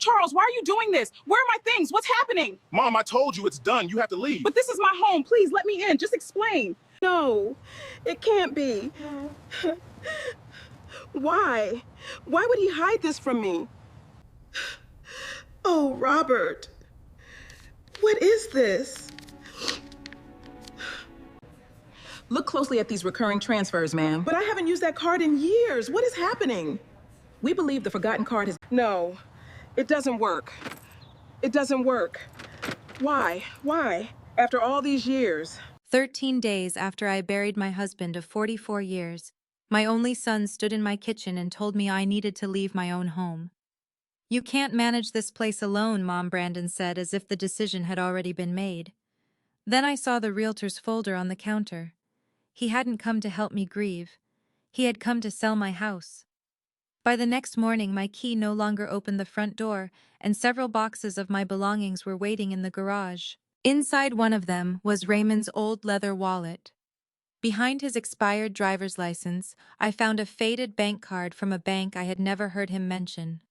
Charles, why are you doing this? Where are my things? What's happening? Mom, I told you it's done. You have to leave. But this is my home. Please let me in. Just explain. No, it can't be. Why? Why would he hide this from me? Oh, Robert. What is this? Look closely at these recurring transfers, ma'am. But I haven't used that card in years. What is happening? We believe the forgotten card has... No, it doesn't work. It doesn't work. Why? Why? After all these years. 13 days after I buried my husband of 44 years, my only son stood in my kitchen and told me I needed to leave my own home. "You can't manage this place alone," Mom, Brandon said, as if the decision had already been made. Then I saw the realtor's folder on the counter. He hadn't come to help me grieve. He had come to sell my house. By the next morning, my key no longer opened the front door, and several boxes of my belongings were waiting in the garage. Inside one of them was Raymond's old leather wallet. Behind his expired driver's license, I found a faded bank card from a bank I had never heard him mention.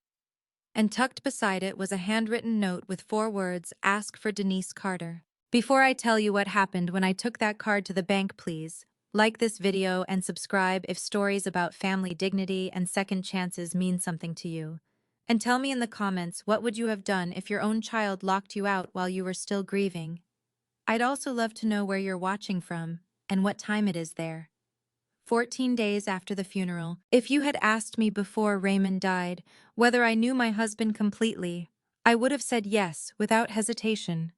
And tucked beside it was a handwritten note with 4 words, "Ask for Denise Carter." Before I tell you what happened when I took that card to the bank, please like this video and subscribe if stories about family dignity and second chances mean something to you. And tell me in the comments, what would you have done if your own child locked you out while you were still grieving? I'd also love to know where you're watching from and what time it is there. 14 days after the funeral. If you had asked me before Raymond died whether I knew my husband completely, I would have said yes without hesitation.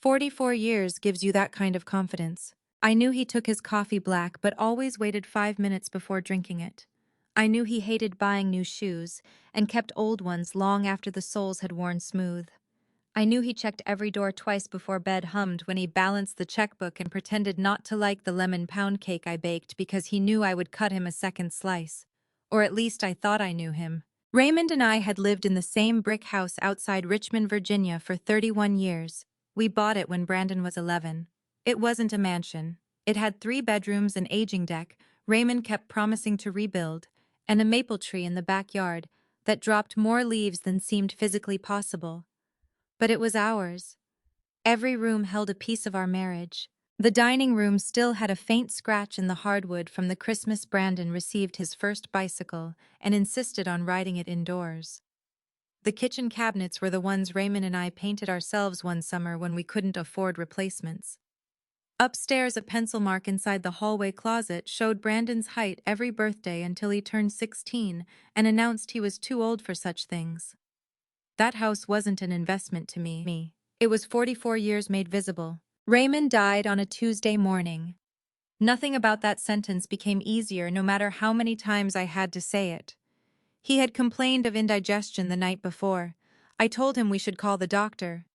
44 years gives you that kind of confidence. I knew he took his coffee black but always waited 5 minutes before drinking it. I knew he hated buying new shoes and kept old ones long after the soles had worn smooth. I knew he checked every door twice before bed, hummed when he balanced the checkbook, and pretended not to like the lemon pound cake I baked because he knew I would cut him a second slice. Or at least I thought I knew him. Raymond and I had lived in the same brick house outside Richmond, Virginia for 31 years. We bought it when Brandon was 11. It wasn't a mansion. It had 3 bedrooms, an aging deck Raymond kept promising to rebuild, and a maple tree in the backyard that dropped more leaves than seemed physically possible. But it was ours. Every room held a piece of our marriage. The dining room still had a faint scratch in the hardwood from the Christmas Brandon received his first bicycle and insisted on riding it indoors. The kitchen cabinets were the ones Raymond and I painted ourselves one summer when we couldn't afford replacements. Upstairs, a pencil mark inside the hallway closet showed Brandon's height every birthday until he turned 16 and announced he was too old for such things. That house wasn't an investment to me. It was 44 years made visible. Raymond died on a Tuesday morning. Nothing about that sentence became easier no matter how many times I had to say it. He had complained of indigestion the night before. I told him we should call the doctor.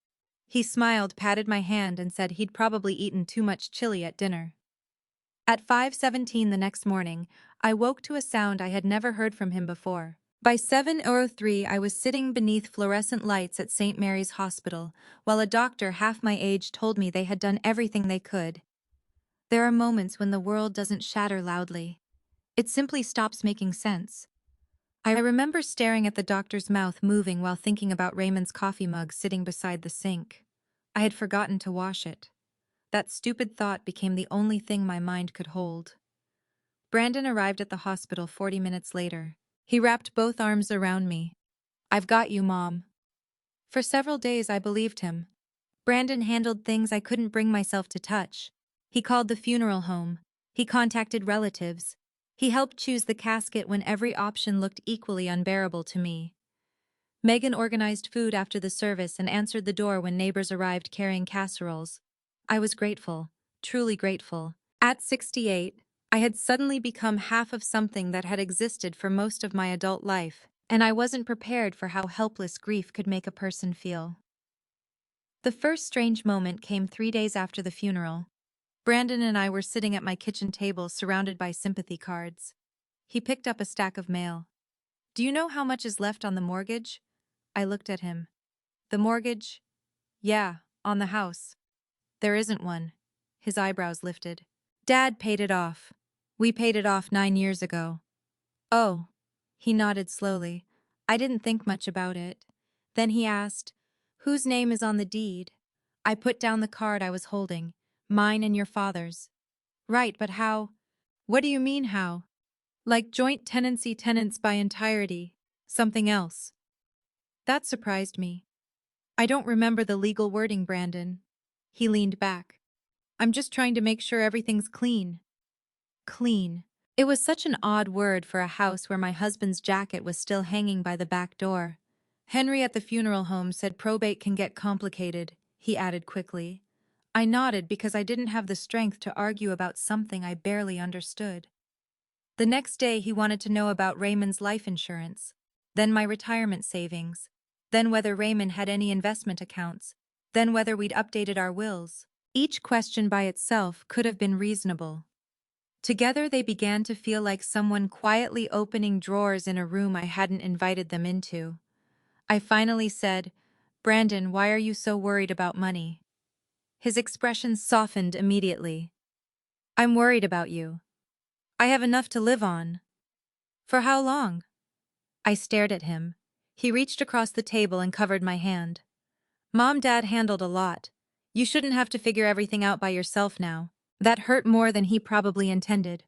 He smiled, patted my hand, and said he'd probably eaten too much chili at dinner. At 5:17 the next morning, I woke to a sound I had never heard from him before. By 7:03, I was sitting beneath fluorescent lights at St. Mary's Hospital, while a doctor half my age told me they had done everything they could. There are moments when the world doesn't shatter loudly. It simply stops making sense. I remember staring at the doctor's mouth moving while thinking about Raymond's coffee mug sitting beside the sink. I had forgotten to wash it. That stupid thought became the only thing my mind could hold. Brandon arrived at the hospital 40 minutes later. He wrapped both arms around me. "I've got you, Mom." For several days I believed him. Brandon handled things I couldn't bring myself to touch. He called the funeral home. He contacted relatives. He helped choose the casket when every option looked equally unbearable to me. Megan organized food after the service and answered the door when neighbors arrived carrying casseroles. I was grateful, truly grateful. At 68, I had suddenly become half of something that had existed for most of my adult life, and I wasn't prepared for how helpless grief could make a person feel. The first strange moment came 3 days after the funeral. Brandon and I were sitting at my kitchen table surrounded by sympathy cards. He picked up a stack of mail. "Do you know how much is left on the mortgage?" I looked at him. "The mortgage?" "Yeah, on the house." "There isn't one." His eyebrows lifted. "Dad paid it off. We paid it off 9 years ago." "Oh." He nodded slowly. "I didn't think much about it. Then he asked, "Whose name is on the deed?" I put down the card I was holding. "Mine and your father's." "Right, but how?" "What do you mean, how?" "Like joint tenancy, tenants by entirety. Something else." That surprised me. "I don't remember the legal wording, Brandon." He leaned back. "I'm just trying to make sure everything's clean." Clean. It was such an odd word for a house where my husband's jacket was still hanging by the back door. "Henry at the funeral home said probate can get complicated," he added quickly. I nodded because I didn't have the strength to argue about something I barely understood. The next day he wanted to know about Raymond's life insurance, then my retirement savings, then whether Raymond had any investment accounts, then whether we'd updated our wills. Each question by itself could have been reasonable. Together they began to feel like someone quietly opening drawers in a room I hadn't invited them into. I finally said, "Brandon, why are you so worried about money?" His expression softened immediately. "I'm worried about you. I have enough to live on." "For how long?" I stared at him. He reached across the table and covered my hand. "Mom, Dad handled a lot. You shouldn't have to figure everything out by yourself now." That hurt more than he probably intended.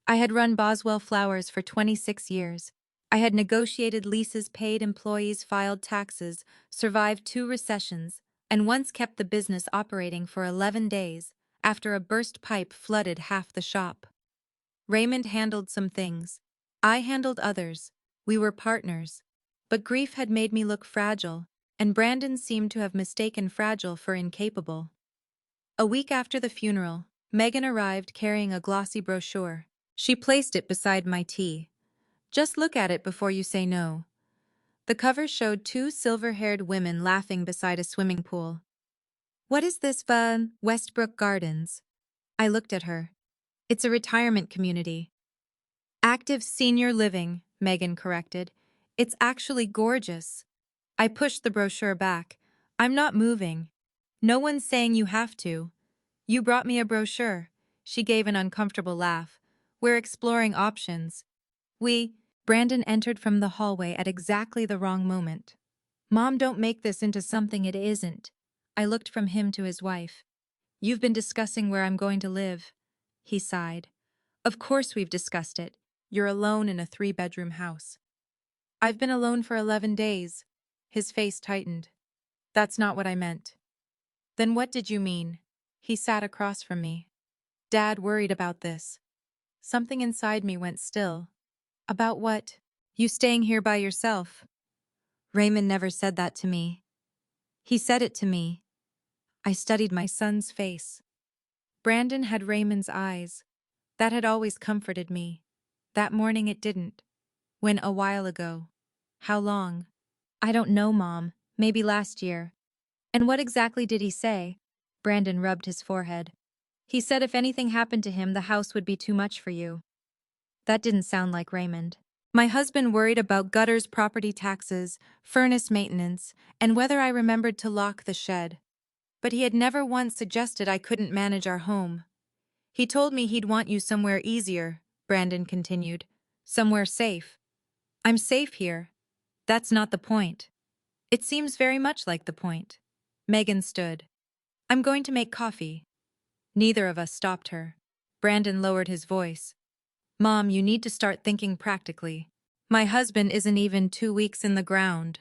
I had run Boswell Flowers for 26 years. I had negotiated leases, paid employees, filed taxes, survived 2 recessions, and once kept the business operating for 11 days after a burst pipe flooded half the shop. Raymond handled some things. I handled others. We were partners. But grief had made me look fragile, and Brandon seemed to have mistaken fragile for incapable. A week after the funeral, Megan arrived carrying a glossy brochure. She placed it beside my tea. "Just look at it before you say no." The cover showed 2 silver-haired women laughing beside a swimming pool. "What is this, Westbrook Gardens?" I looked at her. "It's a retirement community." "Active senior living," Megan corrected. "It's actually gorgeous." I pushed the brochure back. "I'm not moving. No one's saying you have to. You brought me a brochure." She gave an uncomfortable laugh. "We're exploring options." Brandon entered from the hallway at exactly the wrong moment. "Mom, don't make this into something it isn't." I looked from him to his wife. "You've been discussing where I'm going to live." He sighed. "Of course we've discussed it. You're alone in a 3-bedroom house." "I've been alone for 11 days. His face tightened. "That's not what I meant." "Then what did you mean?" He sat across from me. "Dad worried about this." Something inside me went still. "About what?" "You staying here by yourself." Raymond never said that to me. He said it to me. I studied my son's face. Brandon had Raymond's eyes. That had always comforted me. That morning it didn't. When a while ago. "How long?" "I don't know, Mom. Maybe last year." "And what exactly did he say?" Brandon rubbed his forehead. "He said if anything happened to him, the house would be too much for you." That didn't sound like Raymond. My husband worried about gutters, property taxes, furnace maintenance, and whether I remembered to lock the shed. But he had never once suggested I couldn't manage our home. "He told me he'd want you somewhere easier," Brandon continued. "Somewhere safe." "I'm safe here." "That's not the point." "It seems very much like the point." Megan stood. "I'm going to make coffee." Neither of us stopped her. Brandon lowered his voice. "Mom, you need to start thinking practically. My husband isn't even 2 weeks in the ground."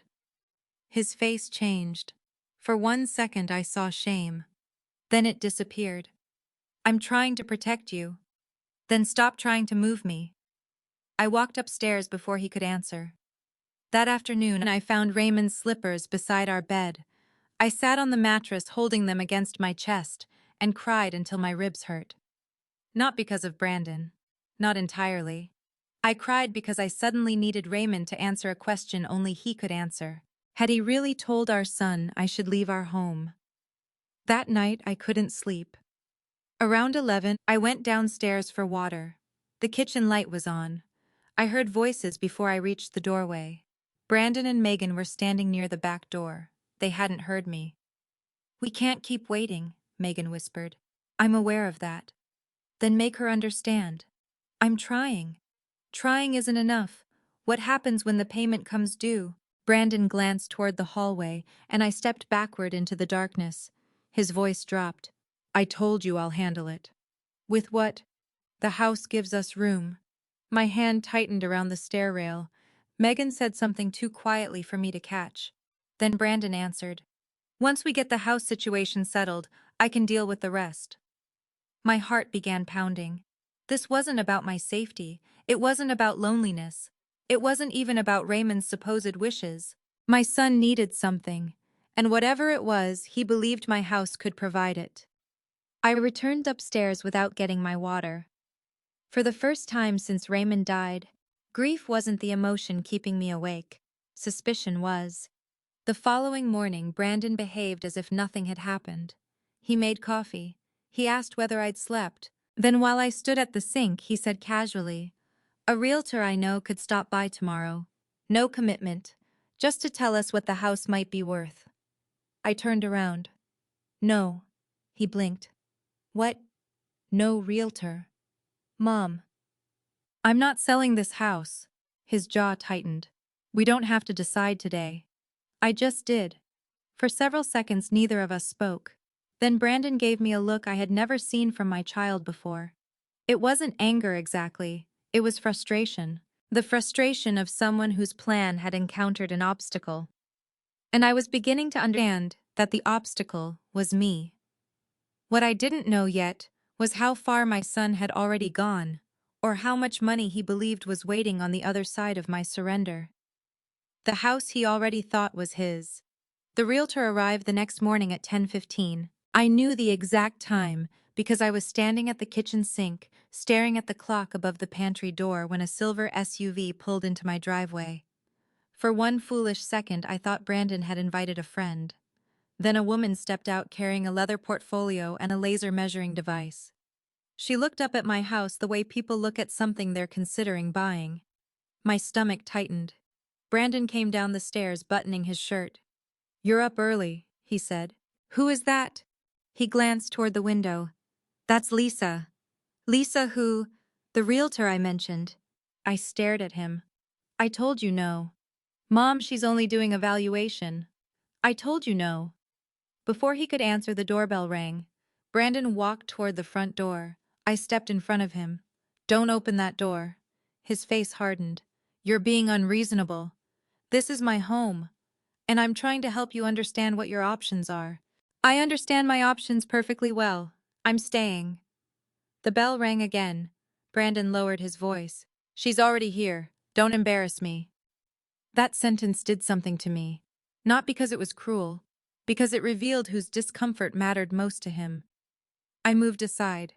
His face changed. For 1 second I saw shame. Then it disappeared. "I'm trying to protect you." "Then stop trying to move me." I walked upstairs before he could answer. That afternoon I found Raymond's slippers beside our bed. I sat on the mattress holding them against my chest and cried until my ribs hurt. Not because of Brandon. Not entirely. I cried because I suddenly needed Raymond to answer a question only he could answer. Had he really told our son I should leave our home? That night I couldn't sleep. Around 11, I went downstairs for water. The kitchen light was on. I heard voices before I reached the doorway. Brandon and Megan were standing near the back door. They hadn't heard me. "We can't keep waiting," Megan whispered. "I'm aware of that." "Then make her understand." "I'm trying." "Trying isn't enough. What happens when the payment comes due?" Brandon glanced toward the hallway, and I stepped backward into the darkness. His voice dropped. I told you I'll handle it. With what? The house gives us room. My hand tightened around the stair rail. Megan said something too quietly for me to catch. Then Brandon answered. Once we get the house situation settled, I can deal with the rest. My heart began pounding. This wasn't about my safety. It wasn't about loneliness. It wasn't even about Raymond's supposed wishes. My son needed something, and whatever it was, he believed my house could provide it. I returned upstairs without getting my water. For the first time since Raymond died, grief wasn't the emotion keeping me awake. Suspicion was. The following morning, Brandon behaved as if nothing had happened. He made coffee. He asked whether I'd slept. Then while I stood at the sink, he said casually, "A realtor I know could stop by tomorrow. No commitment, just to tell us what the house might be worth." I turned around. "No." He blinked. "What? No realtor?" "Mom, I'm not selling this house." His jaw tightened. "We don't have to decide today." I just did. For several seconds, neither of us spoke. Then Brandon gave me a look I had never seen from my child before. It wasn't anger exactly, it was frustration. The frustration of someone whose plan had encountered an obstacle. And I was beginning to understand that the obstacle was me. What I didn't know yet was how far my son had already gone, or how much money he believed was waiting on the other side of my surrender. The house he already thought was his. The realtor arrived the next morning at 10:15. I knew the exact time because I was standing at the kitchen sink, staring at the clock above the pantry door when a silver SUV pulled into my driveway. For one foolish second, I thought Brandon had invited a friend. Then a woman stepped out carrying a leather portfolio and a laser measuring device. She looked up at my house the way people look at something they're considering buying. My stomach tightened. Brandon came down the stairs, buttoning his shirt. "You're up early," he said. "Who is that?" He glanced toward the window. "That's Lisa." "Lisa who?" "The realtor I mentioned." I stared at him. "I told you no." "Mom, she's only doing a valuation." "I told you no." Before he could answer, the doorbell rang. Brandon walked toward the front door. I stepped in front of him. "Don't open that door." His face hardened. "You're being unreasonable. This is my home, and I'm trying to help you understand what your options are." "I understand my options perfectly well. I'm staying." The bell rang again. Brandon lowered his voice. "She's already here. Don't embarrass me." That sentence did something to me. Not because it was cruel, because it revealed whose discomfort mattered most to him. I moved aside.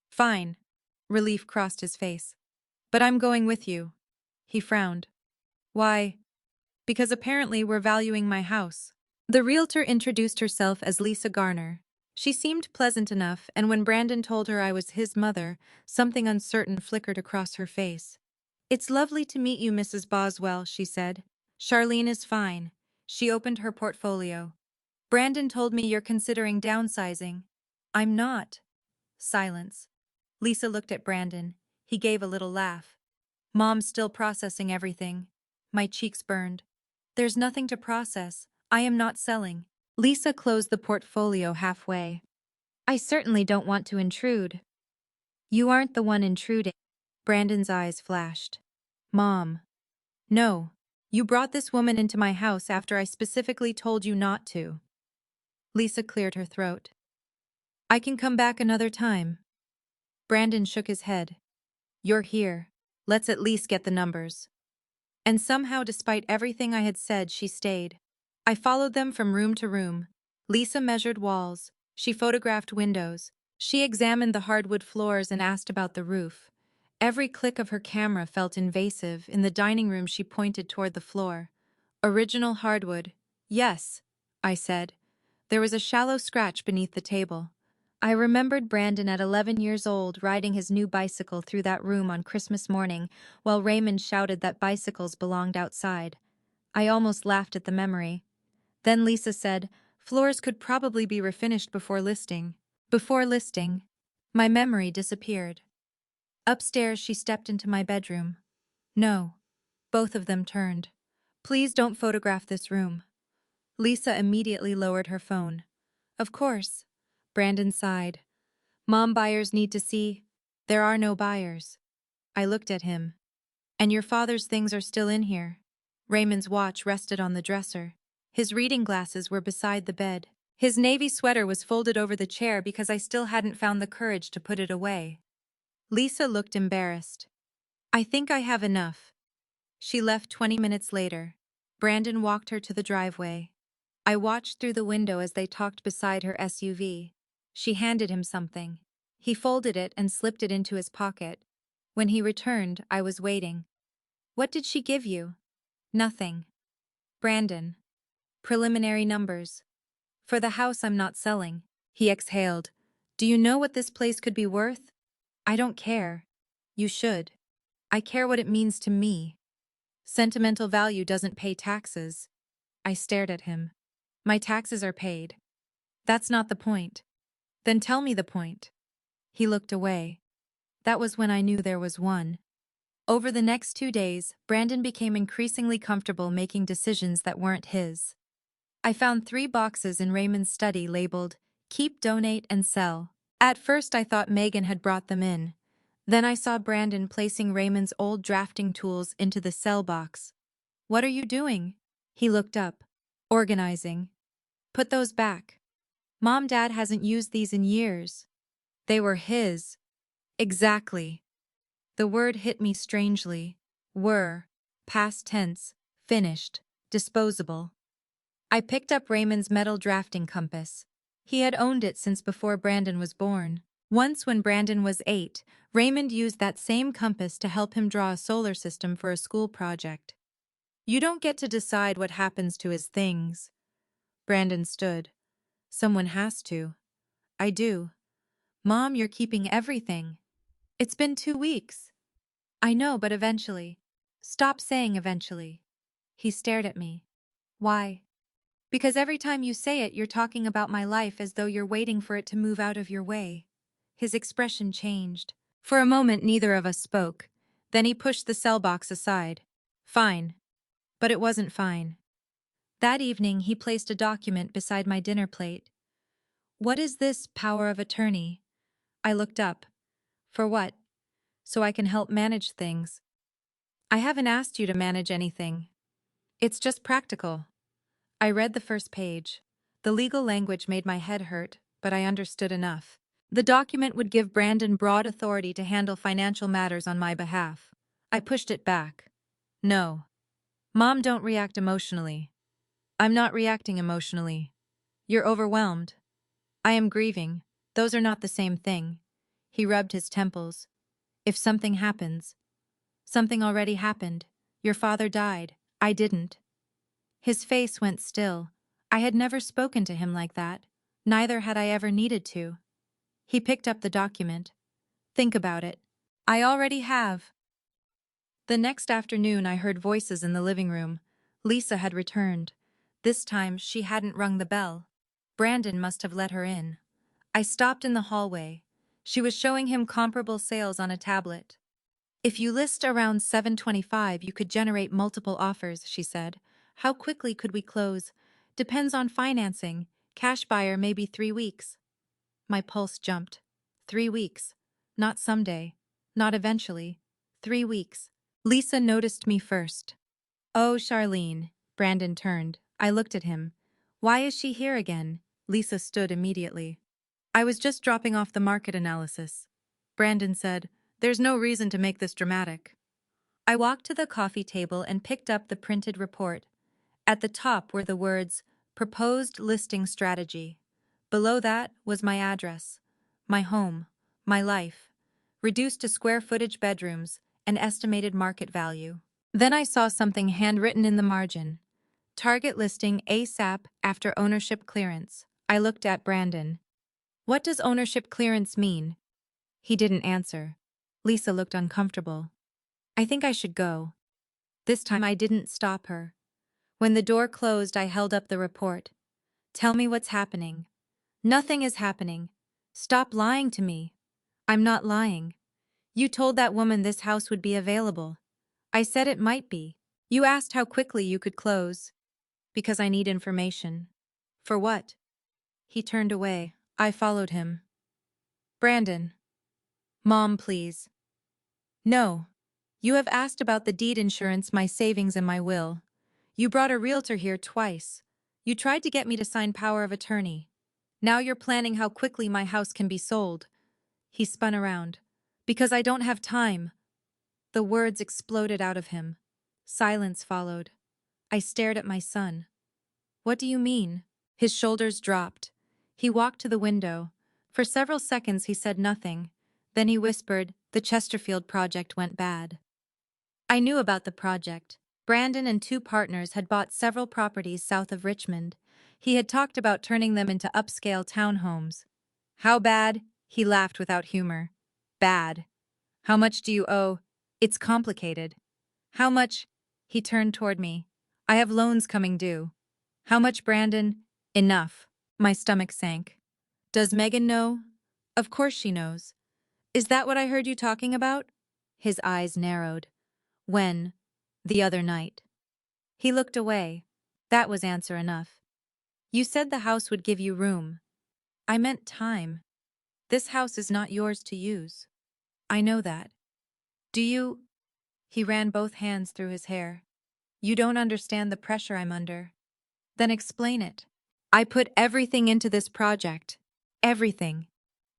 "Fine." Relief crossed his face. "But I'm going with you." He frowned. "Why?" "Because apparently we're valuing my house." The realtor introduced herself as Lisa Garner. She seemed pleasant enough, and when Brandon told her I was his mother, something uncertain flickered across her face. "It's lovely to meet you, Mrs. Boswell," she said. "Charlene is fine." She opened her portfolio. "Brandon told me you're considering downsizing." "I'm not." Silence. Lisa looked at Brandon. He gave a little laugh. "Mom's still processing everything." My cheeks burned. "There's nothing to process. I am not selling." Lisa closed the portfolio halfway. "I certainly don't want to intrude." "You aren't the one intruding." Brandon's eyes flashed. "Mom." "No. You brought this woman into my house after I specifically told you not to." Lisa cleared her throat. "I can come back another time." Brandon shook his head. "You're here. Let's at least get the numbers." And somehow, despite everything I had said, she stayed. I followed them from room to room. Lisa measured walls. She photographed windows. She examined the hardwood floors and asked about the roof. Every click of her camera felt invasive. In the dining room, she pointed toward the floor. "Original hardwood." "Yes," I said. There was a shallow scratch beneath the table. I remembered Brandon at 11 years old riding his new bicycle through that room on Christmas morning while Raymond shouted that bicycles belonged outside. I almost laughed at the memory. Then Lisa said, "Floors could probably be refinished before listing." Before listing. My memory disappeared. Upstairs, she stepped into my bedroom. No. Both of them turned. Please don't photograph this room. Lisa immediately lowered her phone. Of course. Brandon sighed. Mom, buyers need to see. There are no buyers. I looked at him. And your father's things are still in here. Raymond's watch rested on the dresser. His reading glasses were beside the bed. His navy sweater was folded over the chair because I still hadn't found the courage to put it away. Lisa looked embarrassed. I think I have enough. She left 20 minutes later. Brandon walked her to the driveway. I watched through the window as they talked beside her SUV. She handed him something. He folded it and slipped it into his pocket. When he returned, I was waiting. What did she give you? Nothing. Brandon. Preliminary numbers. For the house I'm not selling. He exhaled. Do you know what this place could be worth? I don't care. You should. I care what it means to me. Sentimental value doesn't pay taxes. I stared at him. My taxes are paid. That's not the point. Then tell me the point. He looked away. That was when I knew there was one. Over the next 2 days, Brandon became increasingly comfortable making decisions that weren't his. I found 3 boxes in Raymond's study labeled, Keep, Donate, and Sell. At first I thought Megan had brought them in. Then I saw Brandon placing Raymond's old drafting tools into the sell box. What are you doing? He looked up. Organizing. Put those back. Mom, Dad hasn't used these in years. They were his. Exactly. The word hit me strangely. Were. Past tense. Finished. Disposable. I picked up Raymond's metal drafting compass. He had owned it since before Brandon was born. Once when Brandon was 8, Raymond used that same compass to help him draw a solar system for a school project. You don't get to decide what happens to his things. Brandon stood. Someone has to. I do. Mom, you're keeping everything. It's been 2 weeks. I know, but eventually. Stop saying eventually. He stared at me. Why? Because every time you say it, you're talking about my life as though you're waiting for it to move out of your way. His expression changed. For a moment, neither of us spoke. Then he pushed the cell box aside. Fine. But it wasn't fine. That evening, he placed a document beside my dinner plate. What is this power of attorney? I looked up. For what? So I can help manage things. I haven't asked you to manage anything. It's just practical. I read the first page. The legal language made my head hurt, but I understood enough. The document would give Brandon broad authority to handle financial matters on my behalf. I pushed it back. No. Mom, don't react emotionally. I'm not reacting emotionally. You're overwhelmed. I am grieving. Those are not the same thing. He rubbed his temples. If something happens. Something already happened. Your father died. I didn't. His face went still. I had never spoken to him like that. Neither had I ever needed to. He picked up the document. Think about it. I already have. The next afternoon I heard voices in the living room. Lisa had returned. This time she hadn't rung the bell. Brandon must have let her in. I stopped in the hallway. She was showing him comparable sales on a tablet. If you list around 725, you could generate multiple offers, she said. How quickly could we close? Depends on financing. Cash buyer maybe 3 weeks. My pulse jumped. 3 weeks. Not someday. Not eventually. 3 weeks. Lisa noticed me first. Oh, Charlene. Brandon turned. I looked at him. Why is she here again? Lisa stood immediately. I was just dropping off the market analysis. Brandon said, There's no reason to make this dramatic. I walked to the coffee table and picked up the printed report. At the top were the words, Proposed Listing Strategy. Below that was my address, my home, my life, reduced to square footage bedrooms, and estimated market value. Then I saw something handwritten in the margin. Target listing ASAP after ownership clearance. I looked at Brandon. What does ownership clearance mean? He didn't answer. Lisa looked uncomfortable. I think I should go. This time I didn't stop her. When the door closed, I held up the report. Tell me what's happening. Nothing is happening. Stop lying to me. I'm not lying. You told that woman this house would be available. I said it might be. You asked how quickly you could close. Because I need information. For what? He turned away. I followed him. Brandon. Mom, please. No. You have asked about the deed insurance, my savings, and my will. You brought a realtor here twice. You tried to get me to sign power of attorney. Now you're planning how quickly my house can be sold. He spun around. Because I don't have time. The words exploded out of him. Silence followed. I stared at my son. What do you mean? His shoulders dropped. He walked to the window. For several seconds he said nothing. Then he whispered, "The Chesterfield project went bad." I knew about the project. Brandon and two partners had bought several properties south of Richmond. He had talked about turning them into upscale townhomes. How bad? He laughed without humor. Bad. How much do you owe? It's complicated. How much? He turned toward me. I have loans coming due. How much, Brandon? Enough. My stomach sank. Does Megan know? Of course she knows. Is that what I heard you talking about? His eyes narrowed. When? The other night. He looked away. That was answer enough. You said the house would give you room. I meant time. This house is not yours to use. I know that. Do you? He ran both hands through his hair. You don't understand the pressure I'm under. Then explain it. I put everything into this project. Everything.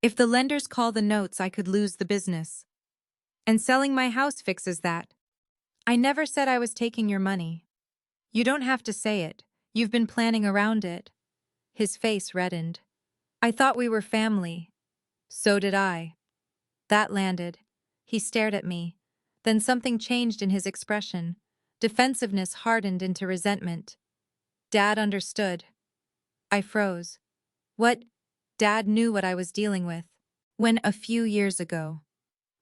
If the lenders call the notes, I could lose the business. And selling my house fixes that. I never said I was taking your money. You don't have to say it. You've been planning around it. His face reddened. I thought we were family. So did I. That landed. He stared at me. Then something changed in his expression. Defensiveness hardened into resentment. Dad understood. I froze. What? Dad knew what I was dealing with. When a few years ago.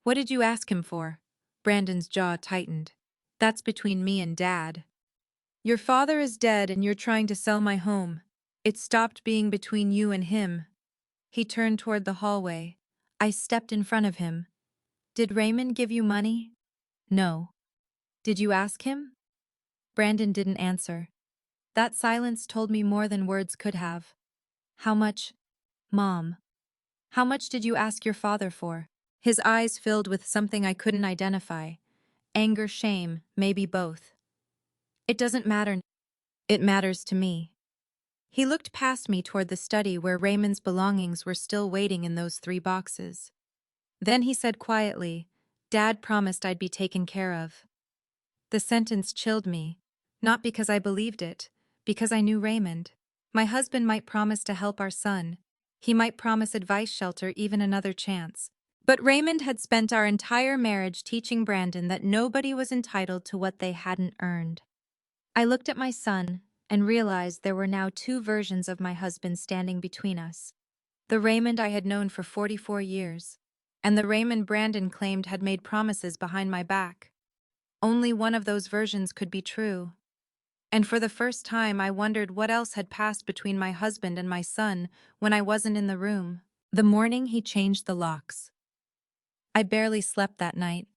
What did you ask him for? Brandon's jaw tightened. That's between me and Dad. Your father is dead and you're trying to sell my home. It stopped being between you and him. He turned toward the hallway. I stepped in front of him. Did Raymond give you money? No. Did you ask him? Brandon didn't answer. That silence told me more than words could have. How much? Mom. How much did you ask your father for? His eyes filled with something I couldn't identify. Anger, shame, maybe both. It doesn't matter. It matters to me. He looked past me toward the study where Raymond's belongings were still waiting in those 3 boxes. Then he said quietly, Dad promised I'd be taken care of. The sentence chilled me, not because I believed it, because I knew Raymond. My husband might promise to help our son. He might promise advice, shelter, even another chance. But Raymond had spent our entire marriage teaching Brandon that nobody was entitled to what they hadn't earned. I looked at my son and realized there were now 2 versions of my husband standing between us. The Raymond I had known for 44 years, and the Raymond Brandon claimed had made promises behind my back. Only one of those versions could be true. And for the first time I wondered what else had passed between my husband and my son when I wasn't in the room. The morning he changed the locks. I barely slept that night.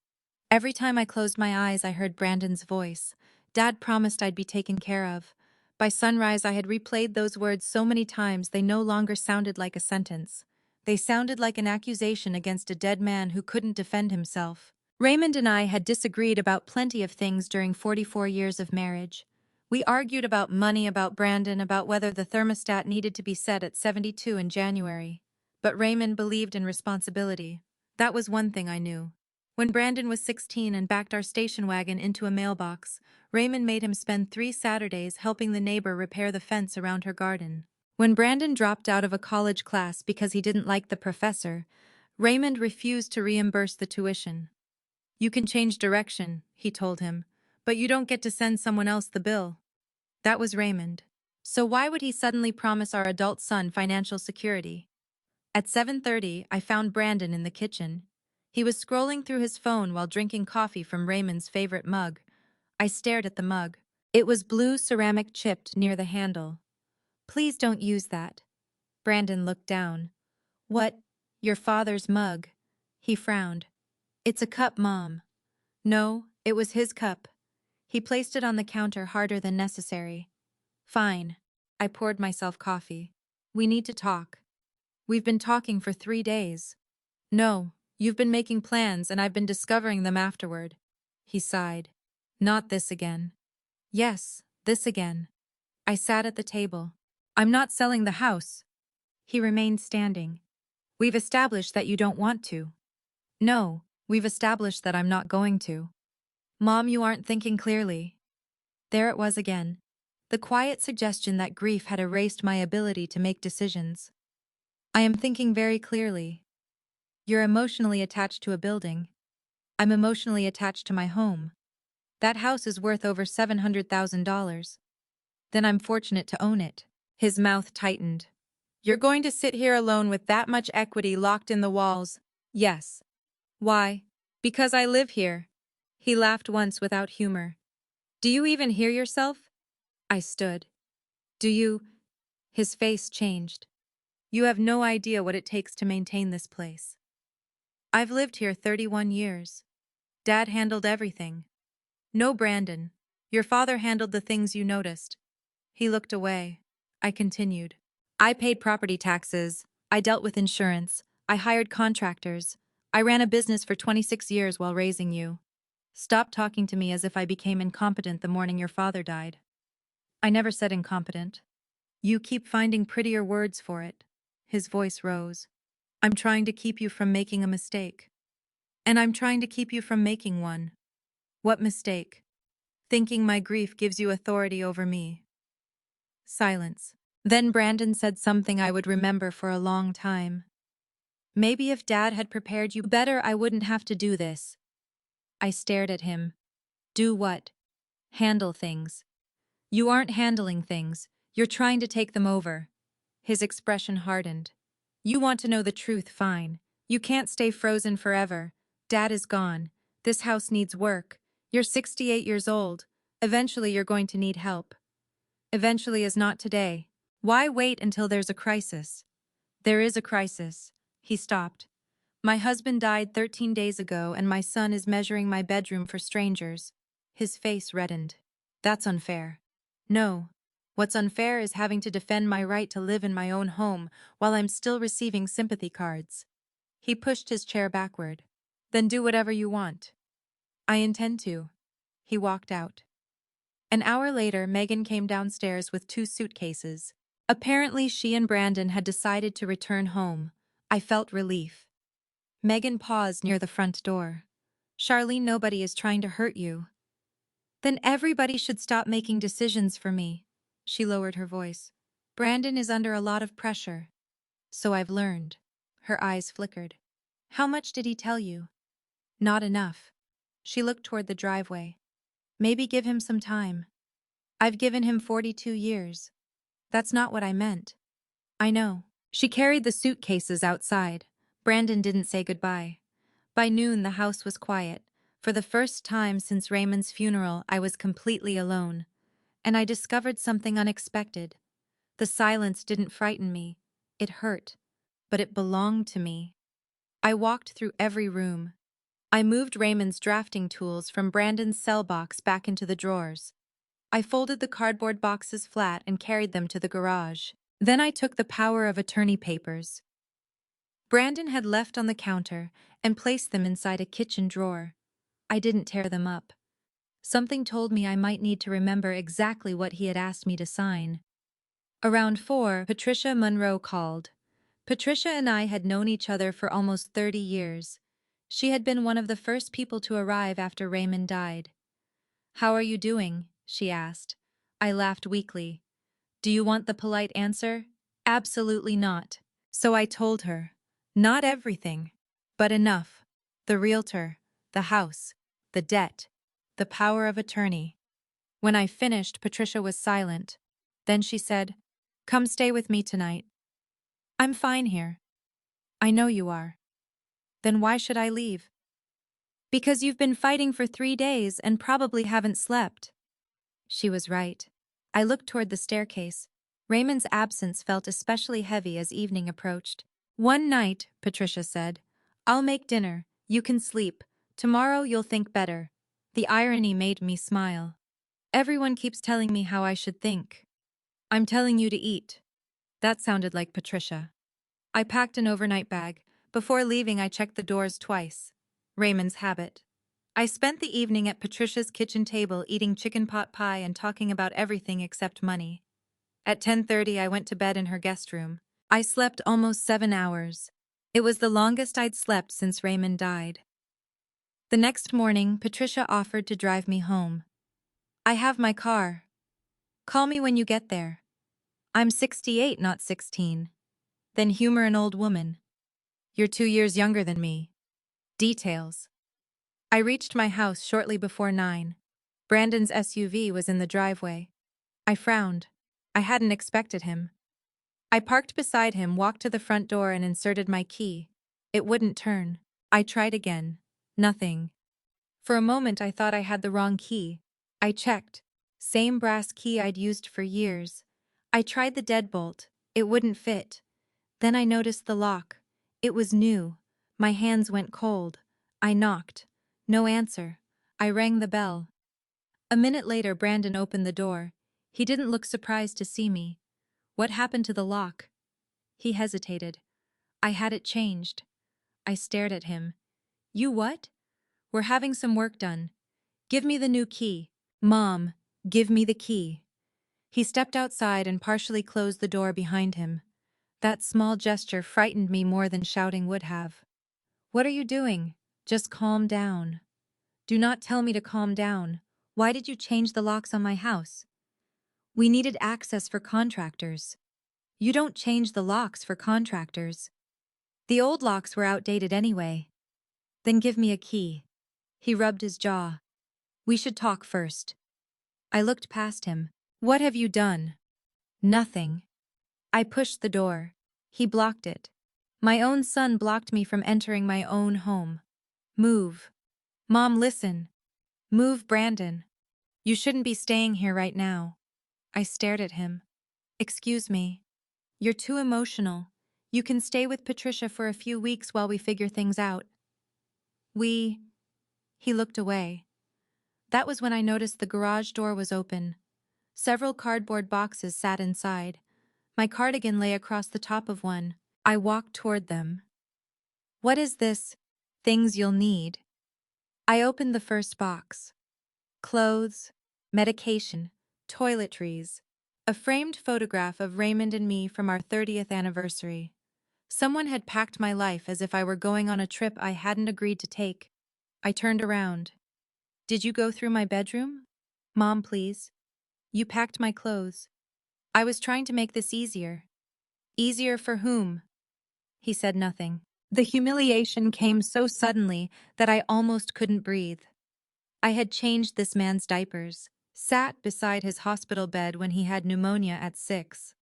Every time I closed my eyes I heard Brandon's voice. Dad promised I'd be taken care of. By sunrise I had replayed those words so many times they no longer sounded like a sentence. They sounded like an accusation against a dead man who couldn't defend himself. Raymond and I had disagreed about plenty of things during 44 years of marriage. We argued about money, about Brandon, about whether the thermostat needed to be set at 72 in January. But Raymond believed in responsibility. That was one thing I knew. When Brandon was 16 and backed our station wagon into a mailbox, Raymond made him spend 3 Saturdays helping the neighbor repair the fence around her garden. When Brandon dropped out of a college class because he didn't like the professor, Raymond refused to reimburse the tuition. You can change direction, he told him, but you don't get to send someone else the bill. That was Raymond. So why would he suddenly promise our adult son financial security? At 7:30, I found Brandon in the kitchen. He was scrolling through his phone while drinking coffee from Raymond's favorite mug. I stared at the mug. It was blue ceramic chipped near the handle. Please don't use that. Brandon looked down. What? Your father's mug? He frowned. It's a cup, Mom. No, it was his cup. He placed it on the counter harder than necessary. Fine. I poured myself coffee. We need to talk. We've been talking for 3 days. No, you've been making plans and I've been discovering them afterward. He sighed. Not this again. Yes, this again. I sat at the table. I'm not selling the house. He remained standing. We've established that you don't want to. No, we've established that I'm not going to. Mom, you aren't thinking clearly. There it was again. The quiet suggestion that grief had erased my ability to make decisions. I am thinking very clearly. You're emotionally attached to a building. I'm emotionally attached to my home. That house is worth over $700,000. Then I'm fortunate to own it. His mouth tightened. You're going to sit here alone with that much equity locked in the walls? Yes. Why? Because I live here. He laughed once without humor. Do you even hear yourself? I stood. Do you? His face changed. You have no idea what it takes to maintain this place. I've lived here 31 years. Dad handled everything. No, Brandon. Your father handled the things you noticed. He looked away. I continued. I paid property taxes. I dealt with insurance. I hired contractors. I ran a business for 26 years while raising you. Stop talking to me as if I became incompetent the morning your father died. I never said incompetent. You keep finding prettier words for it. His voice rose. I'm trying to keep you from making a mistake. And I'm trying to keep you from making one. What mistake? Thinking my grief gives you authority over me. Silence. Then Brandon said something I would remember for a long time. Maybe if Dad had prepared you better, I wouldn't have to do this. I stared at him. Do what? Handle things. You aren't handling things. You're trying to take them over. His expression hardened. You want to know the truth, fine. You can't stay frozen forever. Dad is gone. This house needs work. You're 68 years old. Eventually you're going to need help. Eventually is not today. Why wait until there's a crisis? There is a crisis. He stopped. My husband died 13 days ago and my son is measuring my bedroom for strangers. His face reddened. That's unfair. No. What's unfair is having to defend my right to live in my own home while I'm still receiving sympathy cards. He pushed his chair backward. Then do whatever you want. I intend to. He walked out. An hour later, Megan came downstairs with 2 suitcases. Apparently, she and Brandon had decided to return home. I felt relief. Megan paused near the front door. Charlene, nobody is trying to hurt you. Then everybody should stop making decisions for me. She lowered her voice. Brandon is under a lot of pressure. So I've learned. Her eyes flickered. How much did he tell you? Not enough. She looked toward the driveway. Maybe give him some time. I've given him 42 years. That's not what I meant. I know. She carried the suitcases outside. Brandon didn't say goodbye. By noon, the house was quiet. For the first time since Raymond's funeral, I was completely alone. And I discovered something unexpected. The silence didn't frighten me. It hurt. But it belonged to me. I walked through every room. I moved Raymond's drafting tools from Brandon's cell box back into the drawers. I folded the cardboard boxes flat and carried them to the garage. Then I took the power of attorney papers Brandon had left on the counter and placed them inside a kitchen drawer. I didn't tear them up. Something told me I might need to remember exactly what he had asked me to sign. Around 4, Patricia Monroe called. Patricia and I had known each other for almost 30 years. She had been one of the first people to arrive after Raymond died. "How are you doing?" she asked. I laughed weakly. "Do you want the polite answer?" "Absolutely not." So I told her. Not everything, but enough. The realtor, the house, the debt, the power of attorney. When I finished, Patricia was silent. Then she said, "Come stay with me tonight." "I'm fine here." "I know you are." "Then why should I leave?" "Because you've been fighting for 3 days and probably haven't slept." She was right. I looked toward the staircase. Raymond's absence felt especially heavy as evening approached. "One night," Patricia said, "I'll make dinner. You can sleep. Tomorrow you'll think better." The irony made me smile. Everyone keeps telling me how I should think. I'm telling you to eat. That sounded like Patricia. I packed an overnight bag. Before leaving, I checked the doors twice. Raymond's habit. I spent the evening at Patricia's kitchen table eating chicken pot pie and talking about everything except money. At 10:30, I went to bed in her guest room. I slept almost 7 hours. It was the longest I'd slept since Raymond died. The next morning, Patricia offered to drive me home. I have my car. Call me when you get there. I'm 68, not 16. Then humor an old woman. You're 2 years younger than me. Details. I reached my house shortly before 9. Brandon's SUV was in the driveway. I frowned. I hadn't expected him. I parked beside him, walked to the front door, and inserted my key. It wouldn't turn. I tried again. Nothing. For a moment, I thought I had the wrong key. I checked. Same brass key I'd used for years. I tried the deadbolt. It wouldn't fit. Then I noticed the lock. It was new. My hands went cold. I knocked. No answer. I rang the bell. A minute later, Brandon opened the door. He didn't look surprised to see me. What happened to the lock? He hesitated. I had it changed. I stared at him. You what? We're having some work done. Give me the new key. Mom, give me the key. He stepped outside and partially closed the door behind him. That small gesture frightened me more than shouting would have. What are you doing? Just calm down. Do not tell me to calm down. Why did you change the locks on my house? We needed access for contractors. You don't change the locks for contractors. The old locks were outdated anyway. Then give me a key. He rubbed his jaw. We should talk first. I looked past him. What have you done? Nothing. I pushed the door. He blocked it. My own son blocked me from entering my own home. Move. Mom, listen. Move, Brandon. You shouldn't be staying here right now. I stared at him. Excuse me. You're too emotional. You can stay with Patricia for a few weeks while we figure things out. He looked away. That was when I noticed the garage door was open. Several cardboard boxes sat inside. My cardigan lay across the top of one. I walked toward them. What is this? Things you'll need. I opened the first box. Clothes, medication, toiletries, a framed photograph of Raymond and me from our 30th anniversary. Someone had packed my life as if I were going on a trip I hadn't agreed to take. I turned around. Did you go through my bedroom? Mom, please. You packed my clothes. I was trying to make this easier. Easier for whom? He said nothing. The humiliation came so suddenly that I almost couldn't breathe. I had changed this man's diapers, sat beside his hospital bed when he had pneumonia at 6,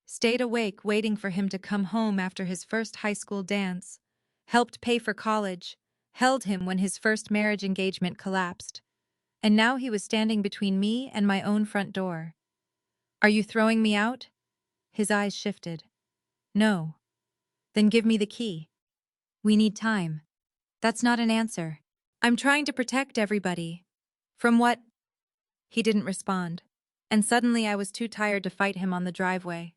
stayed awake waiting for him to come home after his first high school dance, helped pay for college, held him when his first marriage engagement collapsed. And now he was standing between me and my own front door. Are you throwing me out? His eyes shifted. No. Then give me the key. We need time. That's not an answer. I'm trying to protect everybody. From what? He didn't respond. And suddenly I was too tired to fight him on the driveway.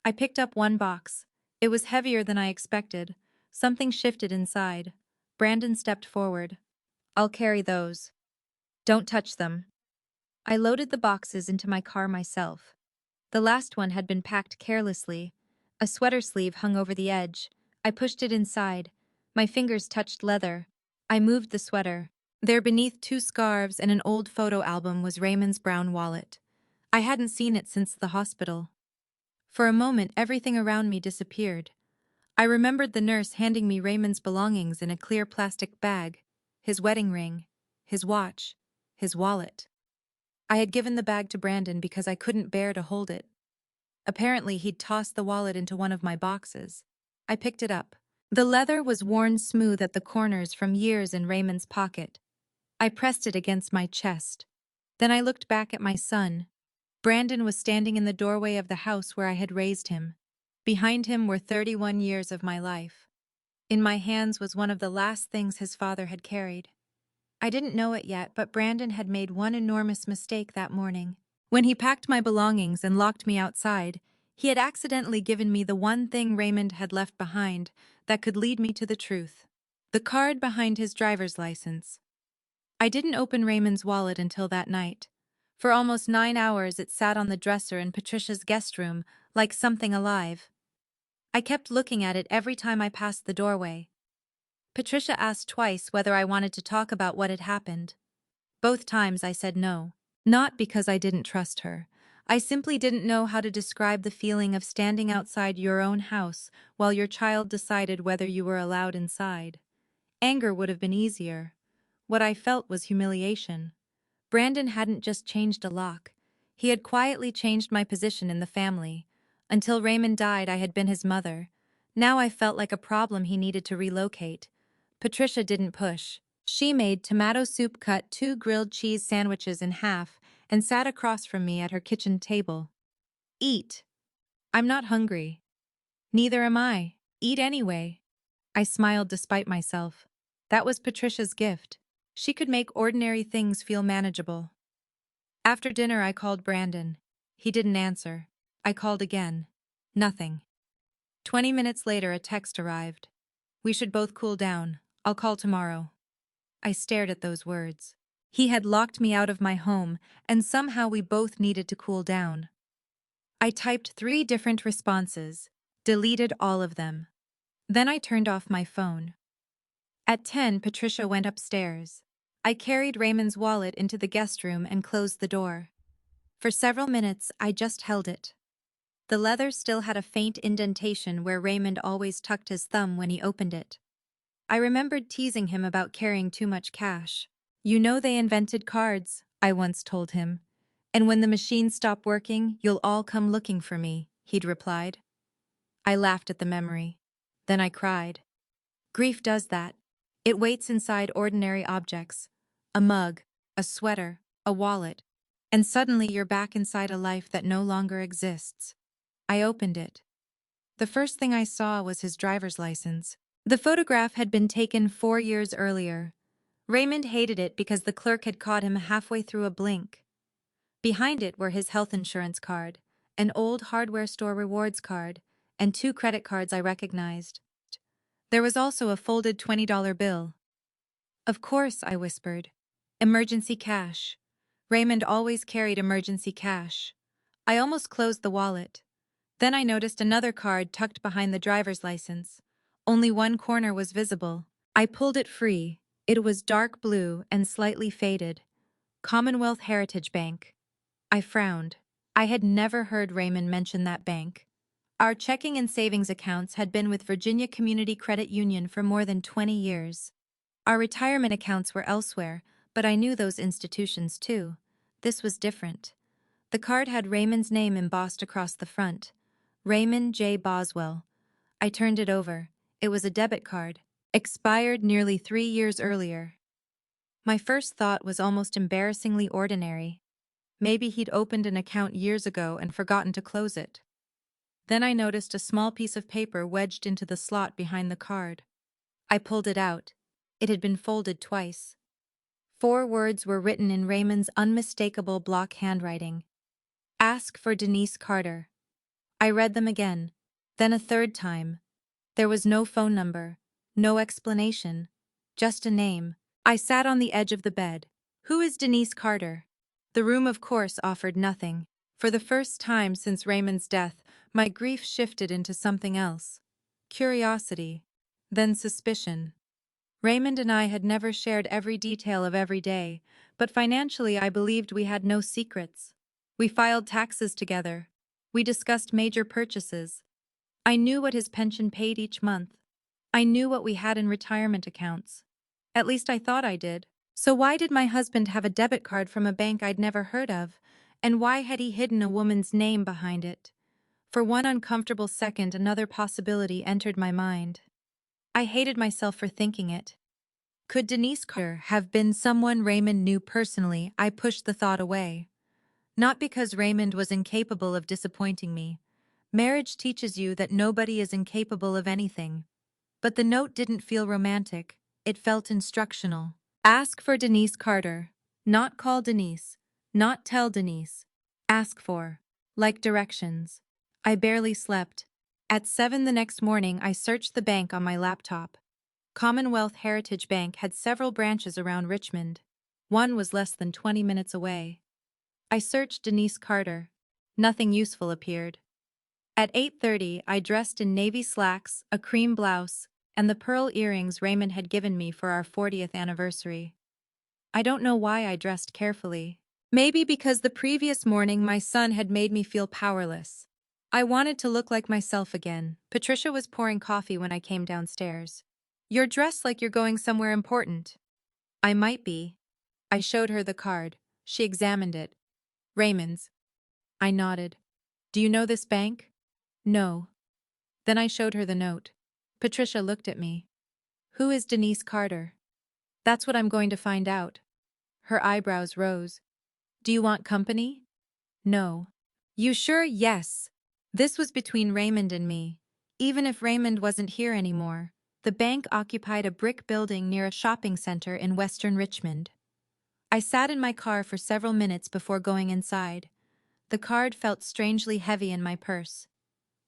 I picked up one box. It was heavier than I expected. Something shifted inside. Brandon stepped forward. I'll carry those. Don't touch them. I loaded the boxes into my car myself. The last one had been packed carelessly. A sweater sleeve hung over the edge. I pushed it inside. My fingers touched leather. I moved the sweater. There beneath 2 scarves and an old photo album was Raymond's brown wallet. I hadn't seen it since the hospital. For a moment, everything around me disappeared. I remembered the nurse handing me Raymond's belongings in a clear plastic bag, his wedding ring, his watch, his wallet. I had given the bag to Brandon because I couldn't bear to hold it. Apparently, he'd tossed the wallet into one of my boxes. I picked it up. The leather was worn smooth at the corners from years in Raymond's pocket. I pressed it against my chest. Then I looked back at my son. Brandon was standing in the doorway of the house where I had raised him. Behind him were 31 years of my life. In my hands was one of the last things his father had carried. I didn't know it yet, but Brandon had made one enormous mistake that morning. When he packed my belongings and locked me outside, he had accidentally given me the one thing Raymond had left behind that could lead me to the truth. The card behind his driver's license. I didn't open Raymond's wallet until that night. For almost 9 hours it sat on the dresser in Patricia's guest room, like something alive. I kept looking at it every time I passed the doorway. Patricia asked twice whether I wanted to talk about what had happened. Both times I said no. Not because I didn't trust her. I simply didn't know how to describe the feeling of standing outside your own house while your child decided whether you were allowed inside. Anger would have been easier. What I felt was humiliation. Brandon hadn't just changed a lock. He had quietly changed my position in the family. Until Raymond died, I had been his mother. Now I felt like a problem he needed to relocate. Patricia didn't push. She made tomato soup, cut 2 grilled cheese sandwiches in half, and sat across from me at her kitchen table. Eat. I'm not hungry. Neither am I. Eat anyway. I smiled despite myself. That was Patricia's gift. She could make ordinary things feel manageable. After dinner, I called Brandon. He didn't answer. I called again. Nothing. 20 minutes later, a text arrived. We should both cool down. I'll call tomorrow. I stared at those words. He had locked me out of my home, and somehow we both needed to cool down. I typed 3 different responses, deleted all of them. Then I turned off my phone. At 10, Patricia went upstairs. I carried Raymond's wallet into the guest room and closed the door. For several minutes, I just held it. The leather still had a faint indentation where Raymond always tucked his thumb when he opened it. I remembered teasing him about carrying too much cash. You know they invented cards, I once told him. And when the machines stop working, you'll all come looking for me, he'd replied. I laughed at the memory. Then I cried. Grief does that. It waits inside ordinary objects. A mug, a sweater, a wallet. And suddenly you're back inside a life that no longer exists. I opened it. The first thing I saw was his driver's license. The photograph had been taken 4 years earlier. Raymond hated it because the clerk had caught him halfway through a blink. Behind it were his health insurance card, an old hardware store rewards card, and 2 credit cards I recognized. There was also a folded $20 bill. Of course, I whispered. Emergency cash. Raymond always carried emergency cash. I almost closed the wallet. Then I noticed another card tucked behind the driver's license. Only one corner was visible. I pulled it free. It was dark blue and slightly faded. Commonwealth Heritage Bank. I frowned. I had never heard Raymond mention that bank. Our checking and savings accounts had been with Virginia Community Credit Union for more than 20 years. Our retirement accounts were elsewhere, but I knew those institutions too. This was different. The card had Raymond's name embossed across the front. Raymond J. Boswell. I turned it over. It was a debit card, expired nearly 3 years earlier. My first thought was almost embarrassingly ordinary. Maybe he'd opened an account years ago and forgotten to close it. Then I noticed a small piece of paper wedged into the slot behind the card. I pulled it out. It had been folded twice. 4 words were written in Raymond's unmistakable block handwriting. Ask for Denise Carter. I read them again, then a third time. There was no phone number, no explanation, just a name. I sat on the edge of the bed. Who is Denise Carter? The room, of course, offered nothing. For the first time since Raymond's death, my grief shifted into something else. Curiosity, then suspicion. Raymond and I had never shared every detail of every day, but financially I believed we had no secrets. We filed taxes together. We discussed major purchases. I knew what his pension paid each month. I knew what we had in retirement accounts. At least I thought I did. So why did my husband have a debit card from a bank I'd never heard of? And why had he hidden a woman's name behind it? For one uncomfortable second, another possibility entered my mind. I hated myself for thinking it. Could Denise Carter have been someone Raymond knew personally? I pushed the thought away. Not because Raymond was incapable of disappointing me. Marriage teaches you that nobody is incapable of anything. But the note didn't feel romantic. It felt instructional. Ask for Denise Carter. Not call Denise. Not tell Denise. Ask for. Like directions. I barely slept. At 7 the next morning, I searched the bank on my laptop. Commonwealth Heritage Bank had several branches around Richmond. One was less than 20 minutes away. I searched Denise Carter. Nothing useful appeared. At 8:30, I dressed in navy slacks, a cream blouse, and the pearl earrings Raymond had given me for our 40th anniversary. I don't know why I dressed carefully. Maybe because the previous morning my son had made me feel powerless. I wanted to look like myself again. Patricia was pouring coffee when I came downstairs. "You're dressed like you're going somewhere important." "I might be." I showed her the card. She examined it. "Raymond's." I nodded. "Do you know this bank?" "No." Then I showed her the note. Patricia looked at me. "Who is Denise Carter?" "That's what I'm going to find out." Her eyebrows rose. "Do you want company?" "No." "You sure?" "Yes." This was between Raymond and me. Even if Raymond wasn't here anymore, the bank occupied a brick building near a shopping center in western Richmond. I sat in my car for several minutes before going inside. The card felt strangely heavy in my purse.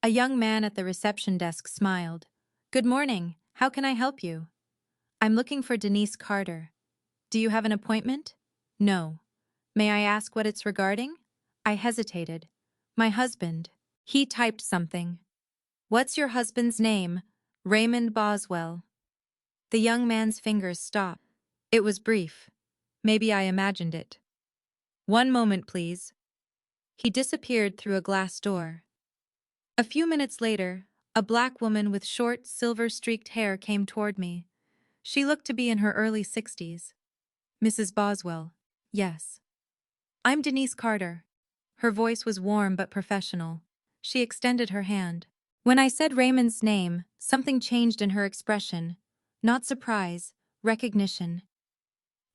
A young man at the reception desk smiled. "Good morning. How can I help you?" "I'm looking for Denise Carter." "Do you have an appointment?" "No." "May I ask what it's regarding?" I hesitated. "My husband. He typed something." "What's your husband's name?" "Raymond Boswell." The young man's fingers stopped. It was brief. Maybe I imagined it. "One moment, please." He disappeared through a glass door. A few minutes later, a black woman with short, silver-streaked hair came toward me. She looked to be in her early 60s. "Mrs. Boswell." "Yes." "I'm Denise Carter." Her voice was warm but professional. She extended her hand. When I said Raymond's name, something changed in her expression. Not surprise, recognition.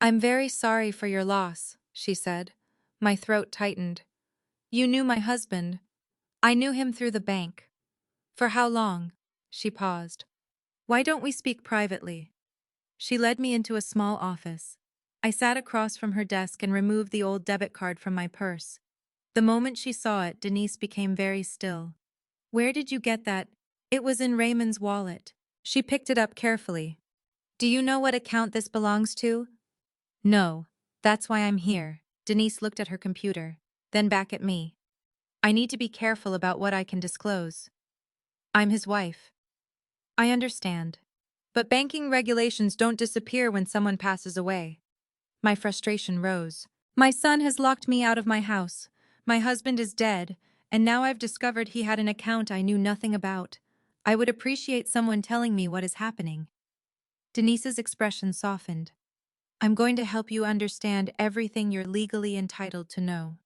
"I'm very sorry for your loss," she said. My throat tightened. "You knew my husband." "I knew him through the bank." "For how long?" She paused. "Why don't we speak privately?" She led me into a small office. I sat across from her desk and removed the old debit card from my purse. The moment she saw it, Denise became very still. "Where did you get that?" "It was in Raymond's wallet." She picked it up carefully. "Do you know what account this belongs to?" "No. That's why I'm here." Denise looked at her computer, then back at me. "I need to be careful about what I can disclose. I'm his wife." "I understand. But banking regulations don't disappear when someone passes away." My frustration rose. "My son has locked me out of my house. My husband is dead, and now I've discovered he had an account I knew nothing about. I would appreciate someone telling me what is happening." Denise's expression softened. "I'm going to help you understand everything you're legally entitled to know."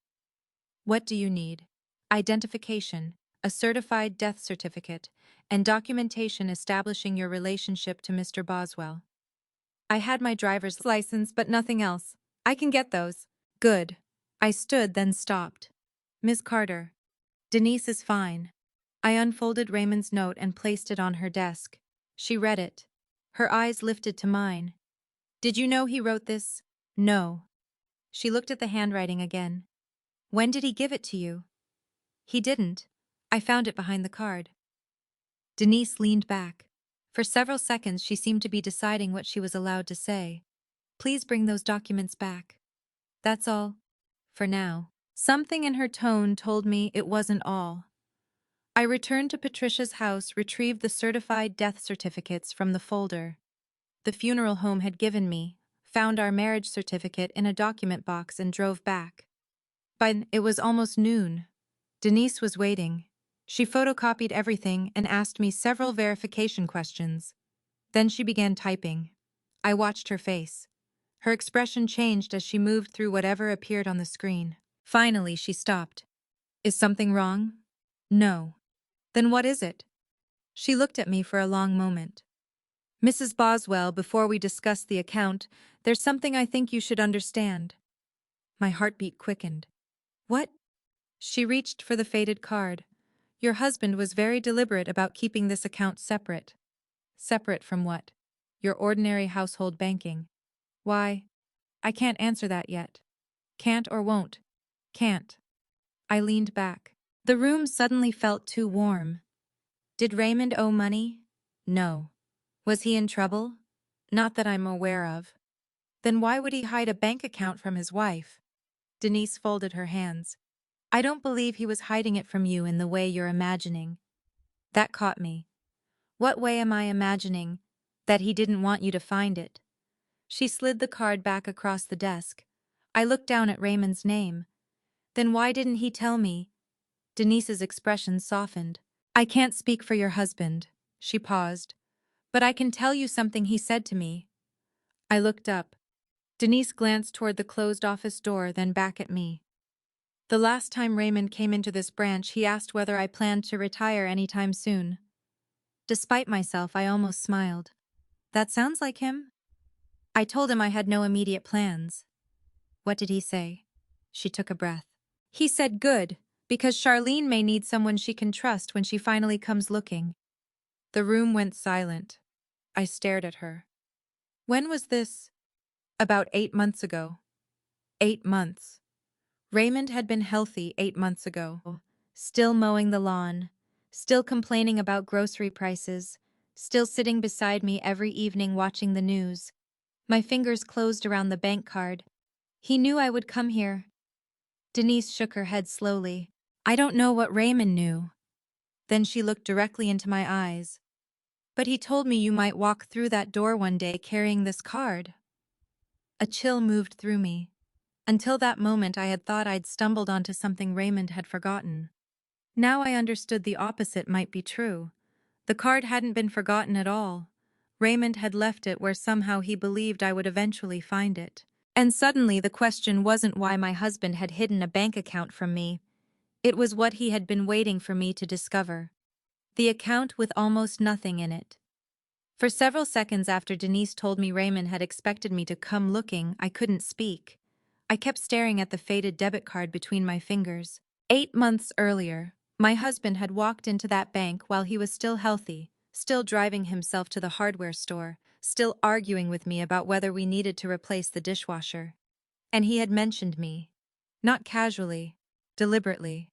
"What do you need?" "Identification, a certified death certificate, and documentation establishing your relationship to Mr. Boswell." "I had my driver's license, but nothing else. I can get those." "Good." I stood, then stopped. "Ms. Carter." "Denise is fine." I unfolded Raymond's note and placed it on her desk. She read it. Her eyes lifted to mine. "Did you know he wrote this?" "No." She looked at the handwriting again. "When did he give it to you?" "He didn't. I found it behind the card." Denise leaned back. For several seconds she seemed to be deciding what she was allowed to say. "Please bring those documents back." "That's all." "For now." Something in her tone told me it wasn't all. I returned to Patricia's house, retrieved the certified death certificates from the folder the funeral home had given me, found our marriage certificate in a document box, and drove back. It was almost noon. Denise was waiting. She photocopied everything and asked me several verification questions. Then she began typing. I watched her face. Her expression changed as she moved through whatever appeared on the screen. Finally, she stopped. "Is something wrong?" "No." "Then what is it?" She looked at me for a long moment. "Mrs. Boswell, before we discuss the account, there's something I think you should understand." My heartbeat quickened. "What?" She reached for the faded card. "Your husband was very deliberate about keeping this account separate." "Separate from what?" "Your ordinary household banking." Why? I can't answer that yet. Can't or won't. Can't. I leaned back. The room suddenly felt too warm. Did Raymond owe money? No. Was he in trouble? Not that I'm aware of. Then why would he hide a bank account from his wife? Denise folded her hands. I don't believe he was hiding it from you in the way you're imagining. That caught me. What way am I imagining? That he didn't want you to find it. She slid the card back across the desk. I looked down at Raymond's name. Then why didn't he tell me? Denise's expression softened. I can't speak for your husband. She paused. But I can tell you something he said to me. I looked up. Denise glanced toward the closed office door, then back at me. The last time Raymond came into this branch, he asked whether I planned to retire anytime soon. Despite myself, I almost smiled. That sounds like him. I told him I had no immediate plans. What did he say? She took a breath. He said good, because Charlene may need someone she can trust when she finally comes looking. The room went silent. I stared at her. When was this? About 8 months ago. 8 months. Raymond had been healthy 8 months ago. Still mowing the lawn. Still complaining about grocery prices. Still sitting beside me every evening watching the news. My fingers closed around the bank card. He knew I would come here. Denise shook her head slowly. I don't know what Raymond knew. Then she looked directly into my eyes. But he told me you might walk through that door one day carrying this card. A chill moved through me. Until that moment, I had thought I'd stumbled onto something Raymond had forgotten. Now I understood the opposite might be true. The card hadn't been forgotten at all. Raymond had left it where somehow he believed I would eventually find it. And suddenly the question wasn't why my husband had hidden a bank account from me. It was what he had been waiting for me to discover. The account with almost nothing in it. For several seconds after Denise told me Raymond had expected me to come looking, I couldn't speak. I kept staring at the faded debit card between my fingers. 8 months earlier, my husband had walked into that bank while he was still healthy, still driving himself to the hardware store, still arguing with me about whether we needed to replace the dishwasher. And he had mentioned me. Not casually, deliberately.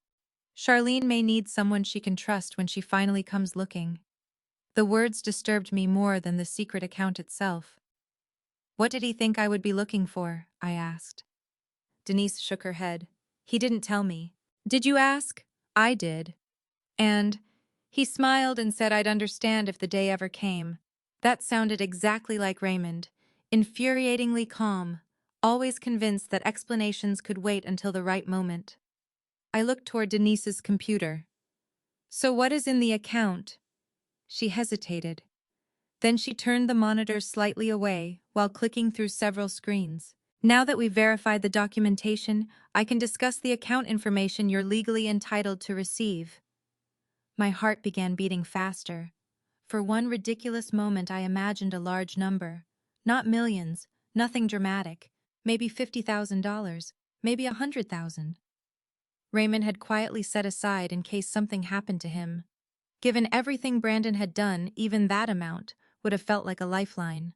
Charlene may need someone she can trust when she finally comes looking. The words disturbed me more than the secret account itself. What did he think I would be looking for? I asked. Denise shook her head. He didn't tell me. Did you ask? I did. And he smiled and said I'd understand if the day ever came. That sounded exactly like Raymond, infuriatingly calm, always convinced that explanations could wait until the right moment. I looked toward Denise's computer. So what is in the account? She hesitated. Then she turned the monitor slightly away while clicking through several screens. Now that we've verified the documentation, I can discuss the account information you're legally entitled to receive. My heart began beating faster. For one ridiculous moment, I imagined a large number. Not millions, nothing dramatic. Maybe $50,000, maybe $100,000. Raymond had quietly set aside in case something happened to him. Given everything Brandon had done, even that amount would have felt like a lifeline.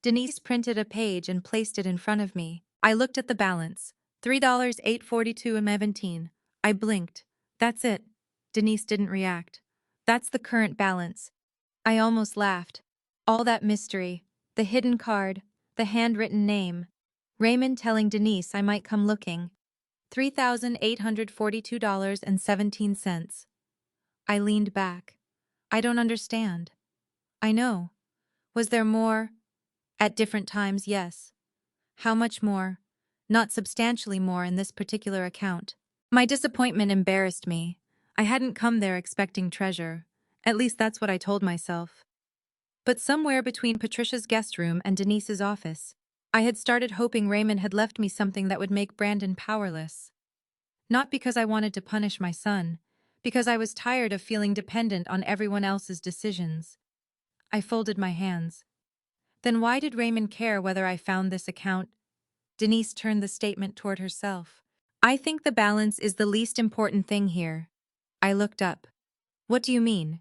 Denise printed a page and placed it in front of me. I looked at the balance. $3.842.17. I blinked. That's it. Denise didn't react. That's the current balance. I almost laughed. All that mystery, the hidden card, the handwritten name. Raymond telling Denise I might come looking. $3,842.17. I leaned back. I don't understand. I know. Was there more? At different times, yes. How much more? Not substantially more in this particular account. My disappointment embarrassed me. I hadn't come there expecting treasure. At least that's what I told myself. But somewhere between Patricia's guest room and Denise's office, I had started hoping Raymond had left me something that would make Brandon powerless. Not because I wanted to punish my son, because I was tired of feeling dependent on everyone else's decisions. I folded my hands. Then why did Raymond care whether I found this account? Denise turned the statement toward herself. I think the balance is the least important thing here. I looked up. What do you mean?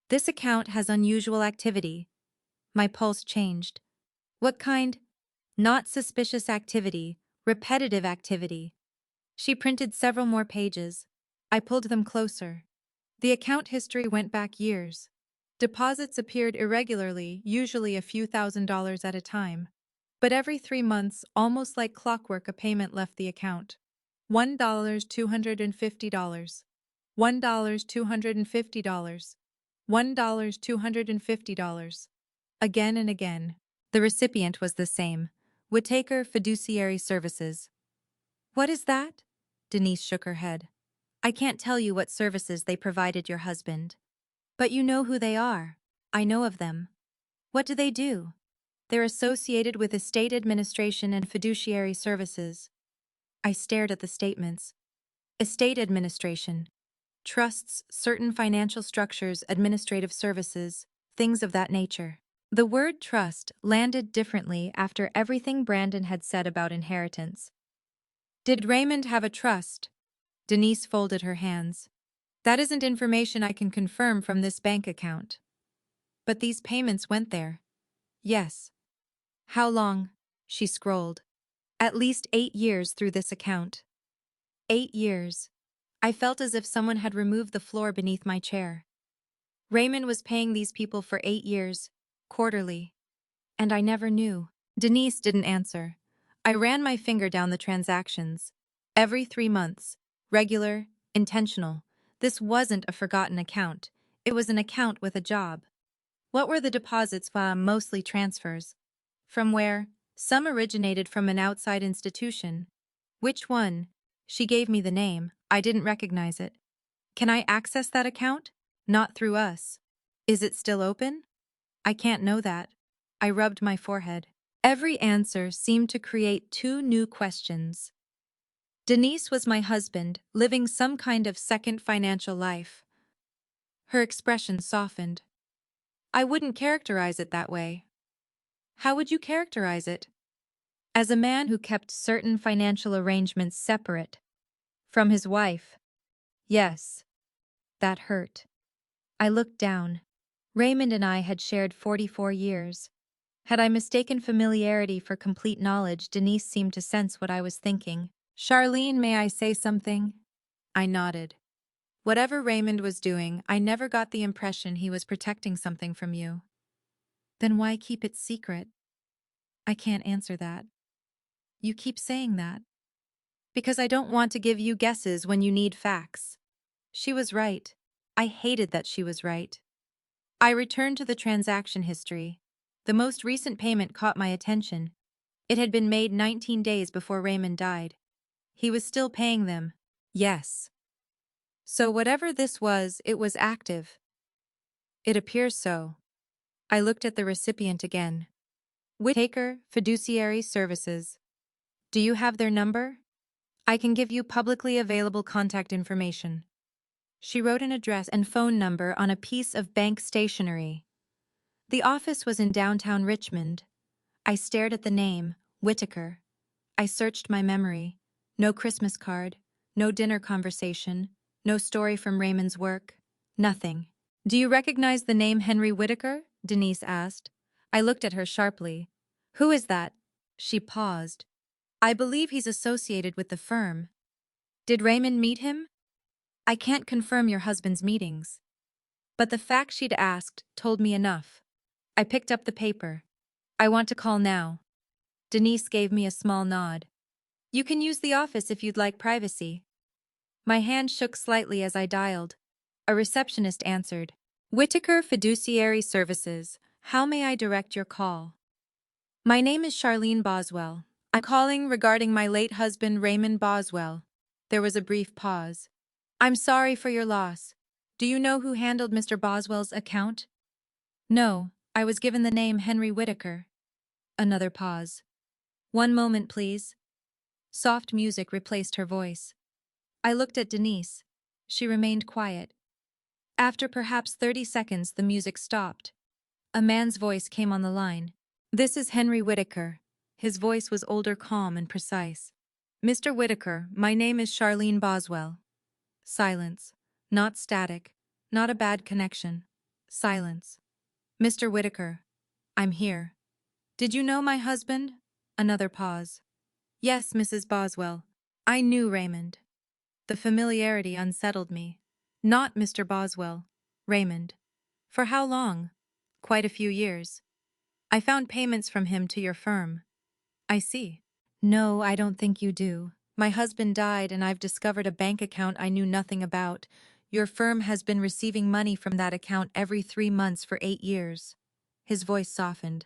This account has unusual activity. My pulse changed. What kind? Not suspicious activity, repetitive activity. She printed several more pages. I pulled them closer. The account history went back years. Deposits appeared irregularly, usually a few $1,000s at a time. But every 3 months, almost like clockwork, a payment left the account. $1,250. $1,250. $1,250. Again and again. The recipient was the same. Whittaker Fiduciary Services. What is that? Denise shook her head. I can't tell you what services they provided your husband. But you know who they are. I know of them. What do they do? They're associated with estate administration and fiduciary services. I stared at the statements. Estate administration. Trusts, certain financial structures, administrative services, things of that nature. The word trust landed differently after everything Brandon had said about inheritance. Did Raymond have a trust? Denise folded her hands. That isn't information I can confirm from this bank account. But these payments went there. Yes. How long? She scrolled. At least 8 years through this account. 8 years. I felt as if someone had removed the floor beneath my chair. Raymond was paying these people for 8 years, quarterly. And I never knew. Denise didn't answer. I ran my finger down the transactions. Every 3 months. Regular, intentional. This wasn't a forgotten account. It was an account with a job. What were the deposits? Mostly transfers. From where? Some originated from an outside institution. Which one? She gave me the name. I didn't recognize it. Can I access that account? Not through us. Is it still open? I can't know that. I rubbed my forehead. Every answer seemed to create 2 new questions. Denise was my husband, living some kind of second financial life. Her expression softened. I wouldn't characterize it that way. How would you characterize it? As a man who kept certain financial arrangements separate from his wife. Yes. That hurt. I looked down. Raymond and I had shared 44 years. Had I mistaken familiarity for complete knowledge? Denise seemed to sense what I was thinking. Charlene, may I say something? I nodded. Whatever Raymond was doing, I never got the impression he was protecting something from you. Then why keep it secret? I can't answer that. You keep saying that. Because I don't want to give you guesses when you need facts. She was right. I hated that she was right. I returned to the transaction history. The most recent payment caught my attention. It had been made 19 days before Raymond died. He was still paying them. Yes. So whatever this was, it was active. It appears so. I looked at the recipient again. Whittaker Fiduciary Services. Do you have their number? I can give you publicly available contact information. She wrote an address and phone number on a piece of bank stationery. The office was in downtown Richmond. I stared at the name, Whittaker. I searched my memory. No Christmas card, no dinner conversation, no story from Raymond's work, nothing. Do you recognize the name Henry Whittaker? Denise asked. I looked at her sharply. Who is that? She paused. I believe he's associated with the firm. Did Raymond meet him? I can't confirm your husband's meetings. But the fact she'd asked told me enough. I picked up the paper. I want to call now. Denise gave me a small nod. You can use the office if you'd like privacy. My hand shook slightly as I dialed. A receptionist answered. Whittaker Fiduciary Services. How may I direct your call? My name is Charlene Boswell. I'm calling regarding my late husband Raymond Boswell. There was a brief pause. I'm sorry for your loss. Do you know who handled Mr. Boswell's account? No, I was given the name Henry Whittaker. Another pause. One moment, please. Soft music replaced her voice. I looked at Denise. She remained quiet. After perhaps 30 seconds, the music stopped. A man's voice came on the line. This is Henry Whittaker. His voice was older, calm, and precise. Mr. Whittaker, my name is Charlene Boswell. Silence. Not static. Not a bad connection. Silence. Mr. Whittaker, I'm here. Did you know my husband? Another pause. Yes, Mrs. Boswell. I knew Raymond. The familiarity unsettled me. Not Mr. Boswell. Raymond. For how long? Quite a few years. I found payments from him to your firm. I see. No, I don't think you do. My husband died and I've discovered a bank account I knew nothing about. Your firm has been receiving money from that account every 3 months for 8 years. His voice softened.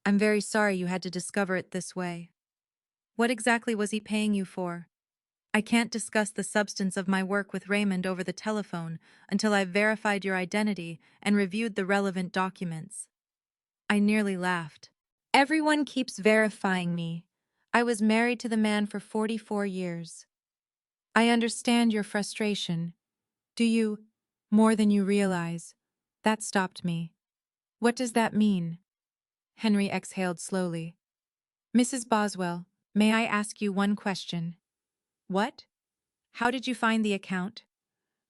I'm very sorry you had to discover it this way. What exactly was he paying you for? I can't discuss the substance of my work with Raymond over the telephone until I've verified your identity and reviewed the relevant documents. I nearly laughed. Everyone keeps verifying me. I was married to the man for 44 years. I understand your frustration. Do you? More than you realize. That stopped me. What does that mean? Henry exhaled slowly. Mrs. Boswell, may I ask you one question? What? How did you find the account?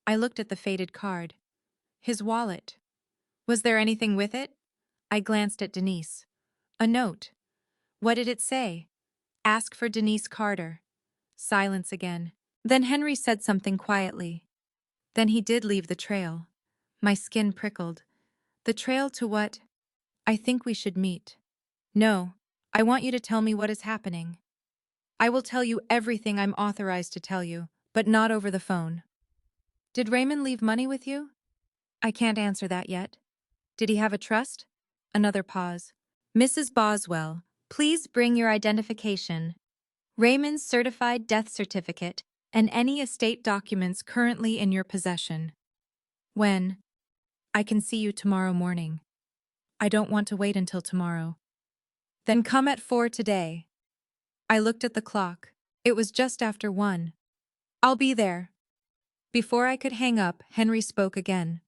I looked at the faded card. His wallet. Was there anything with it? I glanced at Denise. A note. What did it say? Ask for Denise Carter. Silence again. Then Henry said something quietly. Then he did leave the trail. My skin prickled. The trail to what? I think we should meet. No, I want you to tell me what is happening. I will tell you everything I'm authorized to tell you, but not over the phone. Did Raymond leave money with you? I can't answer that yet. Did he have a trust? Another pause. Mrs. Boswell, please bring your identification. Raymond's certified death certificate and any estate documents currently in your possession. When? I can see you tomorrow morning. I don't want to wait until tomorrow. Then come at 4 today. I looked at the clock. It was just after 1. I'll be there. Before I could hang up, Henry spoke again.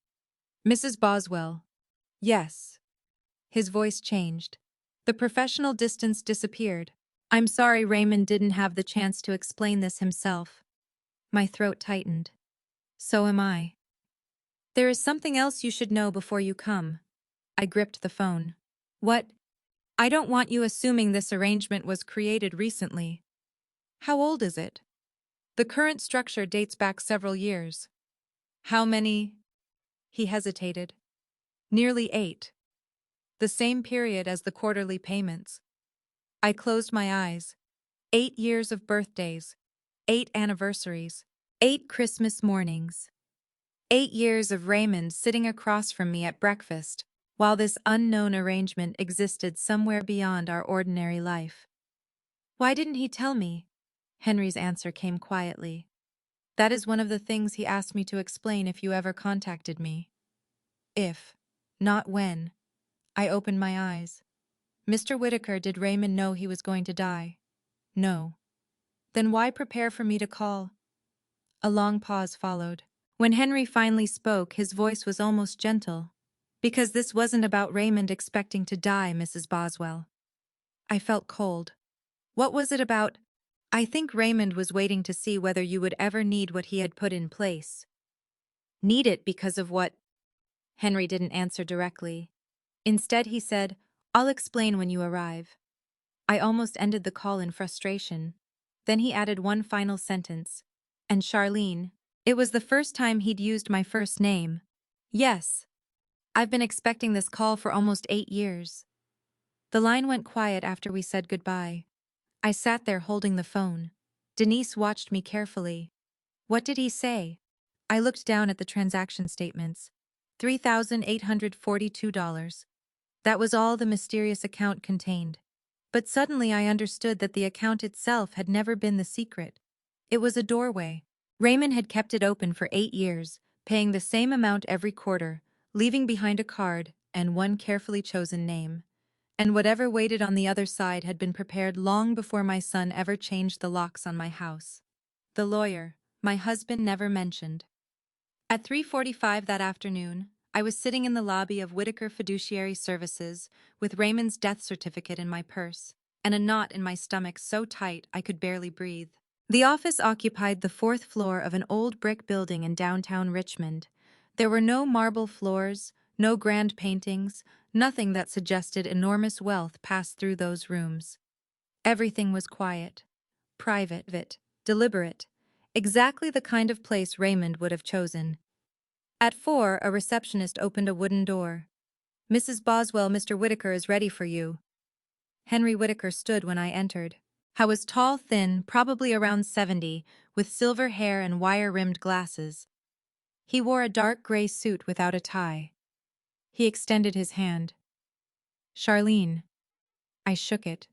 Mrs. Boswell. Yes. His voice changed. The professional distance disappeared. I'm sorry Raymond didn't have the chance to explain this himself. My throat tightened. So am I. There is something else you should know before you come. I gripped the phone. What? I don't want you assuming this arrangement was created recently. How old is it? The current structure dates back several years. How many? He hesitated. Nearly 8. The same period as the quarterly payments. I closed my eyes. 8 years of birthdays. 8 anniversaries. 8 Christmas mornings. 8 years of Raymond sitting across from me at breakfast, while this unknown arrangement existed somewhere beyond our ordinary life. Why didn't he tell me? Henry's answer came quietly. That is one of the things he asked me to explain if you ever contacted me. If, not when. I opened my eyes. Mr. Whitaker, did Raymond know he was going to die? No. Then why prepare for me to call? A long pause followed. When Henry finally spoke, his voice was almost gentle. Because this wasn't about Raymond expecting to die, Mrs. Boswell. I felt cold. What was it about? I think Raymond was waiting to see whether you would ever need what he had put in place. Need it because of what? Henry didn't answer directly. Instead, he said, I'll explain when you arrive. I almost ended the call in frustration. Then he added one final sentence. And Charlene. It was the first time he'd used my first name. Yes. I've been expecting this call for almost 8 years. The line went quiet after we said goodbye. I sat there holding the phone. Denise watched me carefully. What did he say? I looked down at the transaction statements. $3,842. That was all the mysterious account contained. But suddenly I understood that the account itself had never been the secret. It was a doorway. Raymond had kept it open for 8 years, paying the same amount every quarter, leaving behind a card and one carefully chosen name. And whatever waited on the other side had been prepared long before my son ever changed the locks on my house. The lawyer, my husband, never mentioned. At 3:45 that afternoon, I was sitting in the lobby of Whitaker Fiduciary Services with Raymond's death certificate in my purse and a knot in my stomach so tight I could barely breathe. The office occupied the 4th floor of an old brick building in downtown Richmond. There were no marble floors, no grand paintings, nothing that suggested enormous wealth passed through those rooms. Everything was quiet, private, deliberate, exactly the kind of place Raymond would have chosen. At 4, a receptionist opened a wooden door. "Mrs. Boswell, Mr. Whitaker is ready for you." Henry Whitaker stood when I entered. I was tall, thin, probably around 70, with silver hair and wire-rimmed glasses. He wore a dark gray suit without a tie. He extended his hand. "Charlene." I shook it.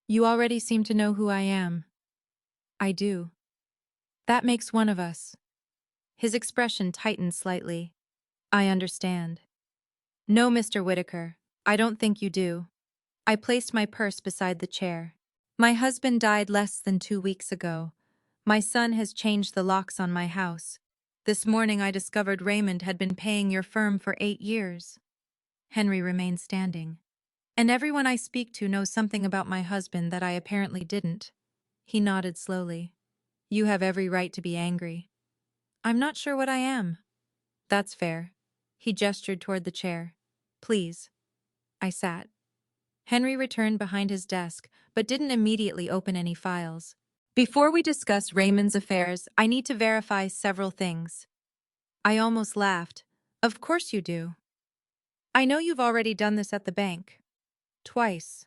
"You already seem to know who I am." "I do." "That makes one of us." His expression tightened slightly. "I understand." "No, Mr. Whitaker, I don't think you do." I placed my purse beside the chair. "My husband died less than 2 weeks ago. My son has changed the locks on my house. This morning I discovered Raymond had been paying your firm for 8 years. Henry remained standing. "And everyone I speak to knows something about my husband that I apparently didn't." He nodded slowly. "You have every right to be angry." "I'm not sure what I am." "That's fair." He gestured toward the chair. "Please." I sat. Henry returned behind his desk, but didn't immediately open any files. "Before we discuss Raymond's affairs, I need to verify several things." I almost laughed. "Of course you do. I know you've already done this at the bank. Twice."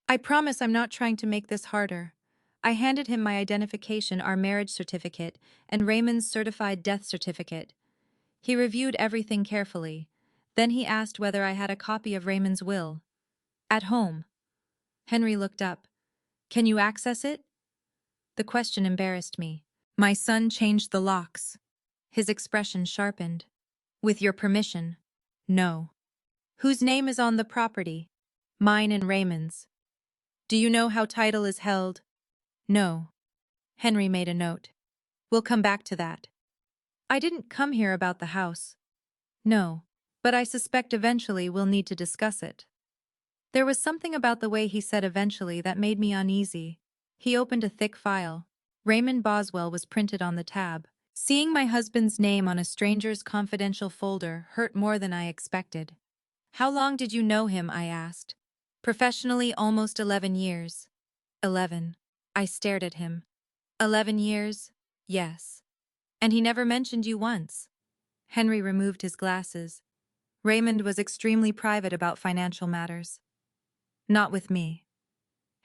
"I promise I'm not trying to make this harder." I handed him my identification, our marriage certificate, and Raymond's certified death certificate. He reviewed everything carefully. Then he asked whether I had a copy of Raymond's will. "At home." Henry looked up. "Can you access it?" The question embarrassed me. My son changed the locks. His expression sharpened. "With your permission." "No." "Whose name is on the property?" "Mine and Raymond's." "Do you know how title is held?" "No." Henry made a note. "We'll come back to that." "I didn't come here about the house." "No. But I suspect eventually we'll need to discuss it." There was something about the way he said eventually that made me uneasy. He opened a thick file. Raymond Boswell was printed on the tab. Seeing my husband's name on a stranger's confidential folder hurt more than I expected. "How long did you know him?" I asked. "Professionally, almost 11 years. 11. I stared at him. 11 years? Yes. And he never mentioned you once. Henry removed his glasses. Raymond was extremely private about financial matters. Not with me.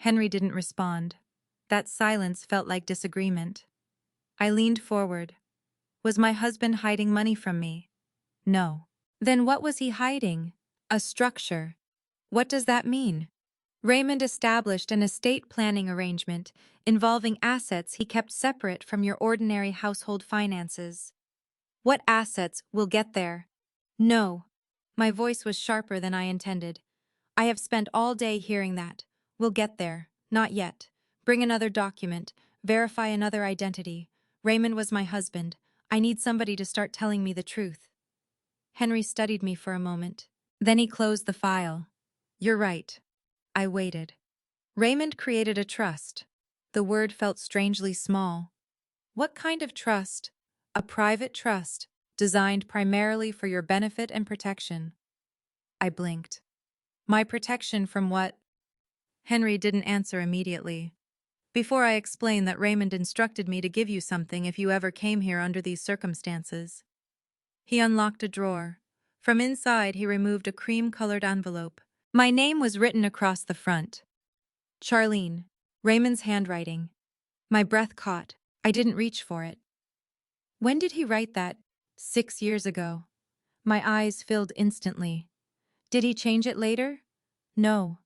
Henry didn't respond. That silence felt like disagreement. I leaned forward. Was my husband hiding money from me? No. Then what was he hiding? A structure. What does that mean? Raymond established an estate planning arrangement involving assets he kept separate from your ordinary household finances. What assets will get there? No. My voice was sharper than I intended. I have spent all day hearing that. We'll get there. Not yet. Bring another document. Verify another identity. Raymond was my husband. I need somebody to start telling me the truth. Henry studied me for a moment. Then he closed the file. You're right. I waited. Raymond created a trust. The word felt strangely small. What kind of trust? A private trust, designed primarily for your benefit and protection. I blinked. My protection from what? Henry didn't answer immediately. Before I explained that Raymond instructed me to give you something if you ever came here under these circumstances. He unlocked a drawer. From inside, he removed a cream-colored envelope. My name was written across the front. Charlene. Raymond's handwriting. My breath caught. I didn't reach for it. When did he write that? 6 years ago. My eyes filled instantly. Did he change it later? No.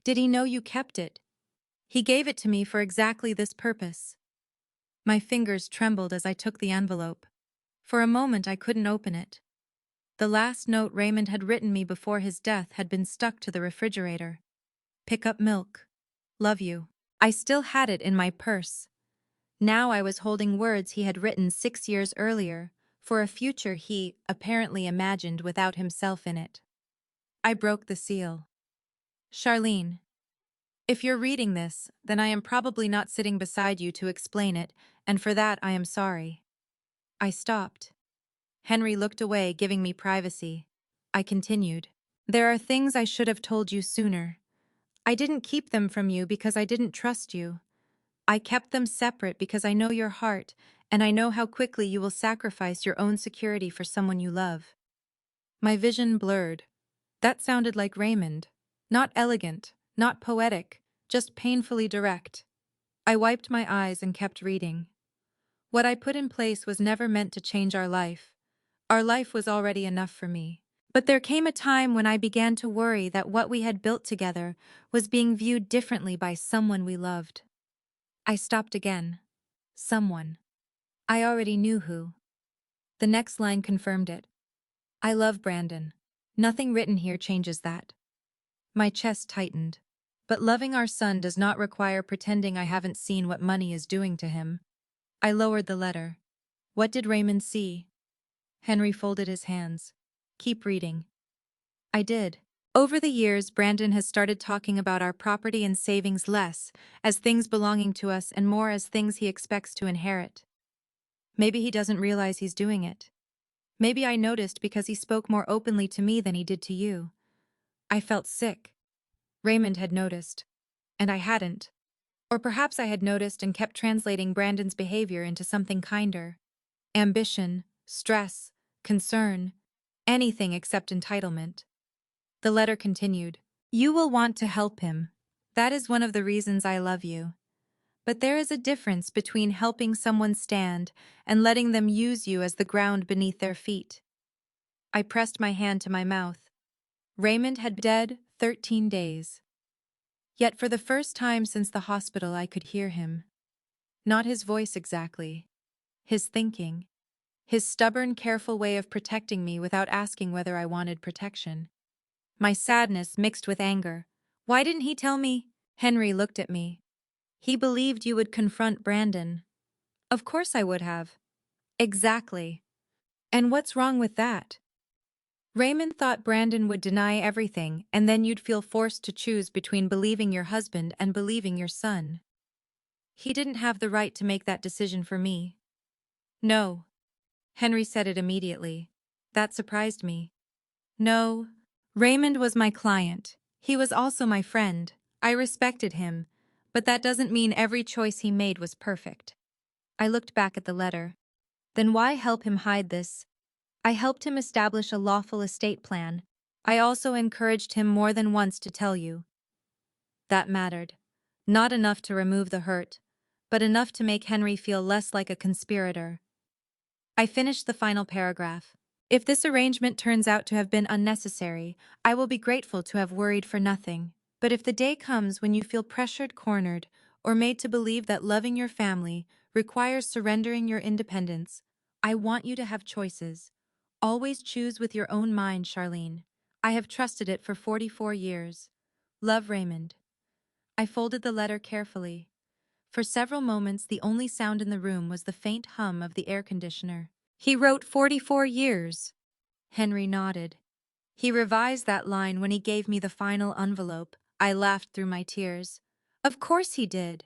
Did he know you kept it? He gave it to me for exactly this purpose. My fingers trembled as I took the envelope. For a moment I couldn't open it. The last note Raymond had written me before his death had been stuck to the refrigerator. Pick up milk. Love you. I still had it in my purse. Now I was holding words he had written 6 years earlier, for a future he apparently imagined without himself in it. I broke the seal. Charlene. If you're reading this, then I am probably not sitting beside you to explain it, and for that I am sorry. I stopped. Henry looked away, giving me privacy. I continued. There are things I should have told you sooner. I didn't keep them from you because I didn't trust you. I kept them separate because I know your heart, and I know how quickly you will sacrifice your own security for someone you love. My vision blurred. That sounded like Raymond. Not elegant, not poetic, just painfully direct. I wiped my eyes and kept reading. What I put in place was never meant to change our life. Our life was already enough for me. But there came a time when I began to worry that what we had built together was being viewed differently by someone we loved. I stopped again. Someone. I already knew who. The next line confirmed it. I love Brandon. Nothing written here changes that. My chest tightened. But loving our son does not require pretending I haven't seen what money is doing to him. I lowered the letter. What did Raymond see? Henry folded his hands. Keep reading. I did. Over the years, Brandon has started talking about our property and savings less as things belonging to us and more as things he expects to inherit. Maybe he doesn't realize he's doing it. Maybe I noticed because he spoke more openly to me than he did to you. I felt sick. Raymond had noticed, and I hadn't. Or perhaps I had noticed and kept translating Brandon's behavior into something kinder. Ambition, stress, concern, anything except entitlement. The letter continued. You will want to help him. That is one of the reasons I love you. But there is a difference between helping someone stand and letting them use you as the ground beneath their feet. I pressed my hand to my mouth. Raymond had been dead 13 days. Yet for the first time since the hospital I could hear him. Not his voice exactly. His thinking. His stubborn, careful way of protecting me without asking whether I wanted protection. My sadness mixed with anger. Why didn't he tell me? Henry looked at me. He believed you would confront Brandon. Of course I would have. Exactly. And what's wrong with that? Raymond thought Brandon would deny everything, and then you'd feel forced to choose between believing your husband and believing your son. He didn't have the right to make that decision for me. No. Henry said it immediately. That surprised me. No. Raymond was my client. He was also my friend. I respected him, but that doesn't mean every choice he made was perfect. I looked back at the letter. Then why help him hide this? I helped him establish a lawful estate plan. I also encouraged him more than once to tell you. That mattered. Not enough to remove the hurt, but enough to make Henry feel less like a conspirator. I finished the final paragraph. If this arrangement turns out to have been unnecessary, I will be grateful to have worried for nothing. But if the day comes when you feel pressured, cornered, or made to believe that loving your family requires surrendering your independence, I want you to have choices. Always choose with your own mind, Charlene. I have trusted it for 44 years. Love, Raymond. I folded the letter carefully. For several moments, the only sound in the room was the faint hum of the air conditioner. He wrote 44 years. Henry nodded. He revised that line when he gave me the final envelope. I laughed through my tears. Of course he did.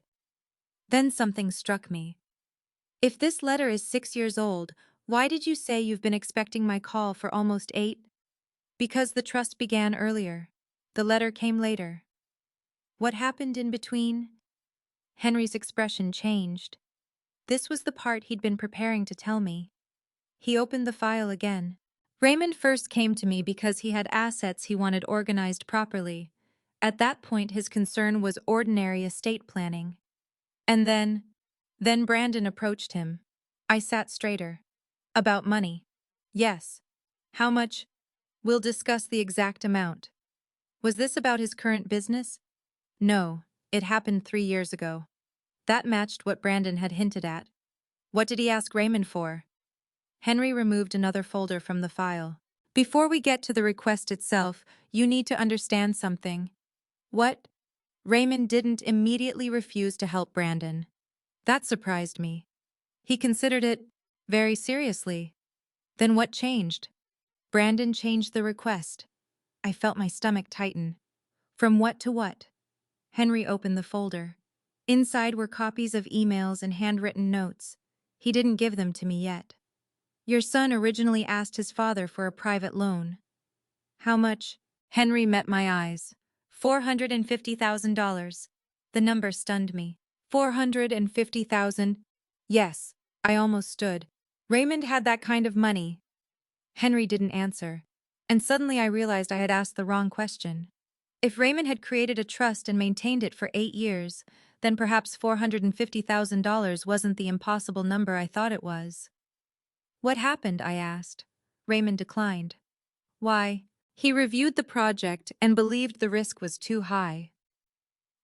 Then something struck me. If this letter is 6 years old, why did you say you've been expecting my call for almost 8? Because the trust began earlier. The letter came later. What happened in between? Henry's expression changed. This was the part he'd been preparing to tell me. He opened the file again. Raymond first came to me because he had assets he wanted organized properly. At that point, his concern was ordinary estate planning. And then Brandon approached him. I sat straighter. About money. Yes. How much? We'll discuss the exact amount. Was this about his current business? No, it happened 3 years ago. That matched what Brandon had hinted at. What did he ask Raymond for? Henry removed another folder from the file. Before we get to the request itself, you need to understand something. What? Raymond didn't immediately refuse to help Brandon. That surprised me. He considered it very seriously. Then what changed? Brandon changed the request. I felt my stomach tighten. From what to what? Henry opened the folder. Inside were copies of emails and handwritten notes. He didn't give them to me yet. Your son originally asked his father for a private loan. How much? Henry met my eyes. $450,000. The number stunned me. 450,000? Yes, I almost stood. Raymond had that kind of money. Henry didn't answer. And suddenly I realized I had asked the wrong question. If Raymond had created a trust and maintained it for 8 years, then perhaps $450,000 wasn't the impossible number I thought it was. What happened? I asked. Raymond declined. Why? He reviewed the project and believed the risk was too high.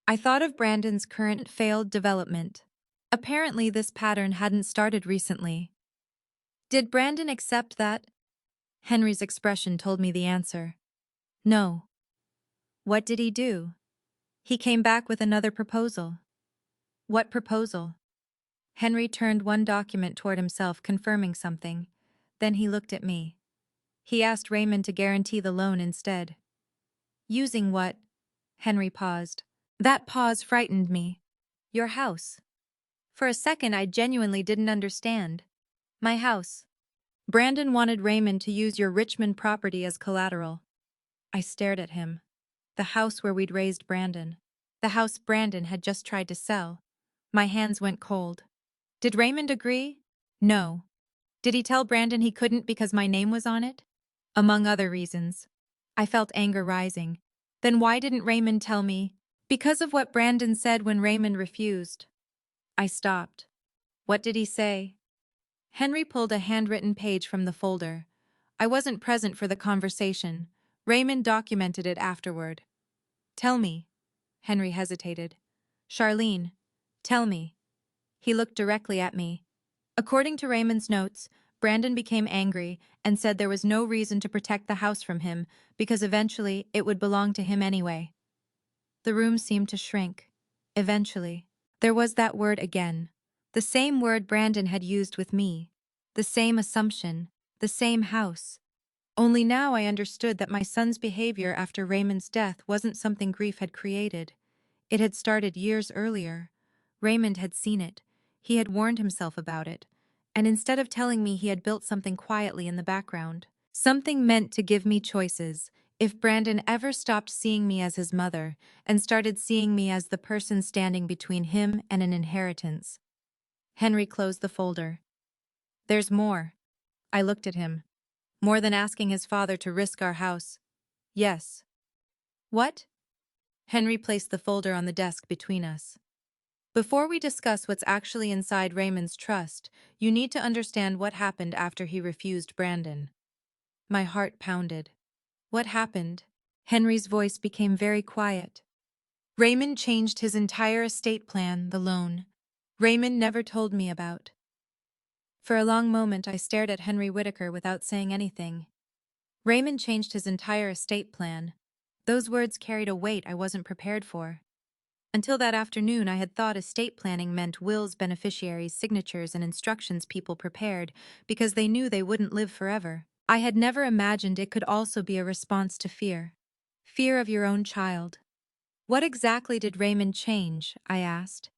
I thought of Brandon's current failed development. Apparently, this pattern hadn't started recently. Did Brandon accept that? Henry's expression told me the answer. No. What did he do? He came back with another proposal. What proposal? Henry turned one document toward himself, confirming something. Then he looked at me. He asked Raymond to guarantee the loan instead. Using what? Henry paused. That pause frightened me. Your house. For a second, I genuinely didn't understand. My house. Brandon wanted Raymond to use your Richmond property as collateral. I stared at him. The house where we'd raised Brandon. The house Brandon had just tried to sell. My hands went cold. Did Raymond agree? No. Did he tell Brandon he couldn't because my name was on it? Among other reasons. I felt anger rising. Then why didn't Raymond tell me? Because of what Brandon said when Raymond refused. I stopped. What did he say? Henry pulled a handwritten page from the folder. I wasn't present for the conversation. Raymond documented it afterward. Tell me. Henry hesitated. Charlene, tell me. He looked directly at me. According to Raymond's notes, Brandon became angry and said there was no reason to protect the house from him because eventually it would belong to him anyway. The room seemed to shrink. Eventually. There was that word again. The same word Brandon had used with me. The same assumption. The same house. Only now I understood that my son's behavior after Raymond's death wasn't something grief had created. It had started years earlier. Raymond had seen it. He had warned himself about it. And instead of telling me he had built something quietly in the background, something meant to give me choices. If Brandon ever stopped seeing me as his mother and started seeing me as the person standing between him and an inheritance. Henry closed the folder. There's more. I looked at him. More than asking his father to risk our house. Yes. What? Henry placed the folder on the desk between us. Before we discuss what's actually inside Raymond's trust, you need to understand what happened after he refused Brandon. My heart pounded. What happened? Henry's voice became very quiet. Raymond changed his entire estate plan, the loan. Raymond never told me about. For a long moment I stared at Henry Whitaker without saying anything. Raymond changed his entire estate plan. Those words carried a weight I wasn't prepared for. Until that afternoon I had thought estate planning meant wills, beneficiaries, signatures, and instructions people prepared because they knew they wouldn't live forever. I had never imagined it could also be a response to fear. Fear of your own child. What exactly did Raymond change? I asked.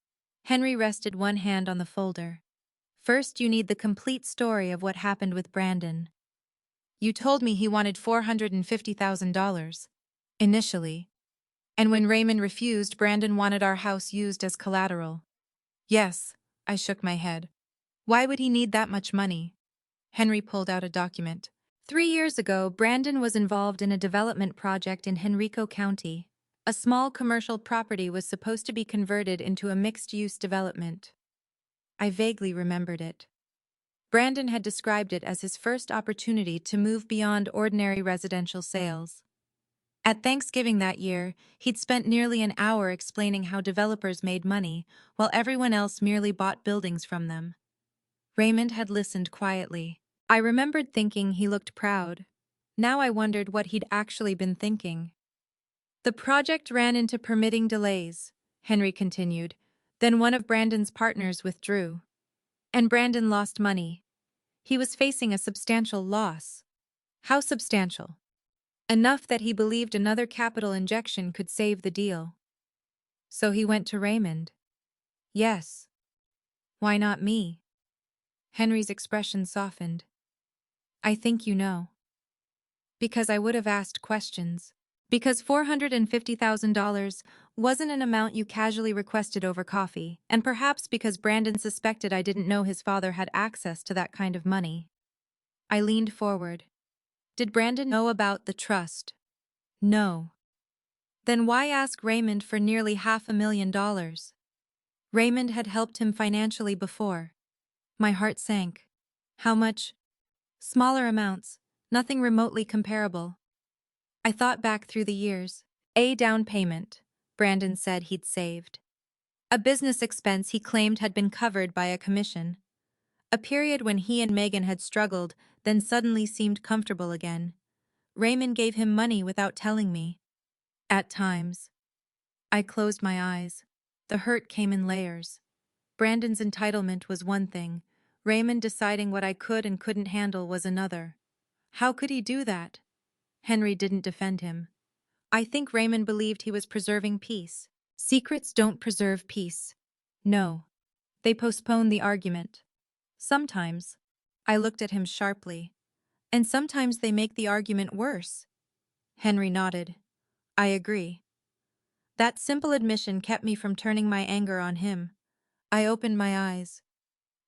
Henry rested one hand on the folder. First, you need the complete story of what happened with Brandon. You told me he wanted $450,000. Initially. And when Raymond refused, Brandon wanted our house used as collateral. Yes, I shook my head. Why would he need that much money? Henry pulled out a document. 3 years ago, Brandon was involved in a development project in Henrico County. A small commercial property was supposed to be converted into a mixed-use development. I vaguely remembered it. Brandon had described it as his first opportunity to move beyond ordinary residential sales. At Thanksgiving that year, he'd spent nearly an hour explaining how developers made money, while everyone else merely bought buildings from them. Raymond had listened quietly. I remembered thinking he looked proud. Now I wondered what he'd actually been thinking. The project ran into permitting delays, Henry continued. Then one of Brandon's partners withdrew. And Brandon lost money. He was facing a substantial loss. How substantial? Enough that he believed another capital injection could save the deal. So he went to Raymond. Yes. Why not me? Henry's expression softened. I think you know. Because I would have asked questions. Because $450,000 wasn't an amount you casually requested over coffee, and perhaps because Brandon suspected I didn't know his father had access to that kind of money. I leaned forward. Did Brandon know about the trust? No. Then why ask Raymond for nearly $500,000? Raymond had helped him financially before. My heart sank. How much? Smaller amounts, nothing remotely comparable. I thought back through the years. A down payment, Brandon said he'd saved. A business expense he claimed had been covered by a commission. A period when he and Megan had struggled, then suddenly seemed comfortable again. Raymond gave him money without telling me. At times. I closed my eyes. The hurt came in layers. Brandon's entitlement was one thing. Raymond deciding what I could and couldn't handle was another. How could he do that? Henry didn't defend him. I think Raymond believed he was preserving peace. Secrets don't preserve peace. No. They postpone the argument. Sometimes. I looked at him sharply. And sometimes they make the argument worse. Henry nodded. I agree. That simple admission kept me from turning my anger on him. I opened my eyes.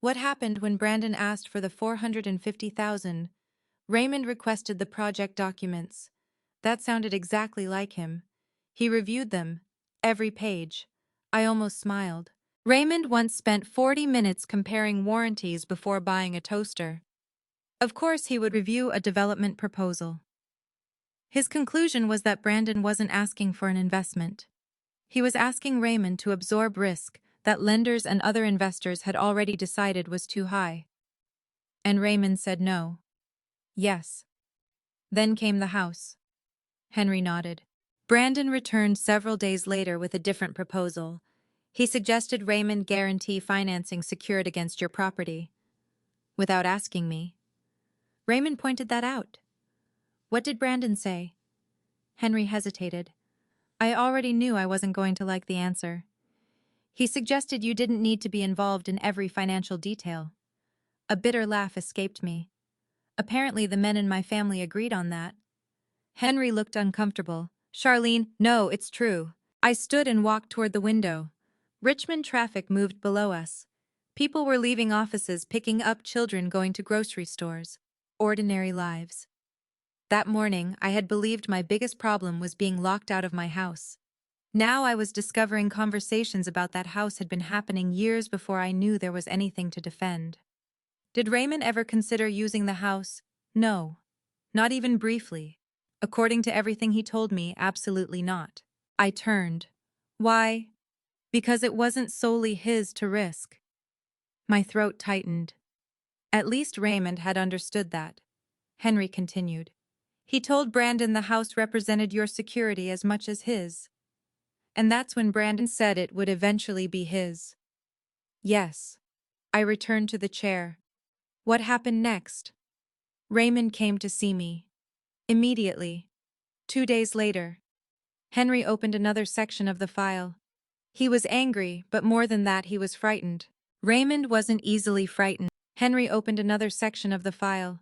What happened when Brandon asked for the $450,000? Raymond requested the project documents. That sounded exactly like him. He reviewed them, every page. I almost smiled. Raymond once spent 40 minutes comparing warranties before buying a toaster. Of course, he would review a development proposal. His conclusion was that Brandon wasn't asking for an investment. He was asking Raymond to absorb risk that lenders and other investors had already decided was too high. And Raymond said no. Yes. Then came the house. Henry nodded. Brandon returned several days later with a different proposal. He suggested Raymond guarantee financing secured against your property. Without asking me. Raymond pointed that out. What did Brandon say? Henry hesitated. I already knew I wasn't going to like the answer. He suggested you didn't need to be involved in every financial detail. A bitter laugh escaped me. Apparently the men in my family agreed on that. Henry looked uncomfortable. Charlene, no, it's true. I stood and walked toward the window. Richmond traffic moved below us. People were leaving offices, picking up children, going to grocery stores. Ordinary lives. That morning, I had believed my biggest problem was being locked out of my house. Now I was discovering conversations about that house had been happening years before I knew there was anything to defend. Did Raymond ever consider using the house? No. Not even briefly. According to everything he told me, absolutely not. I turned. Why? Because it wasn't solely his to risk. My throat tightened. At least Raymond had understood that. Henry continued. He told Brandon the house represented your security as much as his. And that's when Brandon said it would eventually be his. Yes. I returned to the chair. What happened next? Raymond came to see me. Immediately. 2 days later. Henry opened another section of the file. He was angry, but more than that, he was frightened. Raymond wasn't easily frightened. Henry opened another section of the file.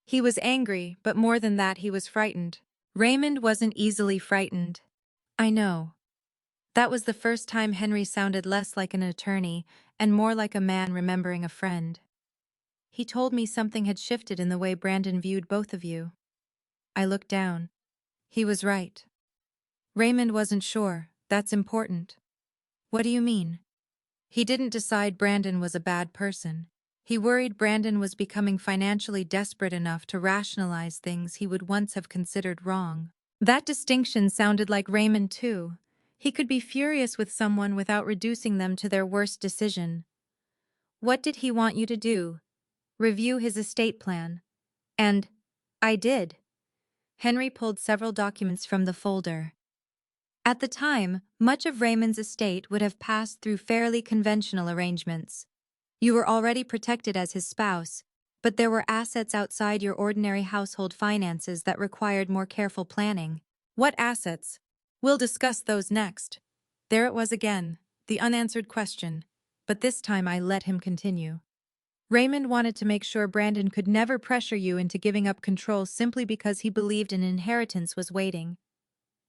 He was angry, but more than that, he was frightened. Raymond wasn't easily frightened. I know. That was the first time Henry sounded less like an attorney and more like a man remembering a friend. He told me something had shifted in the way Brandon viewed both of you. I looked down. He was right. Raymond wasn't sure. That's important. What do you mean? He didn't decide Brandon was a bad person. He worried Brandon was becoming financially desperate enough to rationalize things he would once have considered wrong. That distinction sounded like Raymond too. He could be furious with someone without reducing them to their worst decision. What did he want you to do? Review his estate plan. And I did. Henry pulled several documents from the folder. At the time, much of Raymond's estate would have passed through fairly conventional arrangements. You were already protected as his spouse, but there were assets outside your ordinary household finances that required more careful planning. What assets? We'll discuss those next. There it was again, the unanswered question, but this time I let him continue. Raymond wanted to make sure Brandon could never pressure you into giving up control simply because he believed an inheritance was waiting.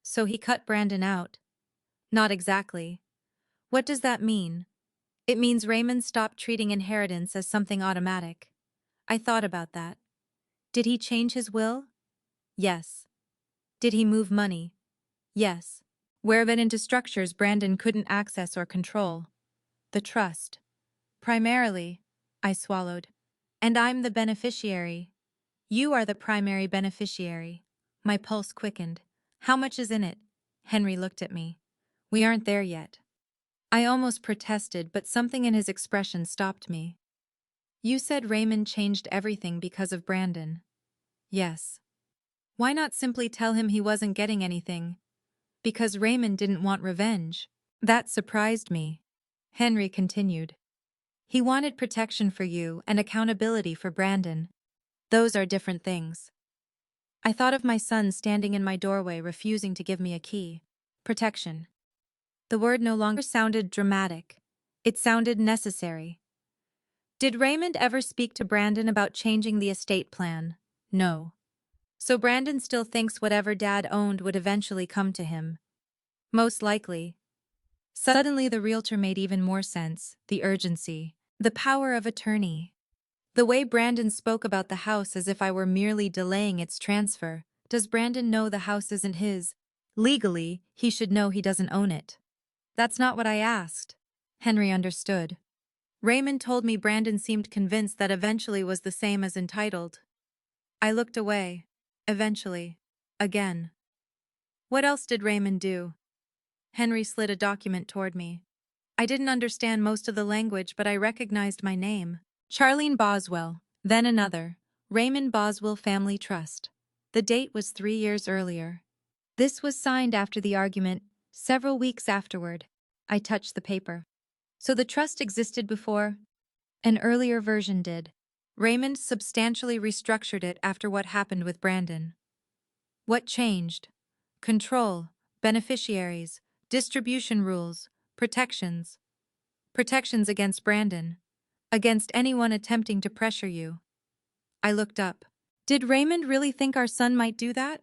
So he cut Brandon out. Not exactly. What does that mean? It means Raymond stopped treating inheritance as something automatic. I thought about that. Did he change his will? Yes. Did he move money? Yes. Where it into structures Brandon couldn't access or control. The trust. Primarily, I swallowed. And I'm the beneficiary. You are the primary beneficiary. My pulse quickened. How much is in it? Henry looked at me. We aren't there yet. I almost protested, but something in his expression stopped me. You said Raymond changed everything because of Brandon. Yes. Why not simply tell him he wasn't getting anything? Because Raymond didn't want revenge. That surprised me. Henry continued. He wanted protection for you and accountability for Brandon. Those are different things. I thought of my son standing in my doorway refusing to give me a key. Protection. The word no longer sounded dramatic. It sounded necessary. Did Raymond ever speak to Brandon about changing the estate plan? No. So Brandon still thinks whatever Dad owned would eventually come to him. Most likely. Suddenly the realtor made even more sense, the urgency, the power of attorney. The way Brandon spoke about the house as if I were merely delaying its transfer. Does Brandon know the house isn't his? Legally, he should know he doesn't own it. That's not what I asked. Henry understood. Raymond told me Brandon seemed convinced that eventually was the same as entitled. I looked away. Eventually. Again. What else did Raymond do? Henry slid a document toward me. I didn't understand most of the language, but I recognized my name. Charlene Boswell, then another. Raymond Boswell Family Trust. The date was 3 years earlier. This was signed after the argument, several weeks afterward. I touched the paper. So the trust existed before? An earlier version did. Raymond substantially restructured it after what happened with Brandon. What changed? Control, beneficiaries, distribution rules, protections. Protections against Brandon. Against anyone attempting to pressure you. I looked up. Did Raymond really think our son might do that?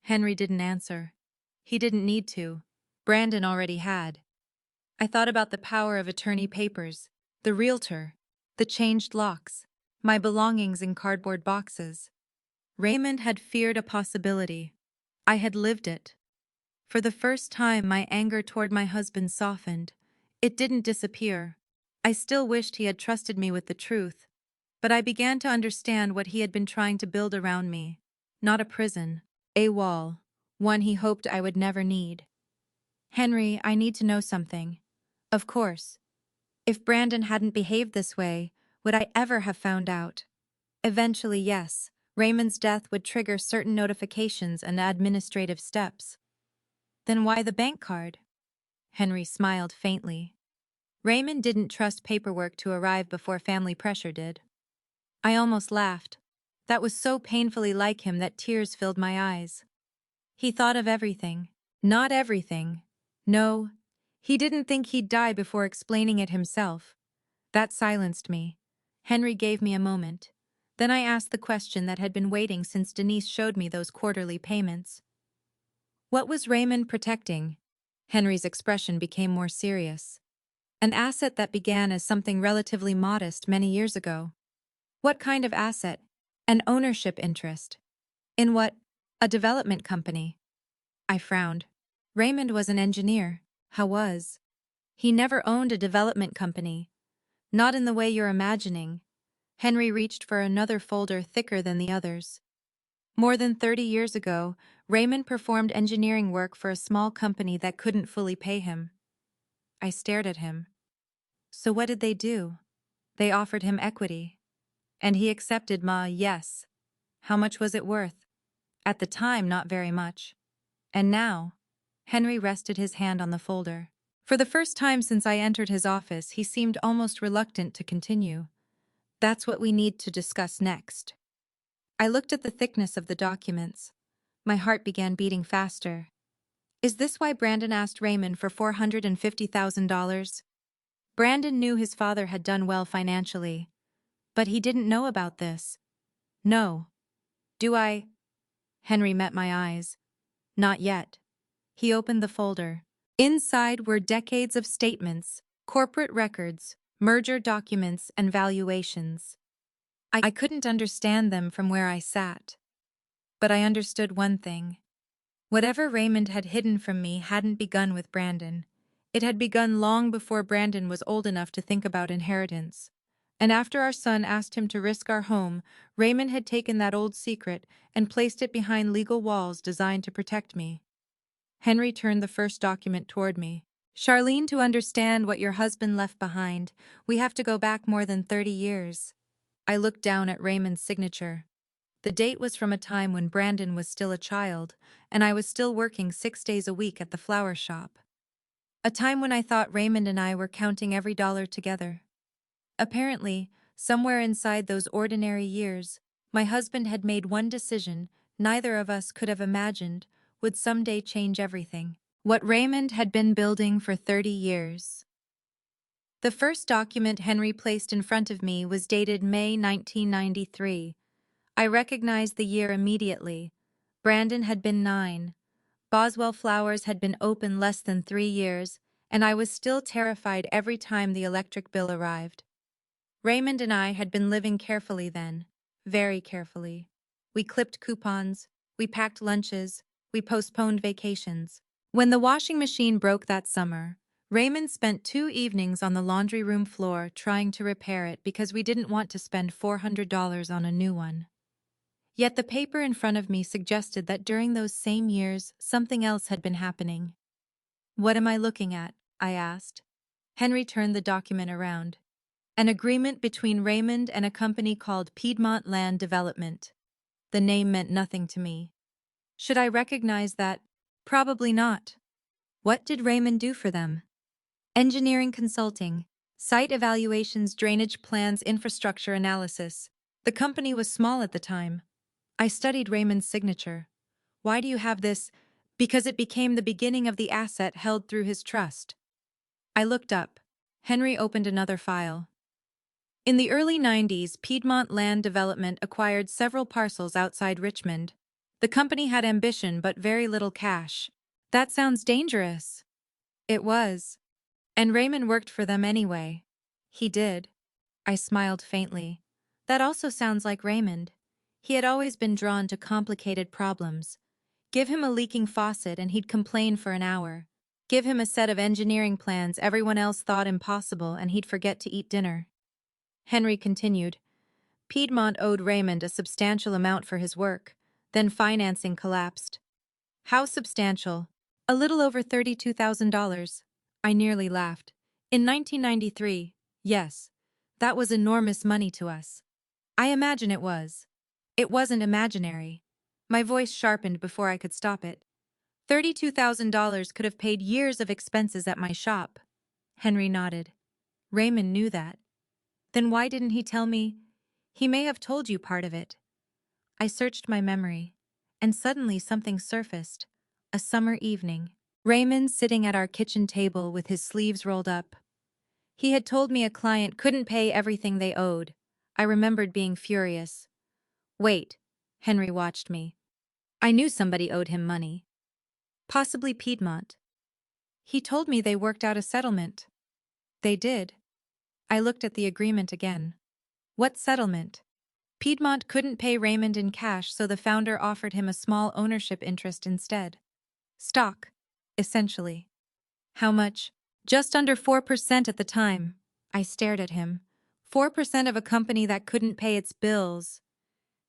Henry didn't answer. He didn't need to. Brandon already had. I thought about the power of attorney papers, the realtor, the changed locks, my belongings in cardboard boxes. Raymond had feared a possibility. I had lived it. For the first time, my anger toward my husband softened. It didn't disappear. I still wished he had trusted me with the truth, but I began to understand what he had been trying to build around me. Not a prison, a wall, one he hoped I would never need. Henry, I need to know something. Of course. If Brandon hadn't behaved this way, would I ever have found out? Eventually, yes. Raymond's death would trigger certain notifications and administrative steps. Then why the bank card? Henry smiled faintly. Raymond didn't trust paperwork to arrive before family pressure did. I almost laughed. That was so painfully like him that tears filled my eyes. He thought of everything. Not everything. No, he didn't think he'd die before explaining it himself. That silenced me. Henry gave me a moment. Then I asked the question that had been waiting since Denise showed me those quarterly payments. What was Raymond protecting? Henry's expression became more serious. An asset that began as something relatively modest many years ago. What kind of asset? An ownership interest. In what? A development company. I frowned. Raymond was an engineer. How was? He never owned a development company. Not in the way you're imagining. Henry reached for another folder thicker than the others. More than 30 years ago, Raymond performed engineering work for a small company that couldn't fully pay him. I stared at him. So what did they do? They offered him equity. And he accepted yes. How much was it worth? At the time, not very much. And now? Henry rested his hand on the folder. For the first time since I entered his office, he seemed almost reluctant to continue. That's what we need to discuss next. I looked at the thickness of the documents. My heart began beating faster. Is this why Brandon asked Raymond for $450,000? Brandon knew his father had done well financially. But he didn't know about this. No. Do I? Henry met my eyes. Not yet. He opened the folder. Inside were decades of statements, corporate records, merger documents, and valuations. I couldn't understand them from where I sat. But I understood one thing. Whatever Raymond had hidden from me hadn't begun with Brandon. It had begun long before Brandon was old enough to think about inheritance. And after our son asked him to risk our home, Raymond had taken that old secret and placed it behind legal walls designed to protect me. Henry turned the first document toward me. Charlene, to understand what your husband left behind, we have to go back more than 30 years. I looked down at Raymond's signature. The date was from a time when Brandon was still a child, and I was still working 6 days a week at the flower shop. A time when I thought Raymond and I were counting every dollar together. Apparently, somewhere inside those ordinary years, my husband had made one decision neither of us could have imagined would someday change everything. What Raymond had been building for 30 years. The first document Henry placed in front of me was dated May 1993. I recognized the year immediately. Brandon had been 9. Boswell Flowers had been open less than 3 years, and I was still terrified every time the electric bill arrived. Raymond and I had been living carefully then, very carefully. We clipped coupons, we packed lunches, we postponed vacations. When the washing machine broke that summer, Raymond spent 2 evenings on the laundry room floor trying to repair it because we didn't want to spend $400 on a new one. Yet the paper in front of me suggested that during those same years, something else had been happening. "What am I looking at?" I asked. Henry turned the document around. An agreement between Raymond and a company called Piedmont Land Development. The name meant nothing to me. Should I recognize that? Probably not. What did Raymond do for them? Engineering consulting, site evaluations, drainage plans, infrastructure analysis. The company was small at the time. I studied Raymond's signature. Why do you have this? Because it became the beginning of the asset held through his trust. I looked up. Henry opened another file. In the early 90s, Piedmont Land Development acquired several parcels outside Richmond. The company had ambition but very little cash. That sounds dangerous. It was. And Raymond worked for them anyway. He did. I smiled faintly. That also sounds like Raymond. He had always been drawn to complicated problems. Give him a leaking faucet and he'd complain for an hour. Give him a set of engineering plans everyone else thought impossible and he'd forget to eat dinner. Henry continued. Piedmont owed Raymond a substantial amount for his work. Then financing collapsed. How substantial? A little over $32,000. I nearly laughed. In 1993, yes. That was enormous money to us. I imagine it was. It wasn't imaginary. My voice sharpened before I could stop it. $32,000 could have paid years of expenses at my shop. Henry nodded. Raymond knew that. Then why didn't he tell me? He may have told you part of it. I searched my memory, and suddenly something surfaced. A summer evening. Raymond sitting at our kitchen table with his sleeves rolled up. He had told me a client couldn't pay everything they owed. I remembered being furious. Wait, Henry watched me. I knew somebody owed him money. Possibly Piedmont. He told me they worked out a settlement. They did. I looked at the agreement again. What settlement? Piedmont couldn't pay Raymond in cash, so the founder offered him a small ownership interest instead. Stock, essentially. How much? Just under 4% at the time. I stared at him. 4% of a company that couldn't pay its bills.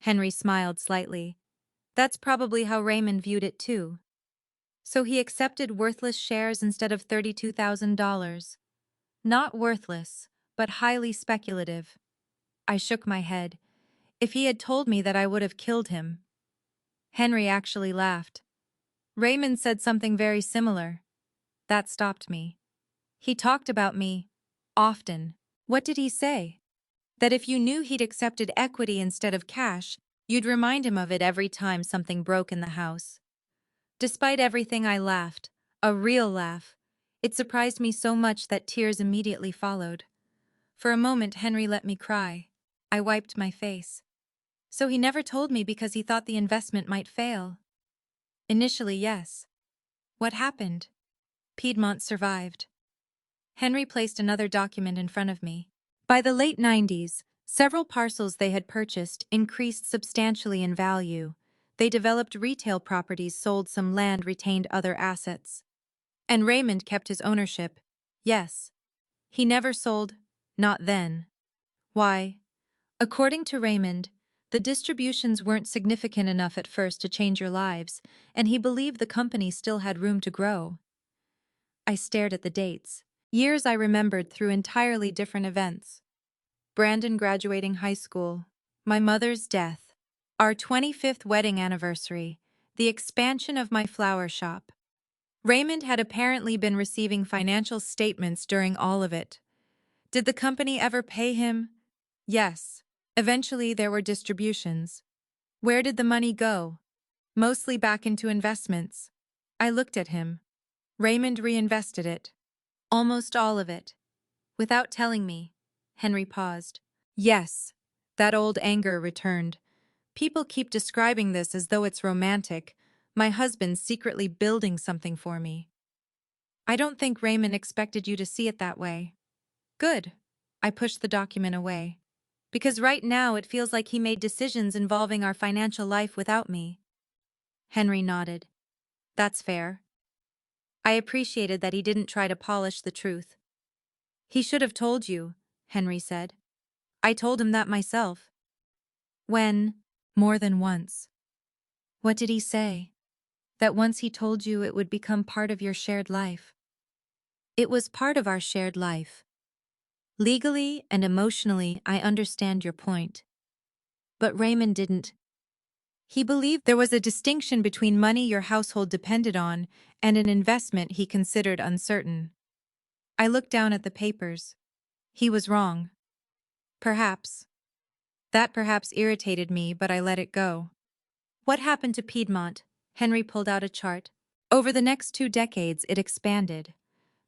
Henry smiled slightly. That's probably how Raymond viewed it too. So he accepted worthless shares instead of $32,000. Not worthless, but highly speculative. I shook my head. If he had told me that, I would have killed him. Henry actually laughed. Raymond said something very similar. That stopped me. He talked about me. Often. What did he say? That if you knew he'd accepted equity instead of cash, you'd remind him of it every time something broke in the house. Despite everything, I laughed. A real laugh. It surprised me so much that tears immediately followed. For a moment, Henry let me cry. I wiped my face. So he never told me because he thought the investment might fail. Initially, yes. What happened? Piedmont survived. Henry placed another document in front of me. By the late 90s, several parcels they had purchased increased substantially in value. They developed retail properties, sold some land, retained other assets. And Raymond kept his ownership. Yes. He never sold, not then. Why? According to Raymond, the distributions weren't significant enough at first to change your lives, and he believed the company still had room to grow. I stared at the dates. Years I remembered through entirely different events. Brandon graduating high school, my mother's death, our 25th wedding anniversary, the expansion of my flower shop. Raymond had apparently been receiving financial statements during all of it. Did the company ever pay him? Yes. Eventually there were distributions. Where did the money go? Mostly back into investments. I looked at him. Raymond reinvested it. Almost all of it. Without telling me. Henry paused. Yes. That old anger returned. People keep describing this as though it's romantic. My husband's secretly building something for me. I don't think Raymond expected you to see it that way. Good. I pushed the document away. Because right now it feels like he made decisions involving our financial life without me. Henry nodded. That's fair. I appreciated that he didn't try to polish the truth. He should have told you, Henry said. I told him that myself. When? More than once. What did he say? That once he told you it would become part of your shared life. It was part of our shared life. Legally and emotionally, I understand your point. But Raymond didn't. He believed there was a distinction between money your household depended on and an investment he considered uncertain. I looked down at the papers. He was wrong. Perhaps. That perhaps irritated me, but I let it go. What happened to Piedmont? Henry pulled out a chart. Over the next 2 decades, it expanded.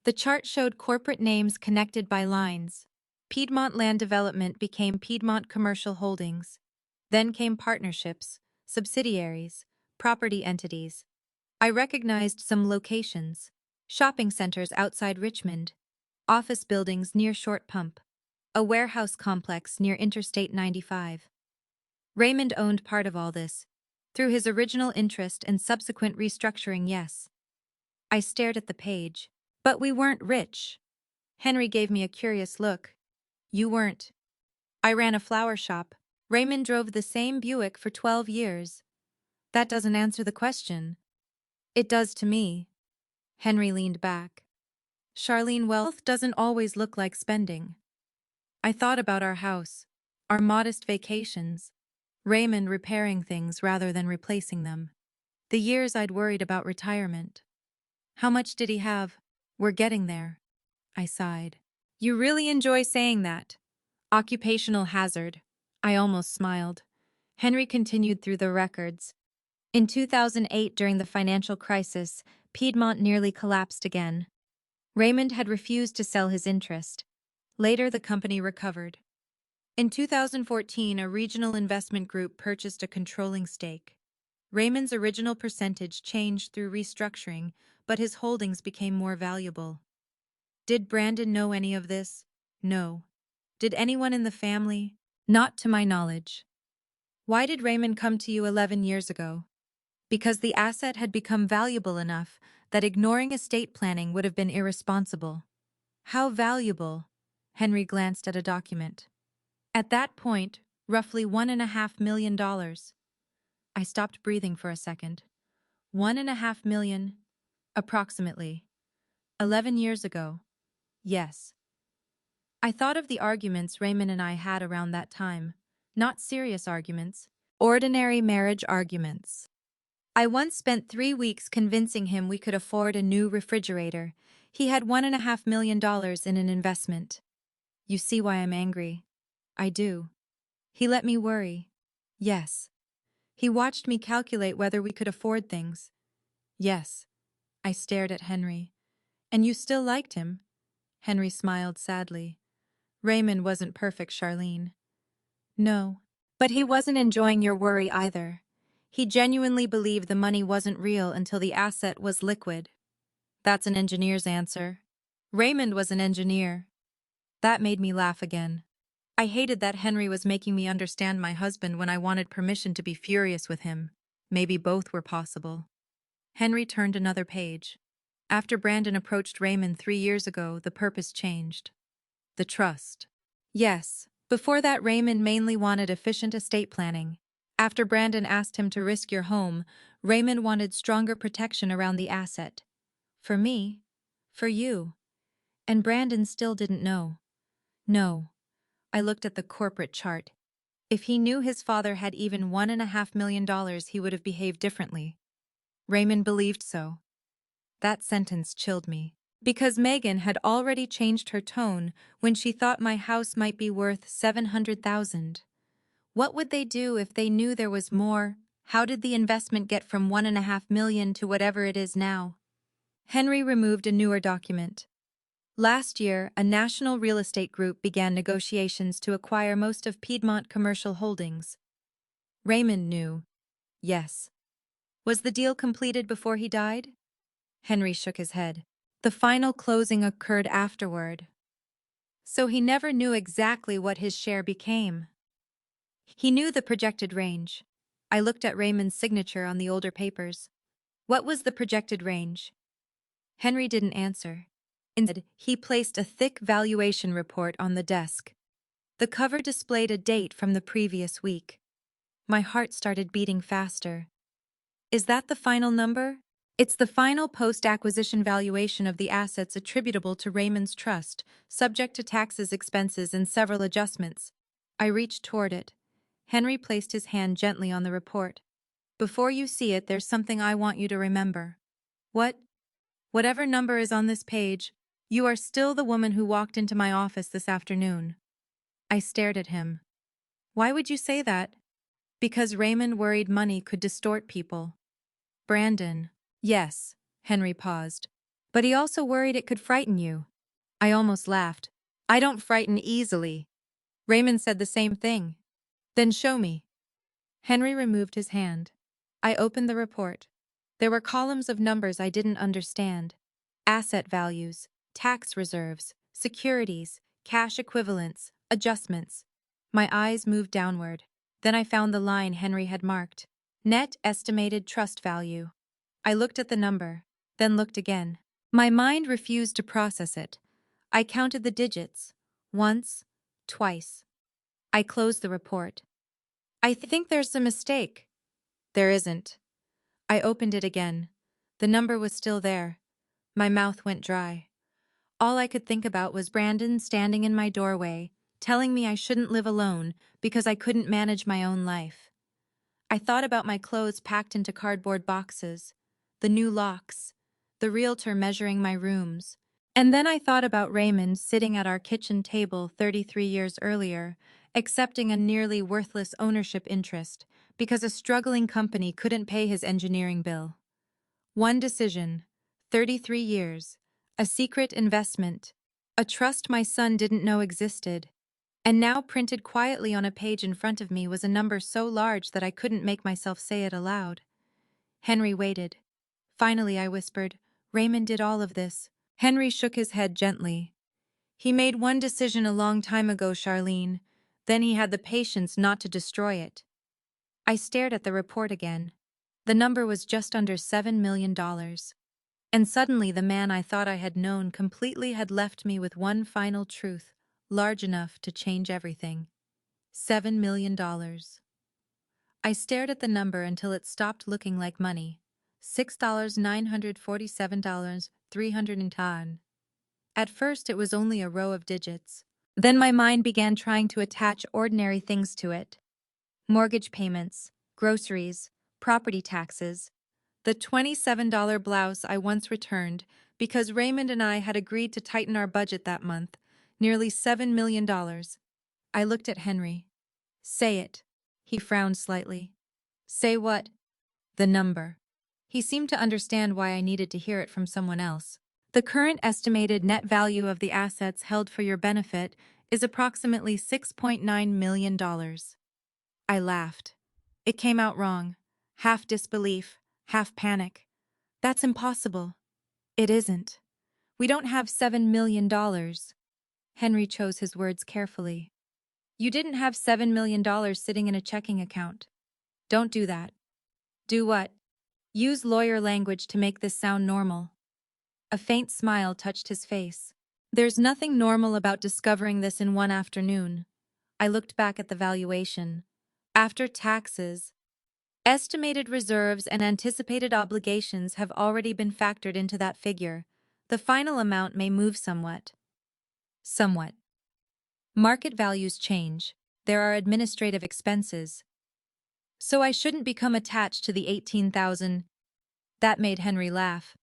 The chart showed corporate names connected by lines. Piedmont Land Development became Piedmont Commercial Holdings. Then came partnerships, subsidiaries, property entities. I recognized some locations: shopping centers outside Richmond, office buildings near Short Pump, a warehouse complex near Interstate 95. Raymond owned part of all this, through his original interest and subsequent restructuring, yes. I stared at the page. But we weren't rich. Henry gave me a curious look. You weren't. I ran a flower shop. Raymond drove the same Buick for 12 years. That doesn't answer the question. It does to me. Henry leaned back. Charlene, wealth doesn't always look like spending. I thought about our house, our modest vacations, Raymond repairing things rather than replacing them. The years I'd worried about retirement. How much did he have? We're getting there. I sighed. You really enjoy saying that. Occupational hazard. I almost smiled. Henry continued through the records. In 2008, during the financial crisis, Piedmont nearly collapsed again. Raymond had refused to sell his interest. Later, the company recovered. In 2014, a regional investment group purchased a controlling stake. Raymond's original percentage changed through restructuring, but his holdings became more valuable. Did Brandon know any of this? No. Did anyone in the family? Not to my knowledge. Why did Raymond come to you 11 years ago? Because the asset had become valuable enough that ignoring estate planning would have been irresponsible. How valuable? Henry glanced at a document. At that point, roughly $1.5 million. I stopped breathing for a second. $1.5 million, approximately. 11 years ago. Yes. I thought of the arguments Raymond and I had around that time. Not serious arguments, ordinary marriage arguments. I once spent 3 weeks convincing him we could afford a new refrigerator. He had $1.5 million in an investment. You see why I'm angry? I do. He let me worry. Yes. He watched me calculate whether we could afford things. Yes. I stared at Henry. And you still liked him? Henry smiled sadly. Raymond wasn't perfect, Charlene. No. But he wasn't enjoying your worry either. He genuinely believed the money wasn't real until the asset was liquid. That's an engineer's answer. Raymond was an engineer. That made me laugh again. I hated that Henry was making me understand my husband when I wanted permission to be furious with him. Maybe both were possible. Henry turned another page. After Brandon approached Raymond 3 years ago, the purpose changed. The trust. Yes, before that Raymond mainly wanted efficient estate planning. After Brandon asked him to risk your home, Raymond wanted stronger protection around the asset. For me. For you. And Brandon still didn't know. No. I looked at the corporate chart. If he knew his father had even $1.5 million, he would have behaved differently. Raymond believed so. That sentence chilled me. Because Megan had already changed her tone when she thought my house might be worth $700,000. What would they do if they knew there was more? How did the investment get from $1.5 million to whatever it is now? Henry removed a newer document. Last year, a national real estate group began negotiations to acquire most of Piedmont Commercial Holdings. Raymond knew. Yes. Was the deal completed before he died? Henry shook his head. The final closing occurred afterward. So he never knew exactly what his share became. He knew the projected range. I looked at Raymond's signature on the older papers. What was the projected range? Henry didn't answer. Instead, he placed a thick valuation report on the desk. The cover displayed a date from the previous week. My heart started beating faster. Is that the final number? It's the final post-acquisition valuation of the assets attributable to Raymond's trust, subject to taxes, expenses, and several adjustments. I reached toward it. Henry placed his hand gently on the report. Before you see it, there's something I want you to remember. What? Whatever number is on this page, you are still the woman who walked into my office this afternoon. I stared at him. Why would you say that? Because Raymond worried money could distort people. Brandon. Yes, Henry paused. But he also worried it could frighten you. I almost laughed. I don't frighten easily. Raymond said the same thing. Then show me. Henry removed his hand. I opened the report. There were columns of numbers I didn't understand. Asset values, tax reserves, securities, cash equivalents, adjustments. My eyes moved downward. Then I found the line Henry had marked. Net estimated trust value. I looked at the number, then looked again. My mind refused to process it. I counted the digits. Once, twice. I closed the report. I think there's a mistake. There isn't. I opened it again. The number was still there. My mouth went dry. All I could think about was Brandon standing in my doorway, telling me I shouldn't live alone because I couldn't manage my own life. I thought about my clothes packed into cardboard boxes, the new locks, the realtor measuring my rooms. And then I thought about Raymond sitting at our kitchen table 33 years earlier, accepting a nearly worthless ownership interest because a struggling company couldn't pay his engineering bill. One decision, 33 years, a secret investment, a trust my son didn't know existed. And now printed quietly on a page in front of me was a number so large that I couldn't make myself say it aloud. Henry waited. Finally, I whispered, Raymond did all of this. Henry shook his head gently. He made one decision a long time ago, Charlene. Then he had the patience not to destroy it. I stared at the report again. The number was just under $7 million. And suddenly the man I thought I had known completely had left me with one final truth, large enough to change everything. $7 million. I stared at the number until it stopped looking like money. $6,947.310. At first it was only a row of digits. Then my mind began trying to attach ordinary things to it. Mortgage payments, groceries, property taxes, the $27 blouse I once returned because Raymond and I had agreed to tighten our budget that month, nearly $7 million. I looked at Henry. Say it. He frowned slightly. Say what? The number. He seemed to understand why I needed to hear it from someone else. The current estimated net value of the assets held for your benefit is approximately $6.9 million. I laughed. It came out wrong. Half disbelief, half panic. That's impossible. It isn't. We don't have $7 million. Henry chose his words carefully. You didn't have $7 million sitting in a checking account. Don't do that. Do what? Use lawyer language to make this sound normal. A faint smile touched his face. There's nothing normal about discovering this in one afternoon. I looked back at the valuation. After taxes, estimated reserves and anticipated obligations have already been factored into that figure. The final amount may move somewhat. Somewhat. Market values change. There are administrative expenses. So I shouldn't become attached to the 18,000. That made Henry laugh.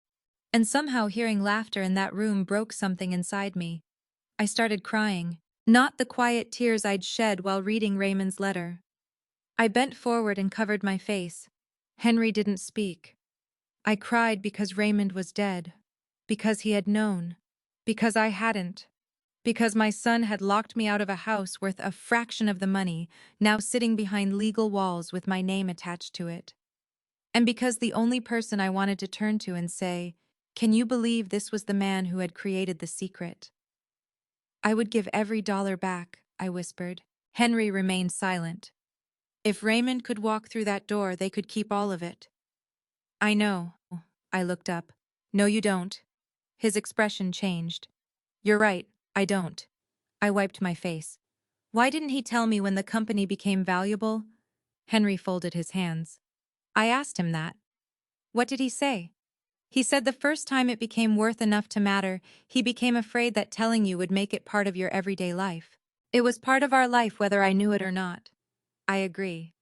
And somehow hearing laughter in that room broke something inside me. I started crying. Not the quiet tears I'd shed while reading Raymond's letter. I bent forward and covered my face. Henry didn't speak. I cried because Raymond was dead. Because he had known. Because I hadn't. Because my son had locked me out of a house worth a fraction of the money, now sitting behind legal walls with my name attached to it. And because the only person I wanted to turn to and say, "Can you believe this was the man who had created the secret?" I would give every dollar back, I whispered. Henry remained silent. If Raymond could walk through that door, they could keep all of it. I know. I looked up. No, you don't. His expression changed. You're right, I don't. I wiped my face. Why didn't he tell me when the company became valuable? Henry folded his hands. I asked him that. What did he say? He said the first time it became worth enough to matter, he became afraid that telling you would make it part of your everyday life. It was part of our life whether I knew it or not. I agree.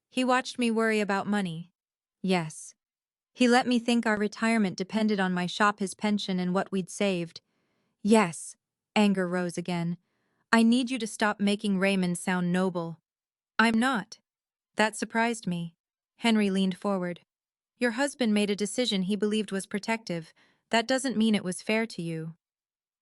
He watched me worry about money. Yes. He let me think our retirement depended on my shop, his pension, and what we'd saved. Yes. Anger rose again. I need you to stop making Raymond sound noble. I'm not. That surprised me. Henry leaned forward. Your husband made a decision he believed was protective. That doesn't mean it was fair to you.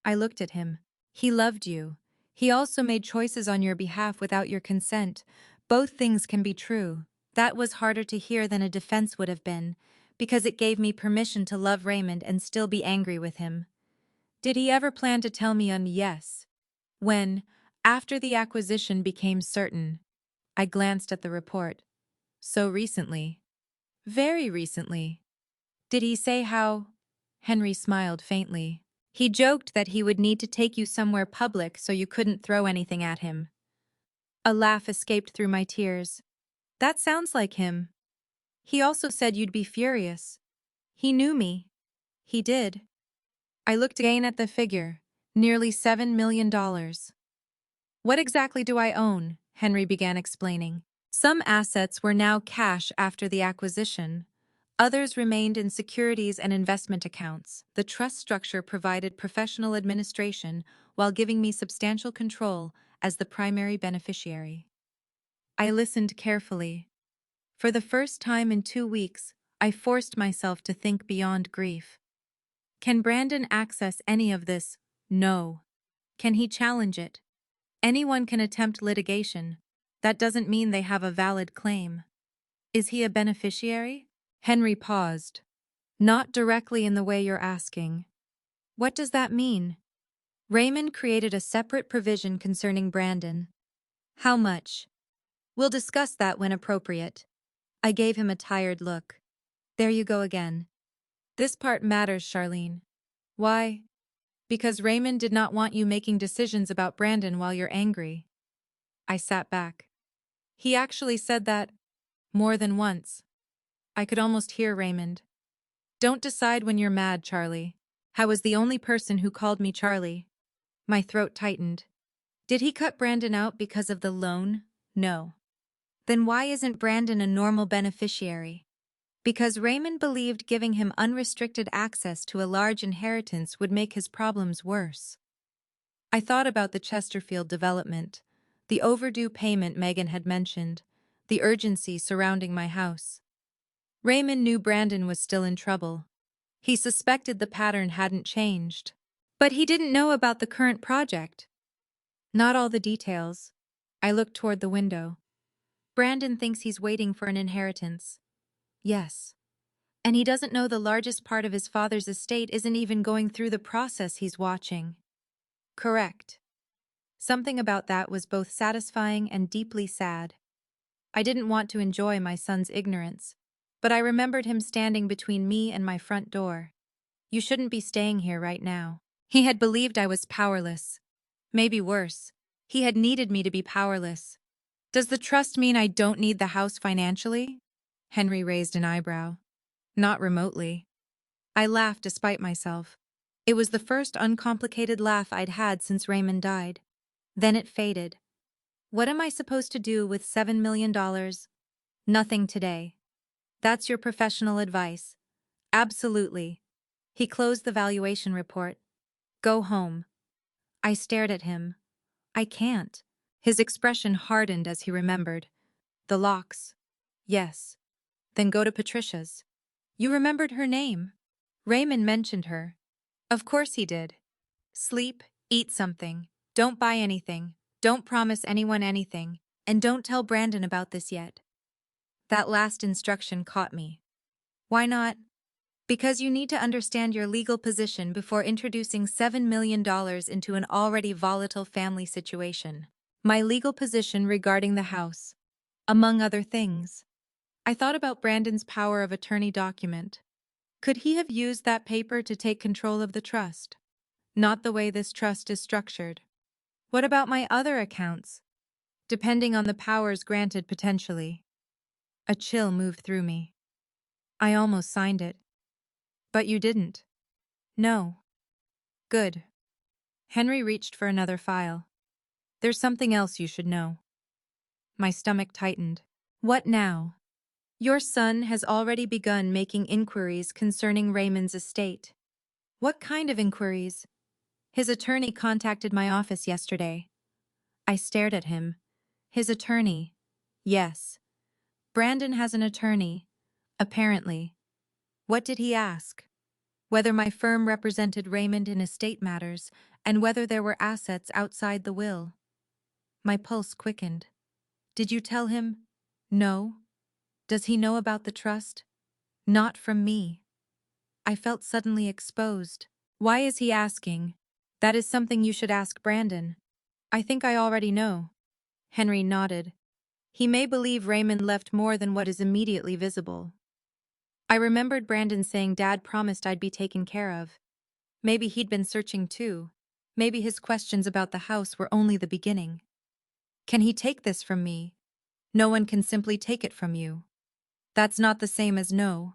I looked at him. He loved you. He also made choices on your behalf without your consent. Both things can be true. That was harder to hear than a defense would have been, because it gave me permission to love Raymond and still be angry with him. Did he ever plan to tell me yes? When, after the acquisition became certain, I glanced at the report. So recently. Very recently. Did he say how? Henry smiled faintly. He joked that he would need to take you somewhere public so you couldn't throw anything at him. A laugh escaped through my tears. That sounds like him. He also said you'd be furious. He knew me. He did. I looked again at the figure. Nearly $7 million. What exactly do I own? Henry began explaining. Some assets were now cash after the acquisition. Others remained in securities and investment accounts. The trust structure provided professional administration while giving me substantial control as the primary beneficiary. I listened carefully. For the first time in 2 weeks, I forced myself to think beyond grief. Can Brandon access any of this? No. Can he challenge it? Anyone can attempt litigation. That doesn't mean they have a valid claim. Is he a beneficiary? Henry paused. Not directly in the way you're asking. What does that mean? Raymond created a separate provision concerning Brandon. How much? We'll discuss that when appropriate. I gave him a tired look. There you go again. This part matters, Charlene. Why? Because Raymond did not want you making decisions about Brandon while you're angry. I sat back. He actually said that more than once. I could almost hear Raymond. Don't decide when you're mad, Charlie. I was the only person who called me Charlie. My throat tightened. Did he cut Brandon out because of the loan? No. Then why isn't Brandon a normal beneficiary? Because Raymond believed giving him unrestricted access to a large inheritance would make his problems worse. I thought about the Chesterfield development, the overdue payment Megan had mentioned, the urgency surrounding my house. Raymond knew Brandon was still in trouble. He suspected the pattern hadn't changed. But he didn't know about the current project. Not all the details. I looked toward the window. Brandon thinks he's waiting for an inheritance. Yes. And he doesn't know the largest part of his father's estate isn't even going through the process he's watching. Correct. Something about that was both satisfying and deeply sad. I didn't want to enjoy my son's ignorance, but I remembered him standing between me and my front door. You shouldn't be staying here right now. He had believed I was powerless. Maybe worse, he had needed me to be powerless. Does the trust mean I don't need the house financially? Henry raised an eyebrow. Not remotely. I laughed despite myself. It was the first uncomplicated laugh I'd had since Raymond died. Then it faded. What am I supposed to do with $7 million? Nothing today. That's your professional advice. Absolutely. He closed the valuation report. Go home. I stared at him. I can't. His expression hardened as he remembered. The locks. Yes. Then go to Patricia's. You remembered her name. Raymond mentioned her. Of course he did. Sleep, eat something. Don't buy anything. Don't promise anyone anything. And don't tell Brandon about this yet. That last instruction caught me. Why not? Because you need to understand your legal position before introducing $7 million into an already volatile family situation. My legal position regarding the house. Among other things. I thought about Brandon's power of attorney document. Could he have used that paper to take control of the trust? Not the way this trust is structured. What about my other accounts? Depending on the powers granted potentially. A chill moved through me. I almost signed it. But you didn't. No. Good. Henry reached for another file. There's something else you should know. My stomach tightened. What now? Your son has already begun making inquiries concerning Raymond's estate. What kind of inquiries? His attorney contacted my office yesterday. I stared at him. His attorney. Yes. Brandon has an attorney. Apparently. What did he ask? Whether my firm represented Raymond in estate matters, and whether there were assets outside the will. My pulse quickened. Did you tell him? No. Does he know about the trust? Not from me. I felt suddenly exposed. Why is he asking? That is something you should ask Brandon. I think I already know. Henry nodded. He may believe Raymond left more than what is immediately visible. I remembered Brandon saying Dad promised I'd be taken care of. Maybe he'd been searching too. Maybe his questions about the house were only the beginning. Can he take this from me? No one can simply take it from you. That's not the same as no.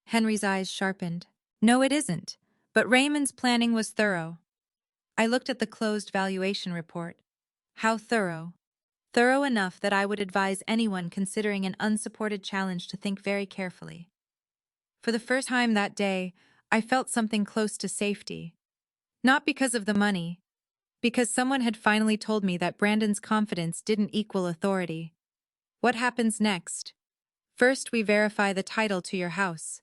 Henry's eyes sharpened. No, it isn't. But Raymond's planning was thorough. I looked at the closed valuation report. How thorough? Thorough enough that I would advise anyone considering an unsupported challenge to think very carefully. For the first time that day, I felt something close to safety. Not because of the money, because someone had finally told me that Brandon's confidence didn't equal authority. What happens next? First, we verify the title to your house.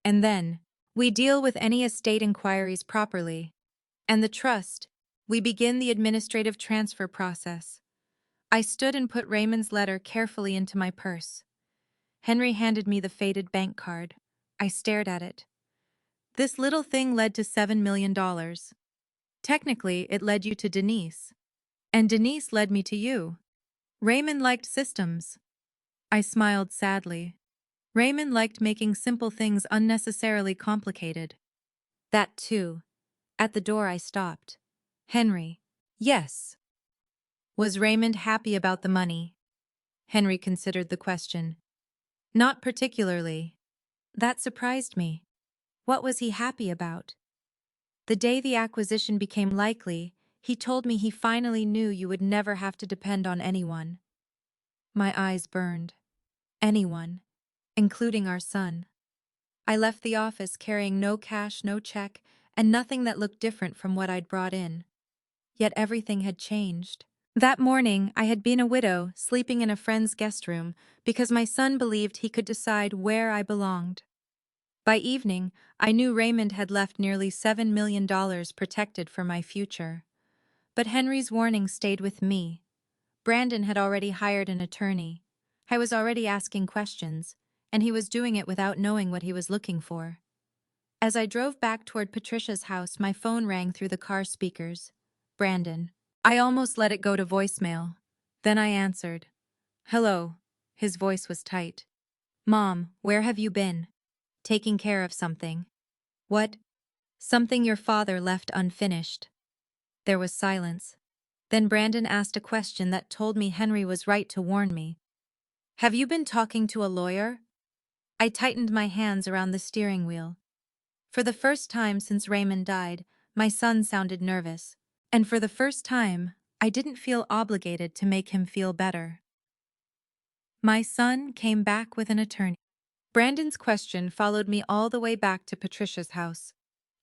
And then, we deal with any estate inquiries properly. And the trust, we begin the administrative transfer process. I stood and put Raymond's letter carefully into my purse. Henry handed me the faded bank card. I stared at it. This little thing led to $7 million. Technically, it led you to Denise. And Denise led me to you. Raymond liked systems. I smiled sadly. Raymond liked making simple things unnecessarily complicated. That too. At the door I stopped. Henry. Yes. Was Raymond happy about the money? Henry considered the question. Not particularly. That surprised me. What was he happy about? The day the acquisition became likely, he told me he finally knew you would never have to depend on anyone. My eyes burned. Anyone, including our son. I left the office carrying no cash, no check, and nothing that looked different from what I'd brought in. Yet everything had changed. That morning, I had been a widow, sleeping in a friend's guest room, because my son believed he could decide where I belonged. By evening, I knew Raymond had left nearly $7 million protected for my future. But Henry's warning stayed with me. Brandon had already hired an attorney. I was already asking questions, and he was doing it without knowing what he was looking for. As I drove back toward Patricia's house, my phone rang through the car speakers. Brandon. I almost let it go to voicemail. Then I answered. Hello. His voice was tight. Mom, where have you been? Taking care of something. What? Something your father left unfinished. There was silence. Then Brandon asked a question that told me Henry was right to warn me. Have you been talking to a lawyer? I tightened my hands around the steering wheel. For the first time since Raymond died, my son sounded nervous. And for the first time, I didn't feel obligated to make him feel better. My son came back with an attorney. Brandon's question followed me all the way back to Patricia's house.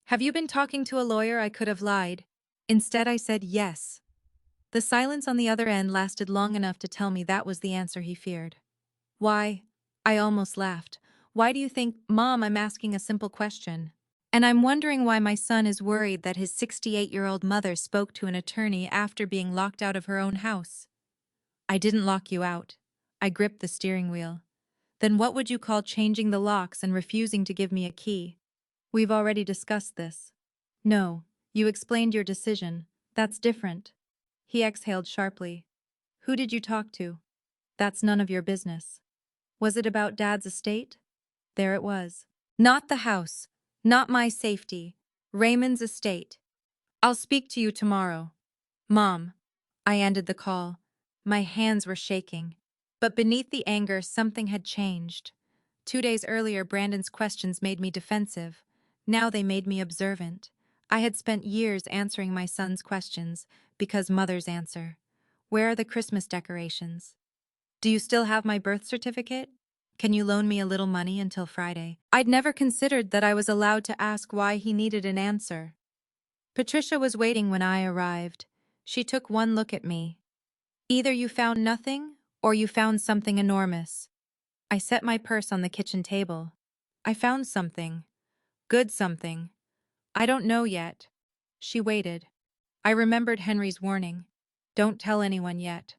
Have you been talking to a lawyer? I could have lied. Instead, I said yes. The silence on the other end lasted long enough to tell me that was the answer he feared. Why? I almost laughed. Why do you think, Mom, I'm asking a simple question? And I'm wondering why my son is worried that his 68-year-old mother spoke to an attorney after being locked out of her own house. I didn't lock you out. I gripped the steering wheel. Then what would you call changing the locks and refusing to give me a key? We've already discussed this. No, you explained your decision. That's different. He exhaled sharply. Who did you talk to? That's none of your business. Was it about Dad's estate? There it was. Not the house. Not my safety. Raymond's estate. I'll speak to you tomorrow. Mom. I ended the call. My hands were shaking. But beneath the anger, something had changed. 2 days earlier, Brandon's questions made me defensive. Now they made me observant. I had spent years answering my son's questions because mothers answer. Where are the Christmas decorations? Do you still have my birth certificate? Can you loan me a little money until Friday? I'd never considered that I was allowed to ask why he needed an answer. Patricia was waiting when I arrived. She took one look at me. Either you found nothing, or you found something enormous. I set my purse on the kitchen table. I found something. Good something. I don't know yet. She waited. I remembered Henry's warning. Don't tell anyone yet.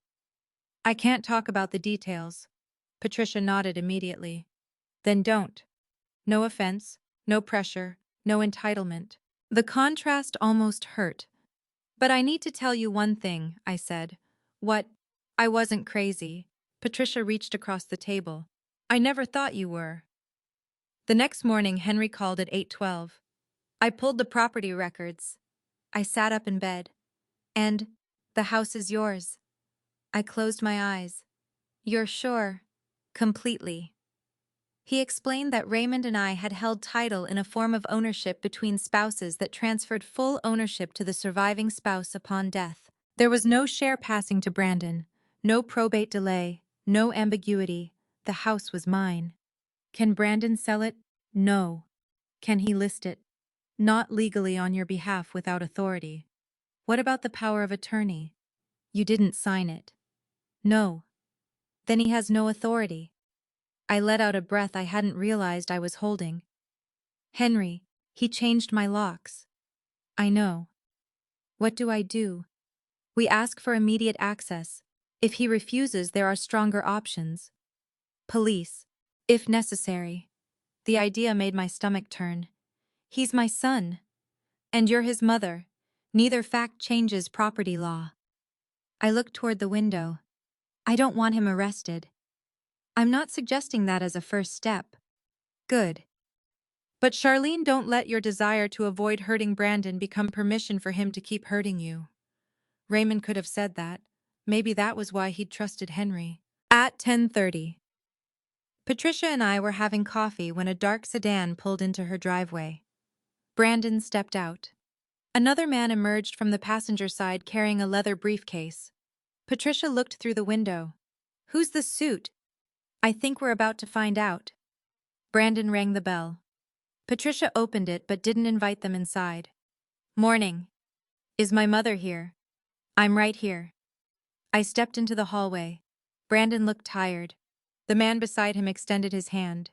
I can't talk about the details. Patricia nodded immediately. Then don't. No offense, no pressure, no entitlement. The contrast almost hurt. But I need to tell you one thing, I said. What? I wasn't crazy. Patricia reached across the table. I never thought you were. The next morning, Henry called at 8:12. I pulled the property records. I sat up in bed. And the house is yours. I closed my eyes. You're sure? Completely. He explained that Raymond and I had held title in a form of ownership between spouses that transferred full ownership to the surviving spouse upon death. There was no share passing to Brandon, no probate delay, no ambiguity. The house was mine. Can Brandon sell it? No. Can he list it? Not legally on your behalf without authority. What about the power of attorney? You didn't sign it. No. Then he has no authority. I let out a breath I hadn't realized I was holding. Henry, he changed my locks. I know. What do I do? We ask for immediate access. If he refuses, there are stronger options. Police, if necessary. The idea made my stomach turn. He's my son. And you're his mother. Neither fact changes property law. I looked toward the window. I don't want him arrested. I'm not suggesting that as a first step. Good. But Charlene, don't let your desire to avoid hurting Brandon become permission for him to keep hurting you. Raymond could have said that. Maybe that was why he'd trusted Henry. At 10:30. Patricia and I were having coffee when a dark sedan pulled into her driveway. Brandon stepped out. Another man emerged from the passenger side carrying a leather briefcase. Patricia looked through the window. Who's the suit? I think we're about to find out. Brandon rang the bell. Patricia opened it but didn't invite them inside. Morning. Is my mother here? I'm right here. I stepped into the hallway. Brandon looked tired. The man beside him extended his hand.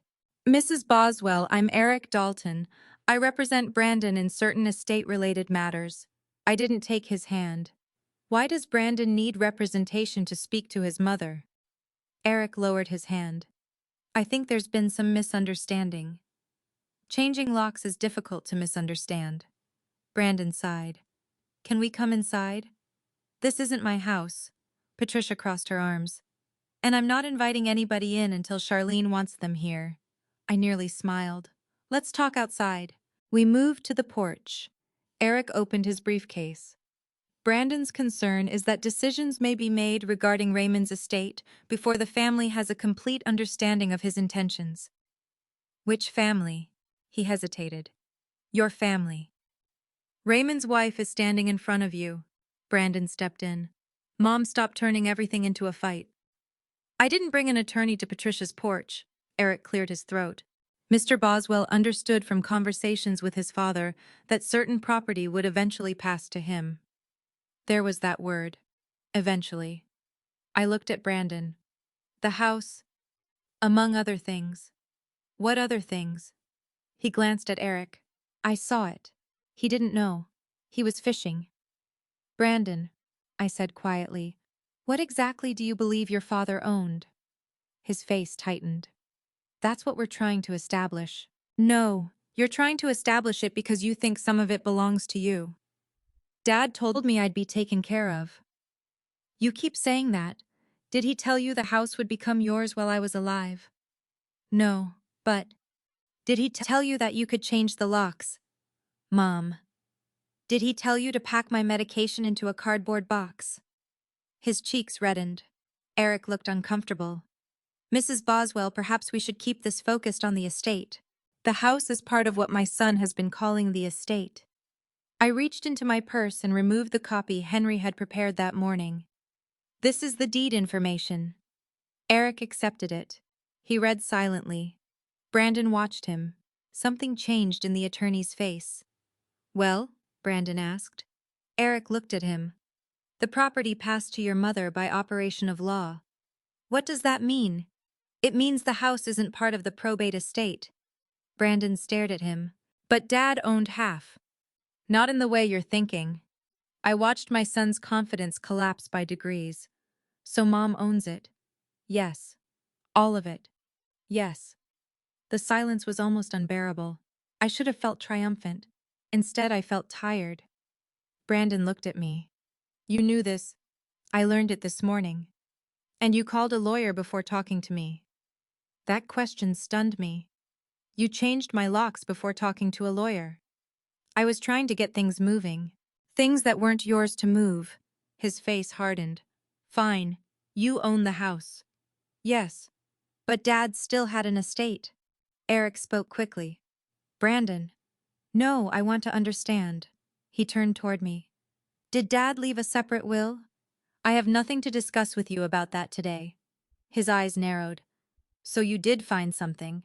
Mrs. Boswell, I'm Eric Dalton. I represent Brandon in certain estate-related matters. I didn't take his hand. Why does Brandon need representation to speak to his mother? Eric lowered his hand. I think there's been some misunderstanding. Changing locks is difficult to misunderstand. Brandon sighed. Can we come inside? This isn't my house. Patricia crossed her arms. And I'm not inviting anybody in until Charlene wants them here. I nearly smiled. Let's talk outside. We moved to the porch. Eric opened his briefcase. Brandon's concern is that decisions may be made regarding Raymond's estate before the family has a complete understanding of his intentions. Which family? He hesitated. Your family. Raymond's wife is standing in front of you. Brandon stepped in. Mom, stop turning everything into a fight. I didn't bring an attorney to Patricia's porch. Eric cleared his throat. Mr. Boswell understood from conversations with his father that certain property would eventually pass to him. There was that word. Eventually. I looked at Brandon. The house, among other things. What other things? He glanced at Eric. I saw it. He didn't know. He was fishing. Brandon, I said quietly, what exactly do you believe your father owned? His face tightened. That's what we're trying to establish. No, you're trying to establish it because you think some of it belongs to you. Dad told me I'd be taken care of. You keep saying that. Did he tell you the house would become yours while I was alive? No, but did he tell you that you could change the locks? Mom. Did he tell you to pack my medication into a cardboard box? His cheeks reddened. Eric looked uncomfortable. Mrs. Boswell, perhaps we should keep this focused on the estate. The house is part of what my son has been calling the estate. I reached into my purse and removed the copy Henry had prepared that morning. This is the deed information. Eric accepted it. He read silently. Brandon watched him. Something changed in the attorney's face. Well? Brandon asked. Eric looked at him. The property passed to your mother by operation of law. What does that mean? It means the house isn't part of the probate estate. Brandon stared at him. But Dad owned half. Not in the way you're thinking. I watched my son's confidence collapse by degrees. So Mom owns it? Yes. All of it? Yes. The silence was almost unbearable. I should have felt triumphant. Instead, I felt tired. Brandon looked at me. You knew this. I learned it this morning. And you called a lawyer before talking to me. That question stunned me. You changed my locks before talking to a lawyer. I was trying to get things moving. Things that weren't yours to move. His face hardened. Fine. You own the house. Yes. But Dad still had an estate. Eric spoke quickly. Brandon. No, I want to understand. He turned toward me. Did Dad leave a separate will? I have nothing to discuss with you about that today. His eyes narrowed. So you did find something.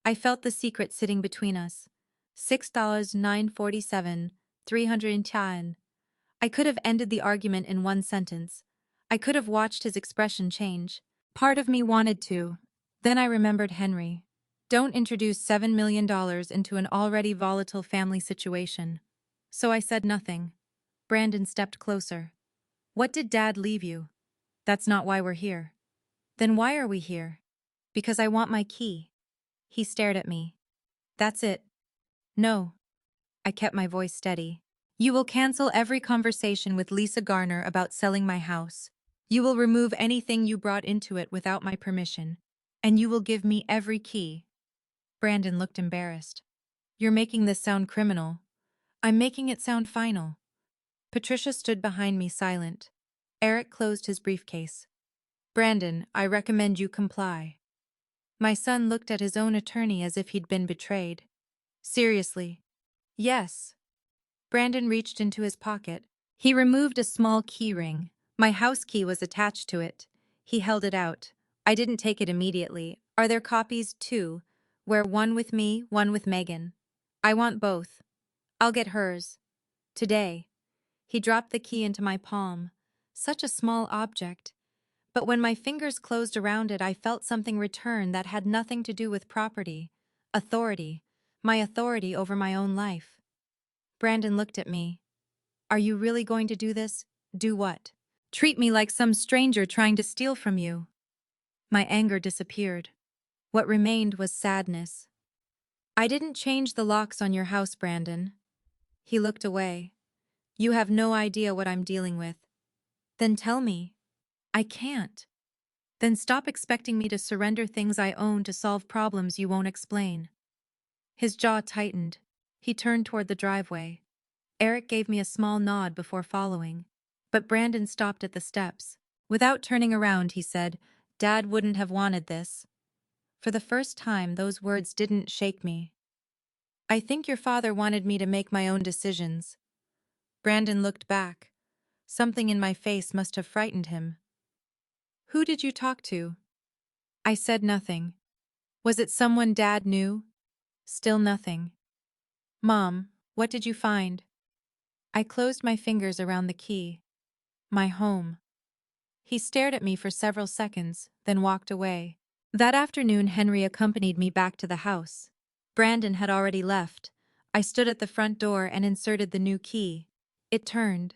I felt the secret sitting between us. $6.947, 310. I could have ended the argument in one sentence. I could have watched his expression change. Part of me wanted to. Then I remembered Henry. Don't introduce $7 million into an already volatile family situation. So I said nothing. Brandon stepped closer. What did Dad leave you? That's not why we're here. Then why are we here? Because I want my key. He stared at me. That's it. No. I kept my voice steady. You will cancel every conversation with Lisa Garner about selling my house. You will remove anything you brought into it without my permission. And you will give me every key. Brandon looked embarrassed. You're making this sound criminal. I'm making it sound final. Patricia stood behind me silent. Eric closed his briefcase. Brandon, I recommend you comply. My son looked at his own attorney as if he'd been betrayed. Seriously. Yes. Brandon reached into his pocket. He removed a small key ring. My house key was attached to it. He held it out. I didn't take it immediately. Are there copies, too? Where one with me, one with Megan. I want both. I'll get hers. Today. He dropped the key into my palm. Such a small object. But when my fingers closed around it, I felt something return that had nothing to do with property. Authority. My authority over my own life. Brandon looked at me. Are you really going to do this? Do what? Treat me like some stranger trying to steal from you. My anger disappeared. What remained was sadness. I didn't change the locks on your house, Brandon. He looked away. You have no idea what I'm dealing with. Then tell me. I can't. Then stop expecting me to surrender things I own to solve problems you won't explain. His jaw tightened. He turned toward the driveway. Eric gave me a small nod before following. But Brandon stopped at the steps. Without turning around, he said, "Dad wouldn't have wanted this." For the first time, those words didn't shake me. "I think your father wanted me to make my own decisions." Brandon looked back. Something in my face must have frightened him. "Who did you talk to?" I said nothing. Was it someone Dad knew? Still nothing. "Mom, what did you find?" I closed my fingers around the key. My home. He stared at me for several seconds, then walked away. That afternoon, Henry accompanied me back to the house. Brandon had already left. I stood at the front door and inserted the new key. It turned.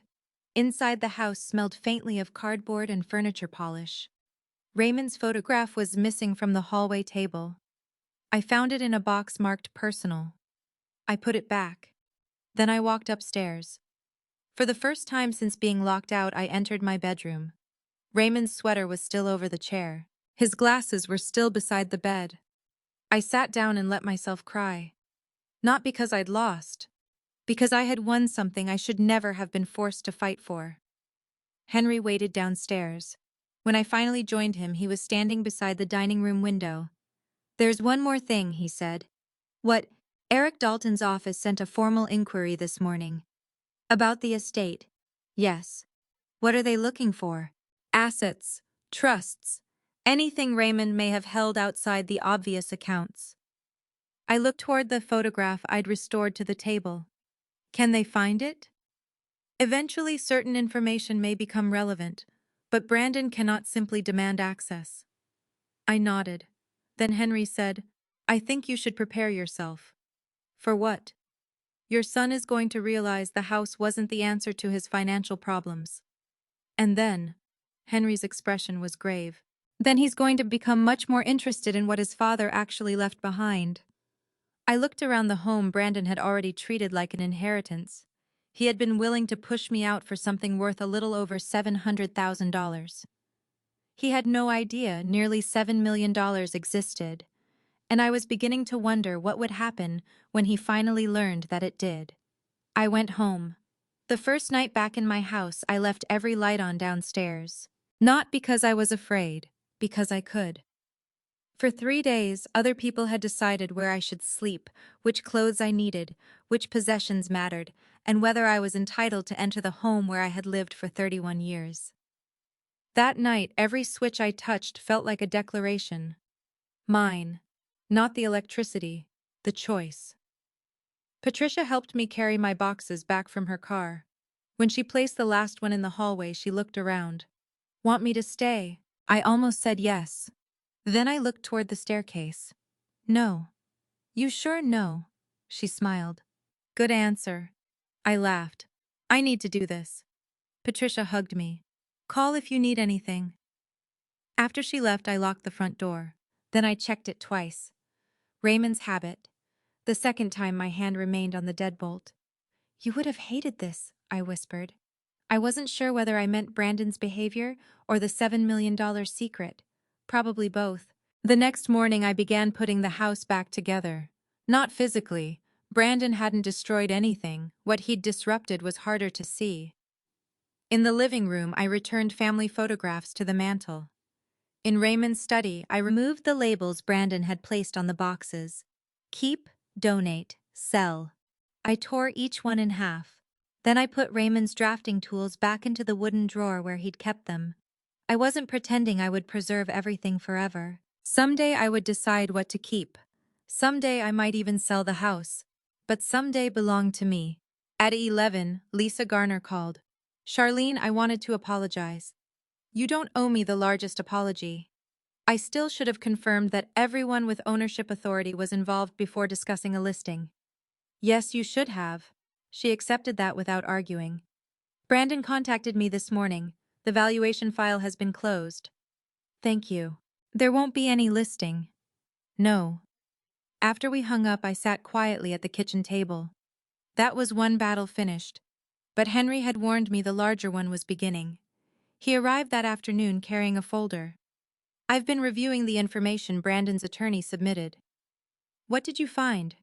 Inside the house smelled faintly of cardboard and furniture polish. Raymond's photograph was missing from the hallway table. I found it in a box marked personal. I put it back. Then I walked upstairs. For the first time since being locked out, I entered my bedroom. Raymond's sweater was still over the chair. His glasses were still beside the bed. I sat down and let myself cry. Not because I'd lost. Because I had won something I should never have been forced to fight for. Henry waited downstairs. When I finally joined him, he was standing beside the dining room window. "There's one more thing," he said. "What? Eric Dalton's office sent a formal inquiry this morning. About the estate." "Yes." "What are they looking for?" "Assets, trusts, anything Raymond may have held outside the obvious accounts." I looked toward the photograph I'd restored to the table. "Can they find it?" "Eventually, certain information may become relevant, but Brandon cannot simply demand access." I nodded. Then Henry said, "I think you should prepare yourself." "For what?" "Your son is going to realize the house wasn't the answer to his financial problems. And then," Henry's expression was grave, "then he's going to become much more interested in what his father actually left behind." I looked around the home Brandon had already treated like an inheritance. He had been willing to push me out for something worth a little over $700,000. He had no idea nearly $7 million existed, and I was beginning to wonder what would happen when he finally learned that it did. I went home. The first night back in my house, I left every light on downstairs. Not because I was afraid, because I could. For 3 days, other people had decided where I should sleep, which clothes I needed, which possessions mattered, and whether I was entitled to enter the home where I had lived for 31 years. That night, every switch I touched felt like a declaration. Mine. Not the electricity, the choice. Patricia helped me carry my boxes back from her car. When she placed the last one in the hallway, she looked around. "Want me to stay?" I almost said yes. Then I looked toward the staircase. "No." "You sure no?" She smiled. "Good answer." I laughed. "I need to do this." Patricia hugged me. "Call if you need anything." After she left, I locked the front door. Then I checked it twice. Raymond's habit. The second time, my hand remained on the deadbolt. "You would have hated this," I whispered. I wasn't sure whether I meant Brandon's behavior or the $7 million secret. Probably both. The next morning, I began putting the house back together. Not physically. Brandon hadn't destroyed anything. What he'd disrupted was harder to see. In the living room, I returned family photographs to the mantel. In Raymond's study, I removed the labels Brandon had placed on the boxes. Keep, donate, sell. I tore each one in half. Then I put Raymond's drafting tools back into the wooden drawer where he'd kept them. I wasn't pretending I would preserve everything forever. Someday I would decide what to keep. Someday I might even sell the house. But someday belonged to me. At 11, Lisa Garner called. "Charlene, I wanted to apologize." "You don't owe me the largest apology." I still should have confirmed that everyone with ownership authority was involved before discussing a listing. "Yes, you should have." She accepted that without arguing. "Brandon contacted me this morning. The valuation file has been closed." "Thank you." "There won't be any listing." No. After we hung up, I sat quietly at the kitchen table. That was one battle finished. But Henry had warned me the larger one was beginning. He arrived that afternoon carrying a folder. I've been reviewing the information Brandon's attorney submitted. What did you find?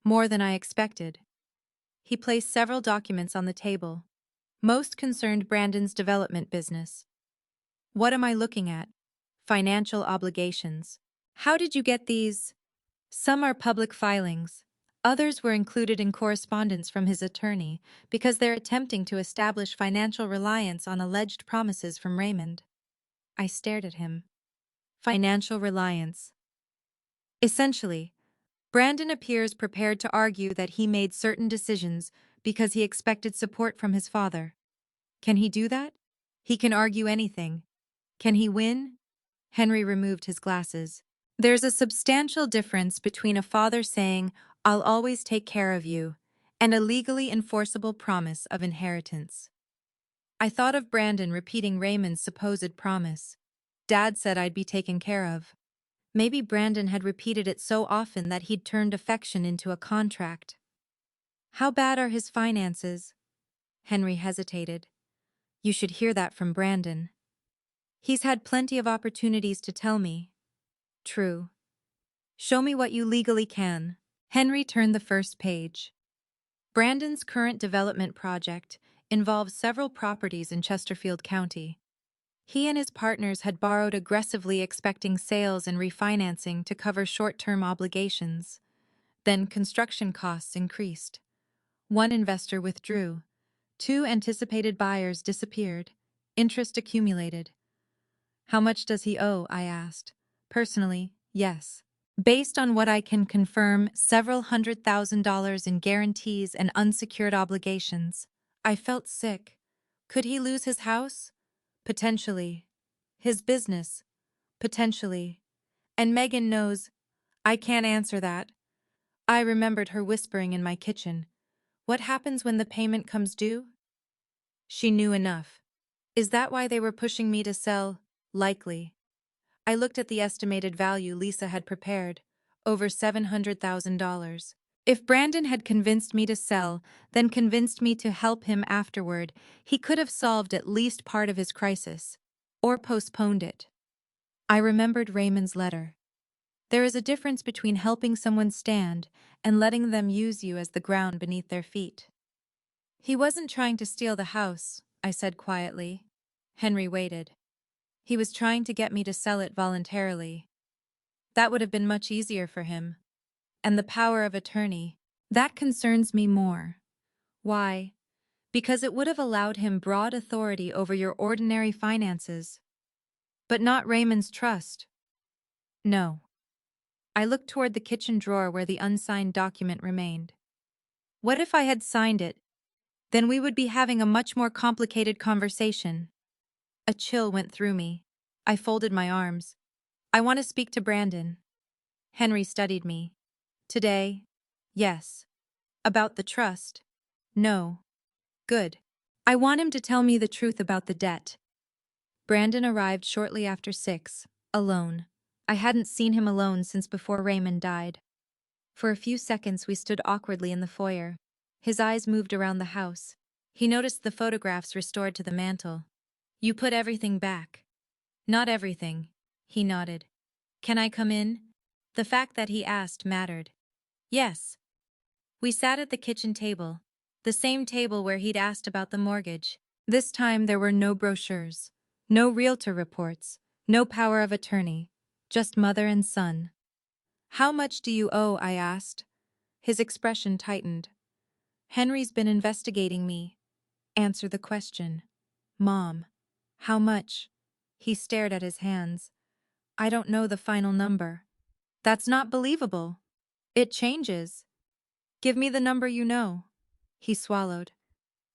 More than I expected. He placed several documents on the table. Most concerned Brandon's development business. What am I looking at? Financial obligations. How did you get these? Some are public filings. Others were included in correspondence from his attorney because they're attempting to establish financial reliance on alleged promises from Raymond. I stared at him. Financial reliance. Essentially, Brandon appears prepared to argue that he made certain decisions because he expected support from his father. Can he do that? He can argue anything. Can he win? Henry removed his glasses. There's a substantial difference between a father saying, "I'll always take care of you," and a legally enforceable promise of inheritance. I thought of Brandon repeating Raymond's supposed promise. Dad said I'd be taken care of. Maybe Brandon had repeated it so often that he'd turned affection into a contract. How bad are his finances? Henry hesitated. You should hear that from Brandon. He's had plenty of opportunities to tell me. True. Show me what you legally can. Henry turned the first page. Brandon's current development project involves several properties in Chesterfield County. He and his partners had borrowed aggressively, expecting sales and refinancing to cover short-term obligations. Then construction costs increased. One investor withdrew. Two anticipated buyers disappeared. Interest accumulated. How much does he owe? I asked. Personally, yes. Based on what I can confirm, several $100,000 in guarantees and unsecured obligations. I felt sick. Could he lose his house? Potentially. His business? Potentially. And Megan knows. I can't answer that. I remembered her whispering in my kitchen. What happens when the payment comes due? She knew enough. Is that why they were pushing me to sell? Likely. I looked at the estimated value Lisa had prepared, over $700,000. If Brandon had convinced me to sell, then convinced me to help him afterward, he could have solved at least part of his crisis, or postponed it. I remembered Raymond's letter. There is a difference between helping someone stand and letting them use you as the ground beneath their feet. He wasn't trying to steal the house, I said quietly. Henry waited. He was trying to get me to sell it voluntarily. That would have been much easier for him. And the power of attorney, that concerns me more. Why? Because it would have allowed him broad authority over your ordinary finances. But not Raymond's trust. No. I looked toward the kitchen drawer where the unsigned document remained. What if I had signed it? Then we would be having a much more complicated conversation. A chill went through me. I folded my arms. I want to speak to Brandon. Henry studied me. Today? Yes. About the trust? No. Good. I want him to tell me the truth about the debt. Brandon arrived shortly after 6, alone. I hadn't seen him alone since before Raymond died. For a few seconds we stood awkwardly in the foyer. His eyes moved around the house. He noticed the photographs restored to the mantel. You put everything back. Not everything. He nodded. Can I come in? The fact that he asked mattered. Yes. We sat at the kitchen table, the same table where he'd asked about the mortgage. This time there were no brochures, no realtor reports, no power of attorney, just mother and son. How much do you owe? I asked. His expression tightened. Henry's been investigating me. Answer the question. Mom. How much? He stared at his hands. I don't know the final number. That's not believable. It changes. Give me the number you know. He swallowed.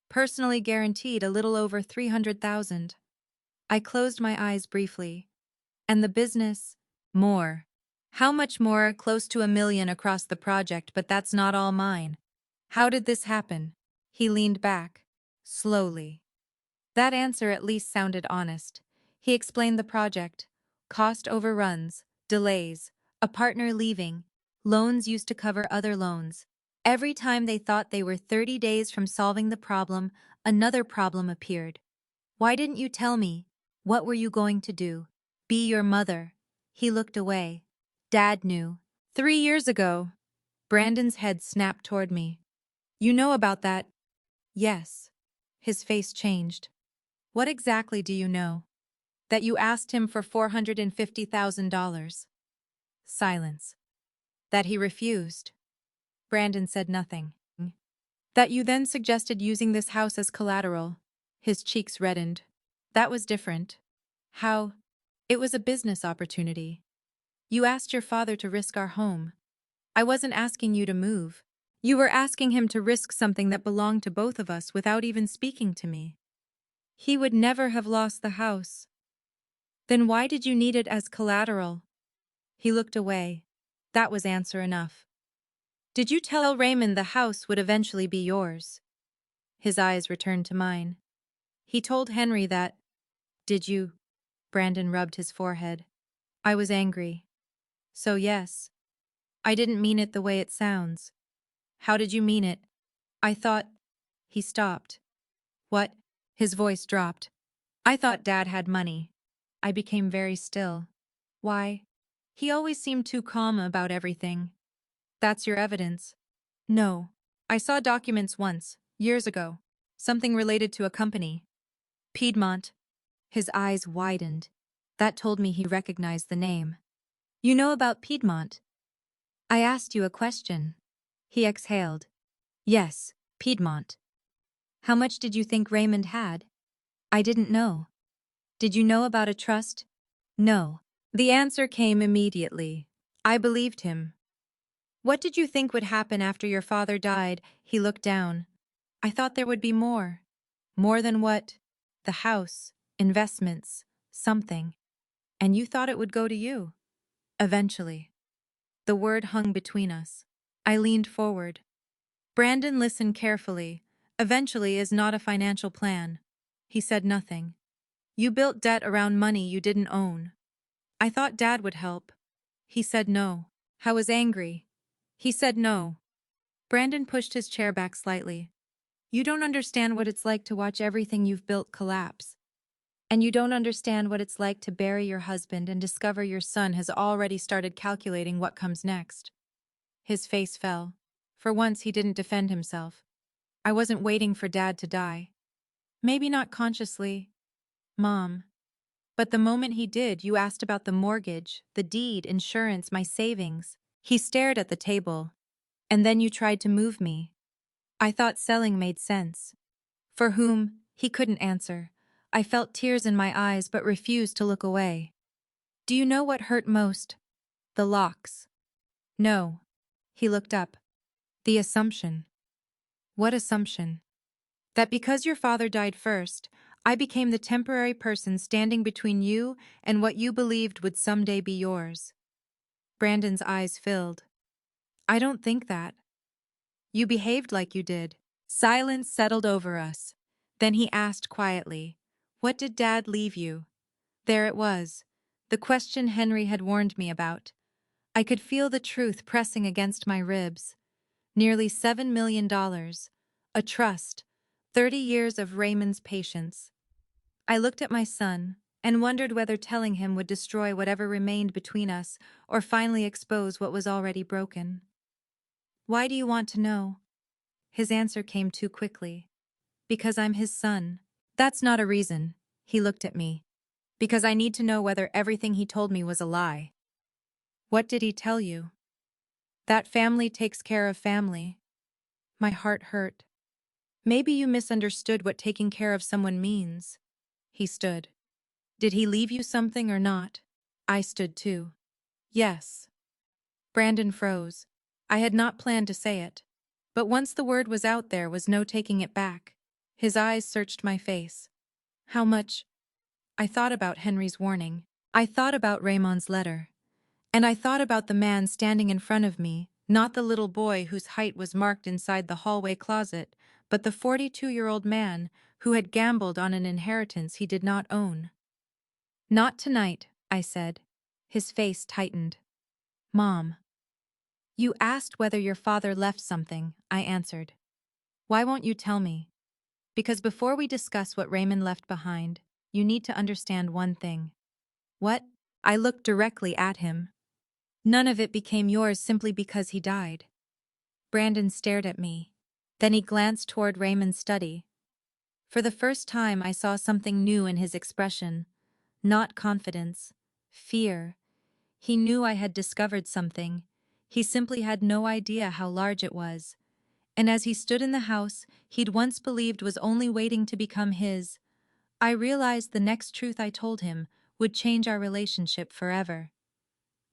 Personally guaranteed a little over 300,000. I closed my eyes briefly. And the business? More. How much more? Close to $1 million across the project, but that's not all mine. How did this happen? He leaned back. Slowly. That answer at least sounded honest. He explained the project. Cost overruns, delays, A partner leaving. Loans used to cover other loans. Every time they thought they were 30 days from solving the problem, another problem appeared. Why didn't you tell me? What were you going to do? Be your mother. He looked away. Dad knew. 3 years ago. Brandon's head snapped toward me. You know about that? Yes. His face changed. What exactly do you know? That you asked him for $450,000. Silence. That he refused. Brandon said nothing. That you then suggested using this house as collateral. His cheeks reddened. That was different. How? It was a business opportunity. You asked your father to risk our home. I wasn't asking you to move. You were asking him to risk something that belonged to both of us without even speaking to me. He would never have lost the house. Then why did you need it as collateral? He looked away. That was answer enough. Did you tell Raymond the house would eventually be yours? His eyes returned to mine. He told Henry that. Did you? Brandon rubbed his forehead. I was angry. So yes. I didn't mean it the way it sounds. How did you mean it? I thought. He stopped. What? His voice dropped. I thought Dad had money. I became very still. Why? He always seemed too calm about everything. That's your evidence. No. I saw documents once, years ago. Something related to a company. Piedmont. His eyes widened. That told me he recognized the name. You know about Piedmont? I asked you a question. He exhaled. Yes, Piedmont. How much did you think Raymond had? I didn't know. Did you know about a trust? No. The answer came immediately. I believed him. What did you think would happen after your father died? He looked down. I thought there would be more. More than what? The house, investments, something. And you thought it would go to you. Eventually. The word hung between us. I leaned forward. Brandon listened carefully. Eventually is not a financial plan. He said nothing. You built debt around money you didn't own. I thought Dad would help. He said no. I was angry. He said no. Brandon pushed his chair back slightly. You don't understand what it's like to watch everything you've built collapse. And you don't understand what it's like to bury your husband and discover your son has already started calculating what comes next. His face fell. For once he didn't defend himself. I wasn't waiting for Dad to die. Maybe not consciously, Mom. But the moment he did, you asked about the mortgage, the deed, insurance, my savings. He stared at the table. And then you tried to move me. I thought selling made sense. For whom? He couldn't answer. I felt tears in my eyes but refused to look away. Do you know what hurt most? The locks. No. He looked up. The assumption. What assumption? That because your father died first, I became the temporary person standing between you and what you believed would someday be yours. Brandon's eyes filled. I don't think that. You behaved like you did. Silence settled over us. Then he asked quietly, what did Dad leave you? There it was. The question Henry had warned me about. I could feel the truth pressing against my ribs. Nearly $7 million. A trust. 30 years of Raymond's patience. I looked at my son and wondered whether telling him would destroy whatever remained between us or finally expose what was already broken. Why do you want to know? His answer came too quickly. Because I'm his son. That's not a reason. He looked at me. Because I need to know whether everything he told me was a lie. What did he tell you? That family takes care of family. My heart hurt. Maybe you misunderstood what taking care of someone means. He stood. Did he leave you something or not? I stood too. Yes. Brandon froze. I had not planned to say it. But once the word was out there was no taking it back. His eyes searched my face. How much? I thought about Henry's warning. I thought about Raymond's letter. And I thought about the man standing in front of me, not the little boy whose height was marked inside the hallway closet, but the 42-year-old man who had gambled on an inheritance he did not own. Not tonight, I said. His face tightened. Mom, you asked whether your father left something, I answered. Why won't you tell me? Because before we discuss what Raymond left behind, you need to understand one thing. What? I looked directly at him. None of it became yours simply because he died. Brandon stared at me. Then he glanced toward Raymond's study. For the first time, I saw something new in his expression. Not confidence. Fear. He knew I had discovered something. He simply had no idea how large it was. And as he stood in the house he'd once believed was only waiting to become his, I realized the next truth I told him would change our relationship forever.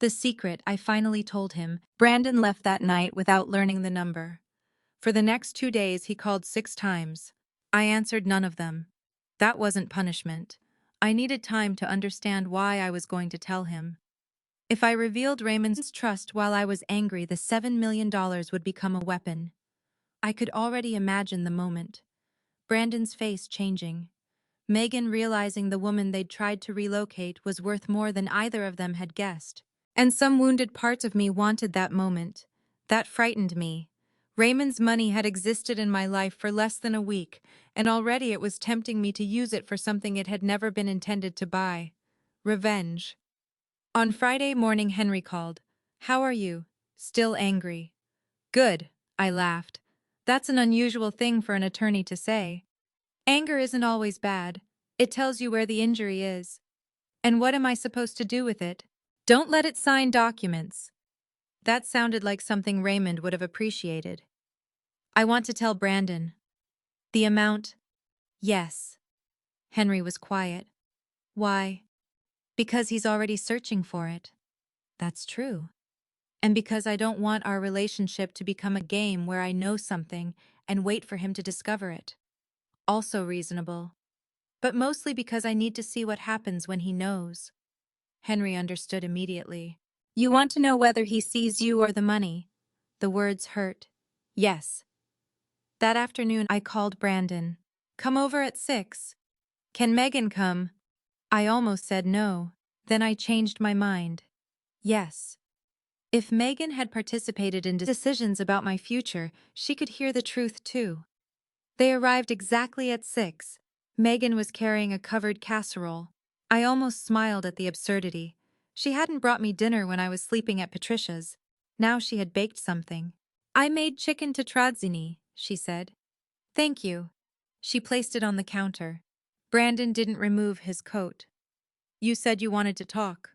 The secret I finally told him. Brandon left that night without learning the number. For the next 2 days he called 6 times. I answered none of them. That wasn't punishment. I needed time to understand why I was going to tell him. If I revealed Raymond's trust while I was angry, the $7 million would become a weapon. I could already imagine the moment. Brandon's face changing. Megan realizing the woman they'd tried to relocate was worth more than either of them had guessed. And some wounded parts of me wanted that moment. That frightened me. Raymond's money had existed in my life for less than a week, and already it was tempting me to use it for something it had never been intended to buy. Revenge. On Friday morning, Henry called. How are you? Still angry. Good, I laughed. That's an unusual thing for an attorney to say. Anger isn't always bad. It tells you where the injury is. And what am I supposed to do with it? Don't let it sign documents. That sounded like something Raymond would have appreciated. I want to tell Brandon. The amount? Yes. Henry was quiet. Why? Because he's already searching for it. That's true. And because I don't want our relationship to become a game where I know something and wait for him to discover it. Also reasonable. But mostly because I need to see what happens when he knows. Henry understood immediately. You want to know whether he sees you or the money? The words hurt. Yes. That afternoon I called Brandon. Come over at 6. Can Megan come? I almost said no. Then I changed my mind. Yes. If Megan had participated in decisions about my future, she could hear the truth too. They arrived exactly at 6. Megan was carrying a covered casserole. I almost smiled at the absurdity. She hadn't brought me dinner when I was sleeping at Patricia's. Now she had baked something. I made chicken tetrazzini, she said. Thank you. She placed it on the counter. Brandon didn't remove his coat. You said you wanted to talk.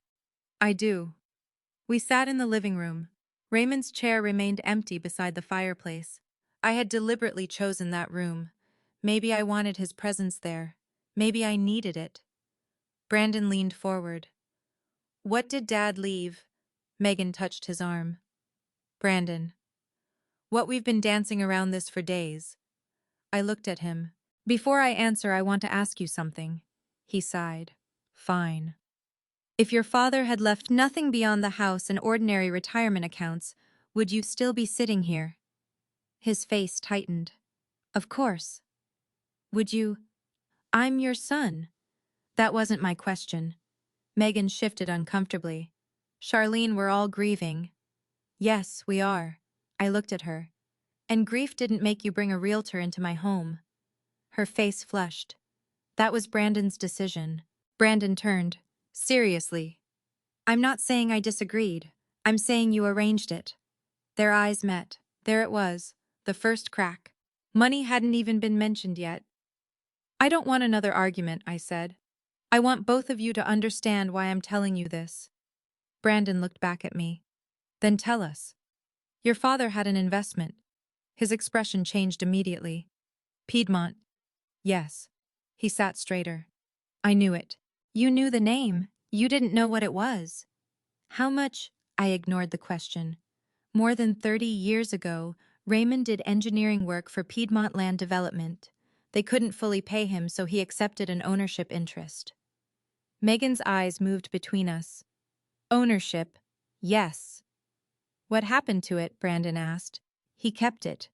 I do. We sat in the living room. Raymond's chair remained empty beside the fireplace. I had deliberately chosen that room. Maybe I wanted his presence there. Maybe I needed it. Brandon leaned forward. What did Dad leave? Megan touched his arm. Brandon. What we've been dancing around this for days. I looked at him. Before I answer, I want to ask you something. He sighed. Fine. If your father had left nothing beyond the house and ordinary retirement accounts, would you still be sitting here? His face tightened. Of course. Would you? I'm your son. That wasn't my question. Megan shifted uncomfortably. Charlene, we're all grieving. Yes, we are. I looked at her. And grief didn't make you bring a realtor into my home. Her face flushed. That was Brandon's decision. Brandon turned. Seriously. I'm not saying I disagreed. I'm saying you arranged it. Their eyes met. There it was, the first crack. Money hadn't even been mentioned yet. I don't want another argument, I said. I want both of you to understand why I'm telling you this. Brandon looked back at me. Then tell us. Your father had an investment. His expression changed immediately. Piedmont. Yes. He sat straighter. I knew it. You knew the name. You didn't know what it was. How much? I ignored the question. More than 30 years ago, Raymond did engineering work for Piedmont Land Development. They couldn't fully pay him, so he accepted an ownership interest. Megan's eyes moved between us. Ownership? Yes. What happened to it? Brandon asked. He kept it.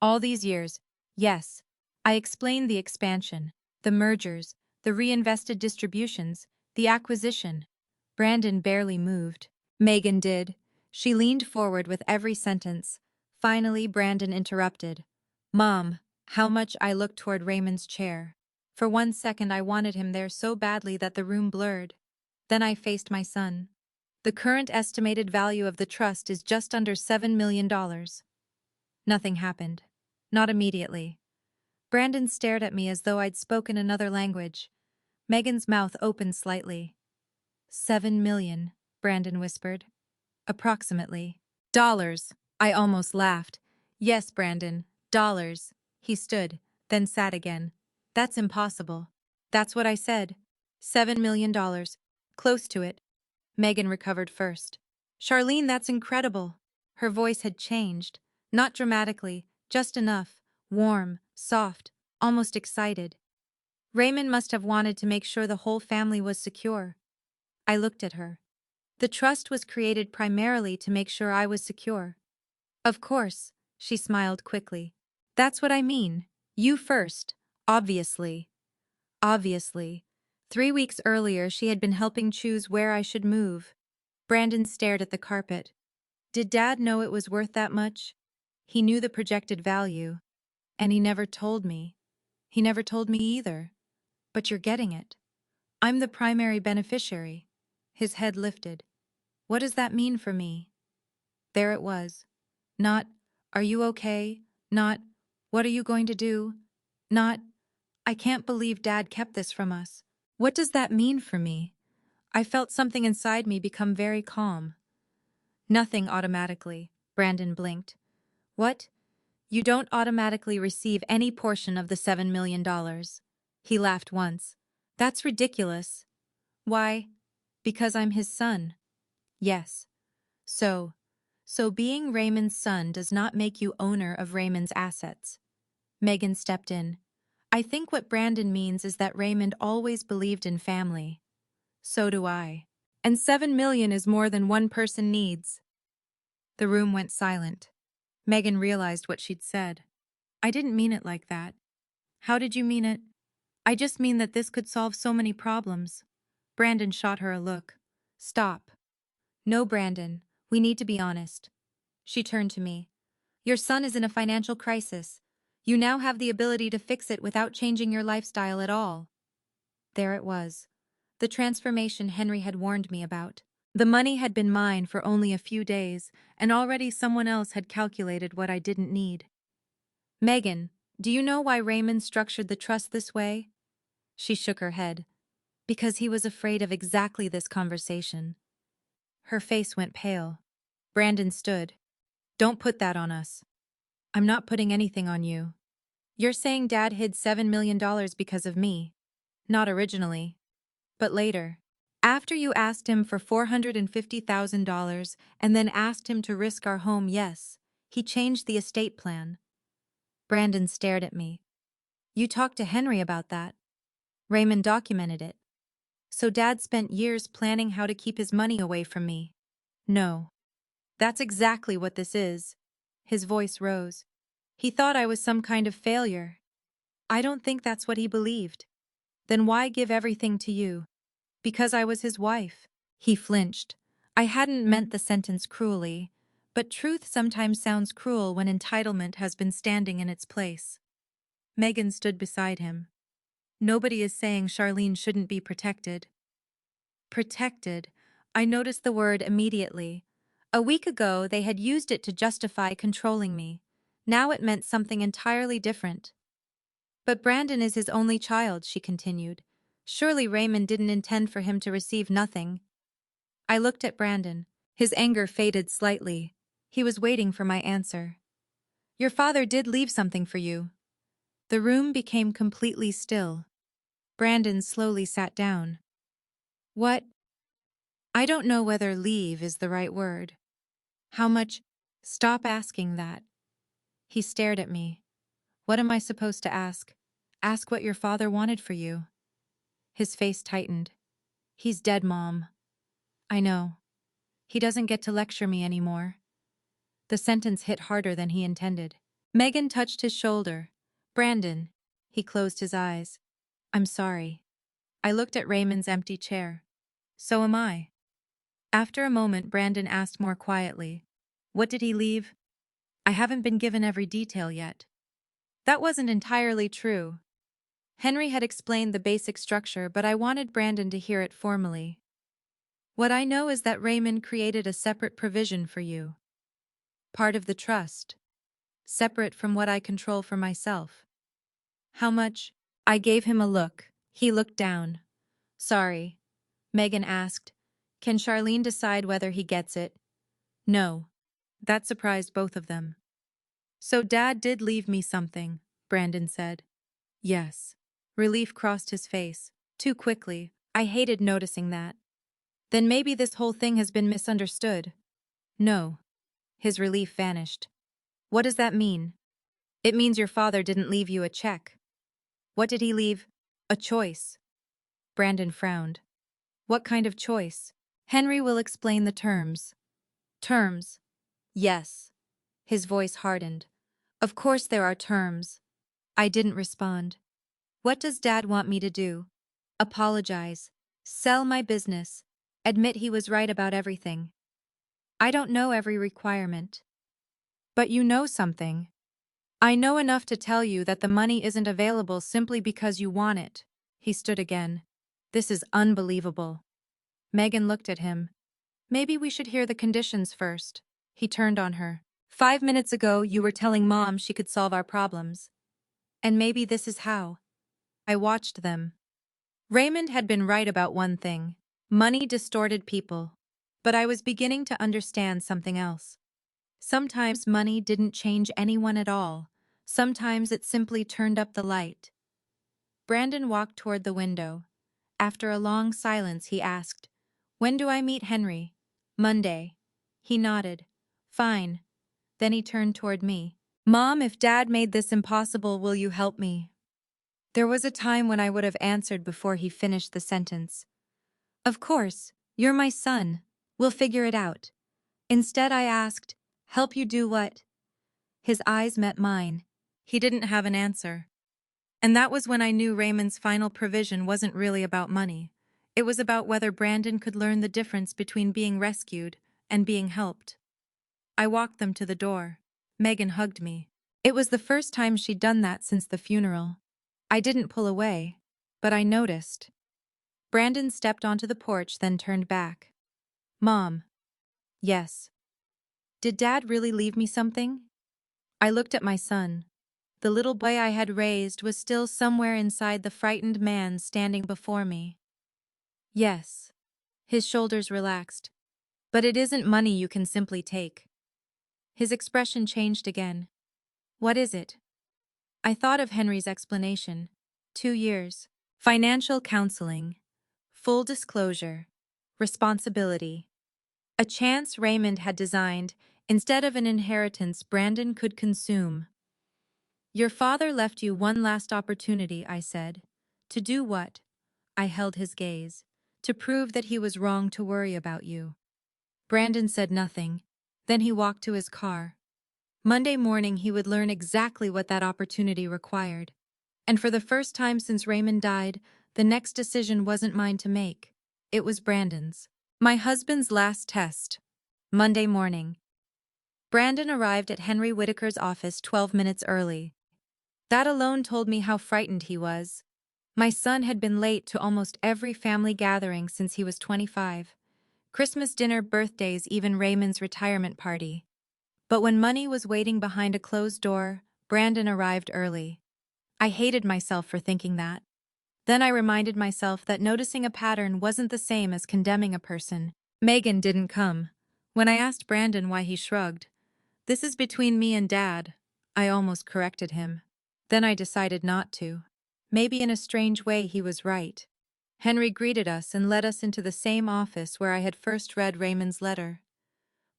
All these years? Yes. I explained the expansion, the mergers, the reinvested distributions, the acquisition. Brandon barely moved. Megan did. She leaned forward with every sentence. Finally, Brandon interrupted. Mom, how much I looked toward Raymond's chair. For 1 second I wanted him there so badly that the room blurred. Then I faced my son. The current estimated value of the trust is just under $7 million. Nothing happened. Not immediately. Brandon stared at me as though I'd spoken another language. Megan's mouth opened slightly. 7 million, Brandon whispered. Approximately. Dollars. I almost laughed. Yes, Brandon, dollars. He stood, then sat again. That's impossible. That's what I said. $7 million. Close to it. Megan recovered first. Charlene, that's incredible. Her voice had changed. Not dramatically, just enough. Warm, soft, almost excited. Raymond must have wanted to make sure the whole family was secure. I looked at her. The trust was created primarily to make sure I was secure. Of course, she smiled quickly. That's what I mean. You first, obviously. Obviously. 3 weeks earlier, she had been helping choose where I should move. Brandon stared at the carpet. Did Dad know it was worth that much? He knew the projected value. And he never told me. He never told me either. But you're getting it. I'm the primary beneficiary. His head lifted. What does that mean for me? There it was. Not, are you okay? Not, what are you going to do? Not, I can't believe Dad kept this from us. What does that mean for me? I felt something inside me become very calm. Nothing automatically, Brandon blinked. What? You don't automatically receive any portion of the $7 million. He laughed once. That's ridiculous. Why? Because I'm his son. Yes. So being Raymond's son does not make you owner of Raymond's assets. Megan stepped in. I think what Brandon means is that Raymond always believed in family. So do I. And 7 million is more than one person needs. The room went silent. Megan realized what she'd said. I didn't mean it like that. How did you mean it? I just mean that this could solve so many problems. Brandon shot her a look. Stop. No, Brandon, we need to be honest. She turned to me. Your son is in a financial crisis. You now have the ability to fix it without changing your lifestyle at all. There it was. The transformation Henry had warned me about. The money had been mine for only a few days, and already someone else had calculated what I didn't need. Megan, do you know why Raymond structured the trust this way? She shook her head. Because he was afraid of exactly this conversation. Her face went pale. Brandon stood. Don't put that on us. I'm not putting anything on you. You're saying Dad hid $7 million because of me. Not originally. But later. After you asked him for $450,000 and then asked him to risk our home, yes, he changed the estate plan. Brandon stared at me. You talked to Henry about that. Raymond documented it. So Dad spent years planning how to keep his money away from me. No. That's exactly what this is. His voice rose. He thought I was some kind of failure. I don't think that's what he believed. Then why give everything to you? Because I was his wife. He flinched. I hadn't meant the sentence cruelly, but truth sometimes sounds cruel when entitlement has been standing in its place. Megan stood beside him. Nobody is saying Charlene shouldn't be protected. Protected. I noticed the word immediately. A week ago, they had used it to justify controlling me. Now it meant something entirely different. But Brandon is his only child, she continued. Surely Raymond didn't intend for him to receive nothing. I looked at Brandon. His anger faded slightly. He was waiting for my answer. Your father did leave something for you. The room became completely still. Brandon slowly sat down. What? I don't know whether leave is the right word. How much? Stop asking that. He stared at me. What am I supposed to ask? Ask what your father wanted for you. His face tightened. He's dead, Mom. I know. He doesn't get to lecture me anymore. The sentence hit harder than he intended. Megan touched his shoulder. Brandon. He closed his eyes. I'm sorry. I looked at Raymond's empty chair. So am I. After a moment, Brandon asked more quietly, "What did he leave?" "I haven't been given every detail yet." That wasn't entirely true. Henry had explained the basic structure, but I wanted Brandon to hear it formally. "What I know is that Raymond created a separate provision for you. Part of the trust. Separate from what I control for myself." "How much?" I gave him a look. He looked down. "Sorry." Megan asked, "Can Charlene decide whether he gets it?" "No." That surprised both of them. "So Dad did leave me something," Brandon said. "Yes." Relief crossed his face. Too quickly. I hated noticing that. "Then maybe this whole thing has been misunderstood." "No." His relief vanished. "What does that mean?" "It means your father didn't leave you a check." "What did he leave?" "A choice." Brandon frowned. "What kind of choice?" "Henry will explain the terms." "Terms?" "Yes." His voice hardened. "Of course there are terms." I didn't respond. "What does Dad want me to do?" "Apologize. Sell my business. Admit he was right about everything." "I don't know every requirement." "But you know something." "I know enough to tell you that the money isn't available simply because you want it." He stood again. "This is unbelievable." Megan looked at him. "Maybe we should hear the conditions first." He turned on her. "5 minutes ago you were telling Mom she could solve our problems. And maybe this is how." I watched them. Raymond had been right about one thing. Money distorted people. But I was beginning to understand something else. Sometimes money didn't change anyone at all. Sometimes it simply turned up the light. Brandon walked toward the window. After a long silence, he asked, "When do I meet Henry?" "Monday." He nodded. "Fine." Then he turned toward me. "Mom, if Dad made this impossible, will you help me?" There was a time when I would have answered before he finished the sentence. "Of course, you're my son. We'll figure it out." Instead, I asked, "Help you do what?" His eyes met mine. He didn't have an answer. And that was when I knew Raymond's final provision wasn't really about money. It was about whether Brandon could learn the difference between being rescued and being helped. I walked them to the door. Megan hugged me. It was the first time she'd done that since the funeral. I didn't pull away, but I noticed. Brandon stepped onto the porch, then turned back. "Mom." "Yes." "Did Dad really leave me something?" I looked at my son. The little boy I had raised was still somewhere inside the frightened man standing before me. "Yes." His shoulders relaxed. "But it isn't money you can simply take." His expression changed again. "What is it?" I thought of Henry's explanation. 2 years. Financial counseling. Full disclosure. Responsibility. A chance Raymond had designed instead of an inheritance Brandon could consume. "Your father left you one last opportunity," I said. "To do what?" I held his gaze. "To prove that he was wrong to worry about you." Brandon said nothing. Then he walked to his car. Monday morning he would learn exactly what that opportunity required. And for the first time since Raymond died, the next decision wasn't mine to make. It was Brandon's. My husband's last test. Monday morning. Brandon arrived at Henry Whitaker's office 12 minutes early. That alone told me how frightened he was. My son had been late to almost every family gathering since he was 25. Christmas dinner, birthdays, even Raymond's retirement party. But when money was waiting behind a closed door, Brandon arrived early. I hated myself for thinking that. Then I reminded myself that noticing a pattern wasn't the same as condemning a person. Megan didn't come. When I asked Brandon why, he shrugged. "This is between me and Dad." I almost corrected him. Then I decided not to. Maybe in a strange way he was right. Henry greeted us and led us into the same office where I had first read Raymond's letter.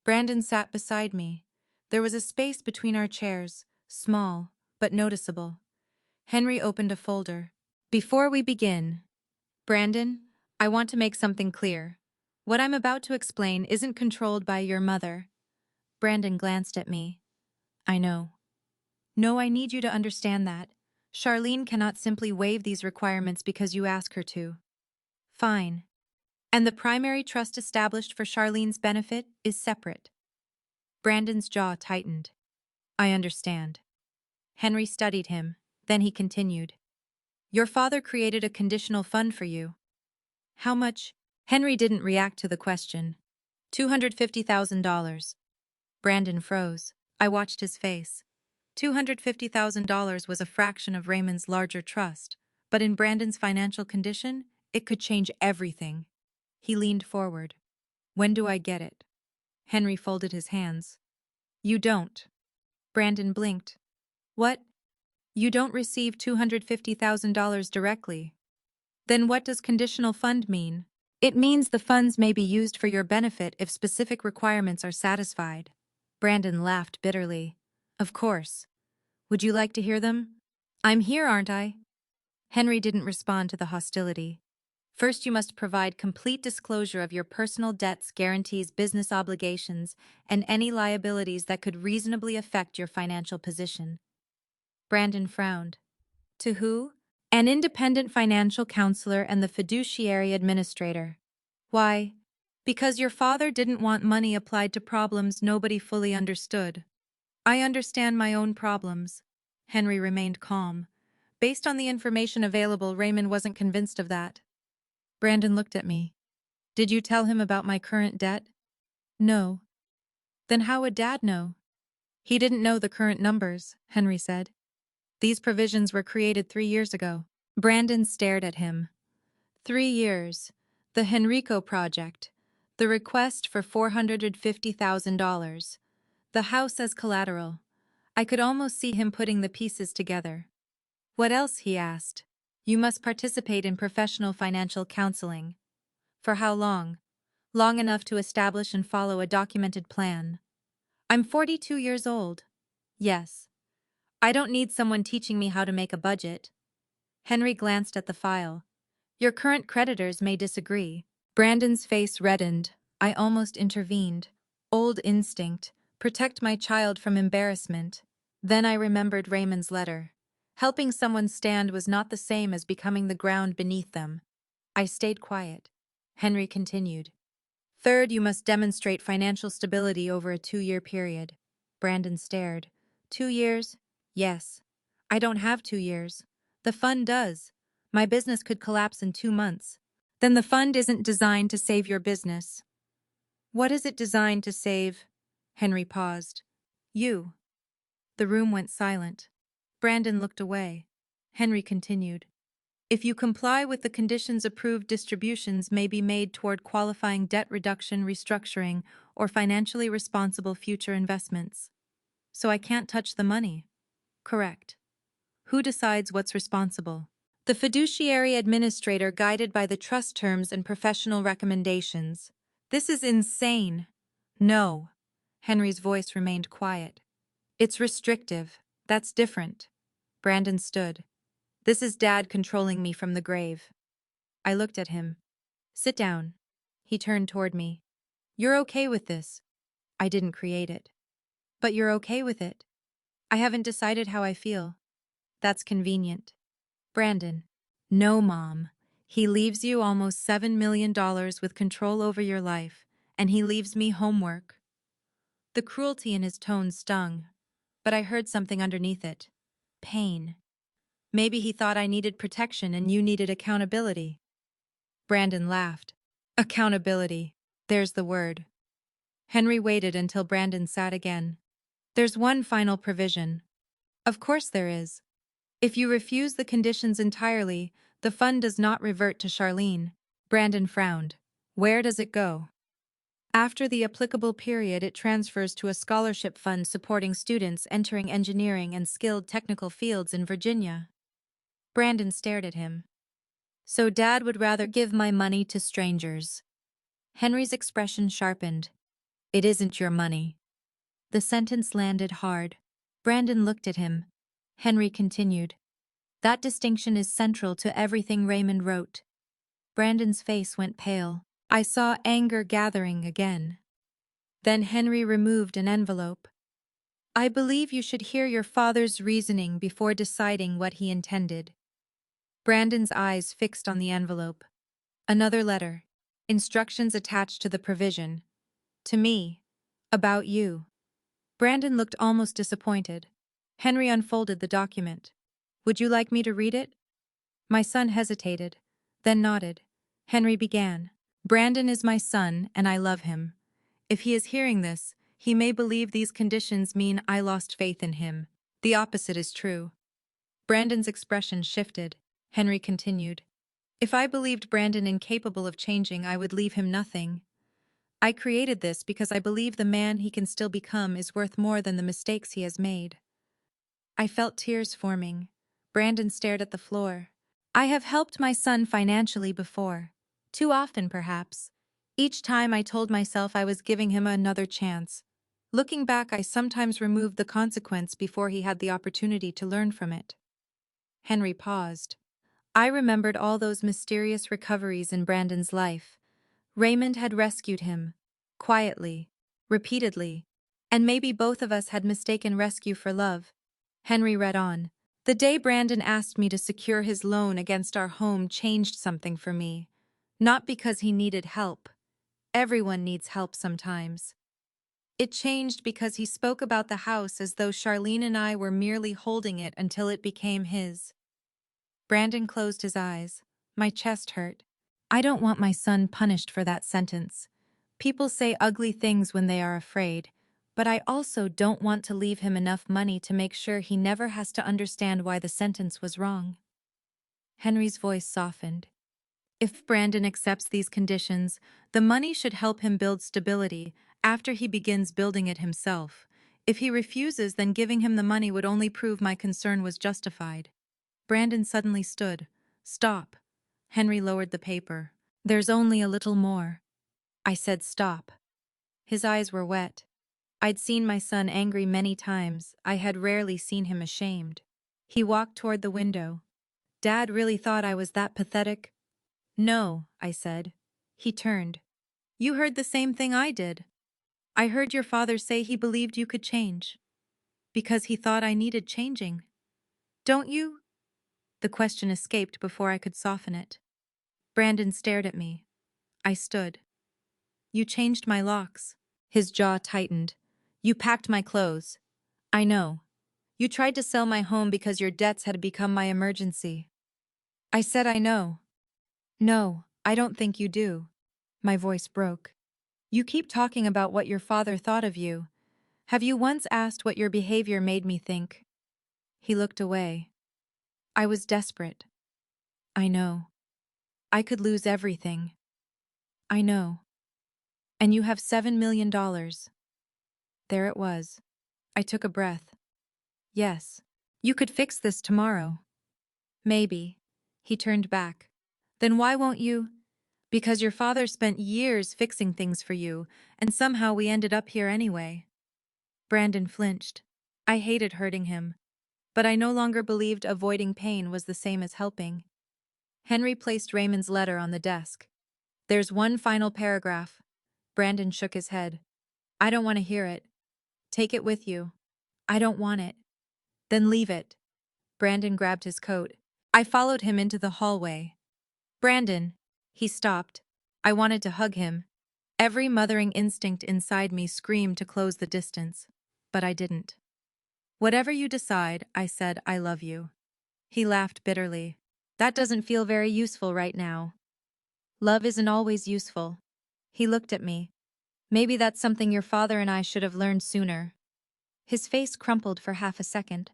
Brandon sat beside me. There was a space between our chairs, small, but noticeable. Henry opened a folder. "Before we begin, Brandon, I want to make something clear. What I'm about to explain isn't controlled by your mother." Brandon glanced at me. "I know." "No, I need you to understand that. Charlene cannot simply waive these requirements because you ask her to." "Fine." And the primary trust established for Charlene's benefit is separate. Brandon's jaw tightened. I understand. Henry studied him. Then he continued. Your father created a conditional fund for you. How much? Henry didn't react to the question. $250,000. Brandon froze. I watched his face. $250,000 was a fraction of Raymond's larger trust, but in Brandon's financial condition, it could change everything. He leaned forward. When do I get it? Henry folded his hands. You don't. Brandon blinked. What? You don't receive $250,000 directly. Then what does conditional fund mean? It means the funds may be used for your benefit if specific requirements are satisfied. Brandon laughed bitterly. Of course. Would you like to hear them? I'm here, aren't I? Henry didn't respond to the hostility. First, you must provide complete disclosure of your personal debts, guarantees, business obligations, and any liabilities that could reasonably affect your financial position. Brandon frowned. To who? An independent financial counselor and the fiduciary administrator. Why? Because your father didn't want money applied to problems nobody fully understood. I understand my own problems. Henry remained calm. Based on the information available, Raymond wasn't convinced of that. Brandon looked at me. Did you tell him about my current debt? No. Then how would Dad know? He didn't know the current numbers, Henry said. These provisions were created 3 years ago. Brandon stared at him. 3 years. The Henrico Project. The request for $450,000. The house as collateral. I could almost see him putting the pieces together. What else, he asked. You must participate in professional financial counseling. For how long? Long enough to establish and follow a documented plan. I'm 42 years old. Yes. I don't need someone teaching me how to make a budget. Henry glanced at the file. Your current creditors may disagree. Brandon's face reddened. I almost intervened. Old instinct. Protect my child from embarrassment. Then I remembered Raymond's letter. Helping someone stand was not the same as becoming the ground beneath them. I stayed quiet. Henry continued. Third, you must demonstrate financial stability over a 2-year period. Brandon stared. 2 years? Yes. I don't have 2 years. The fund does. My business could collapse in 2 months. Then the fund isn't designed to save your business. What is it designed to save? Henry paused. You. The room went silent. Brandon looked away. Henry continued. If you comply with the conditions, approved distributions may be made toward qualifying debt reduction, restructuring, or financially responsible future investments. So I can't touch the money. Correct. Who decides what's responsible? The fiduciary administrator, guided by the trust terms and professional recommendations. This is insane. No. Henry's voice remained quiet. It's restrictive. That's different. Brandon stood. This is Dad controlling me from the grave. I looked at him. Sit down. He turned toward me. You're okay with this? I didn't create it. But you're okay with it? I haven't decided how I feel. That's convenient. Brandon. No, Mom. He leaves you almost $7 million with control over your life, and he leaves me homework. The cruelty in his tone stung, but I heard something underneath it. Pain. Maybe he thought I needed protection and you needed accountability. Brandon laughed. Accountability. There's the word. Henry waited until Brandon sat again. There's one final provision. Of course there is. If you refuse the conditions entirely, the fund does not revert to Charlene. Brandon frowned. Where does it go? After the applicable period, it transfers to a scholarship fund supporting students entering engineering and skilled technical fields in Virginia. Brandon stared at him. So Dad would rather give my money to strangers. Henry's expression sharpened. It isn't your money. The sentence landed hard. Brandon looked at him. Henry continued. That distinction is central to everything Raymond wrote. Brandon's face went pale. I saw anger gathering again. Then Henry removed an envelope. I believe you should hear your father's reasoning before deciding what he intended. Brandon's eyes fixed on the envelope. Another letter. Instructions attached to the provision. To me. About you. Brandon looked almost disappointed. Henry unfolded the document. Would you like me to read it? My son hesitated, then nodded. Henry began. Brandon is my son, and I love him. If he is hearing this, he may believe these conditions mean I lost faith in him. The opposite is true. Brandon's expression shifted. Henry continued. If I believed Brandon incapable of changing, I would leave him nothing. I created this because I believe the man he can still become is worth more than the mistakes he has made. I felt tears forming. Brandon stared at the floor. I have helped my son financially before. Too often, perhaps. Each time I told myself I was giving him another chance. Looking back, I sometimes removed the consequence before he had the opportunity to learn from it. Henry paused. I remembered all those mysterious recoveries in Brandon's life. Raymond had rescued him. Quietly. Repeatedly. And maybe both of us had mistaken rescue for love. Henry read on. The day Brandon asked me to secure his loan against our home changed something for me. Not because he needed help. Everyone needs help sometimes. It changed because he spoke about the house as though Charlene and I were merely holding it until it became his. Brandon closed his eyes. My chest hurt. I don't want my son punished for that sentence. People say ugly things when they are afraid, but I also don't want to leave him enough money to make sure he never has to understand why the sentence was wrong. Henry's voice softened. If Brandon accepts these conditions, the money should help him build stability after he begins building it himself. If he refuses, then giving him the money would only prove my concern was justified. Brandon suddenly stood. Stop. Henry lowered the paper. There's only a little more. I said stop. His eyes were wet. I'd seen my son angry many times. I had rarely seen him ashamed. He walked toward the window. Dad really thought I was that pathetic? No, I said. He turned. You heard the same thing I did. I heard your father say he believed you could change. Because he thought I needed changing. Don't you? The question escaped before I could soften it. Brandon stared at me. I stood. You changed my locks. His jaw tightened. You packed my clothes. I know. You tried to sell my home because your debts had become my emergency. I said I know. No, I don't think you do. My voice broke. You keep talking about what your father thought of you. Have you once asked what your behavior made me think? He looked away. I was desperate. I know. I could lose everything. I know. And you have $7 million. There it was. I took a breath. Yes. You could fix this tomorrow. Maybe. He turned back. Then why won't you? Because your father spent years fixing things for you, and somehow we ended up here anyway. Brandon flinched. I hated hurting him. But I no longer believed avoiding pain was the same as helping. Henry placed Raymond's letter on the desk. There's one final paragraph. Brandon shook his head. I don't want to hear it. Take it with you. I don't want it. Then leave it. Brandon grabbed his coat. I followed him into the hallway. Brandon. He stopped. I wanted to hug him. Every mothering instinct inside me screamed to close the distance. But I didn't. Whatever you decide, I said, I love you. He laughed bitterly. That doesn't feel very useful right now. Love isn't always useful. He looked at me. Maybe that's something your father and I should have learned sooner. His face crumpled for half a second.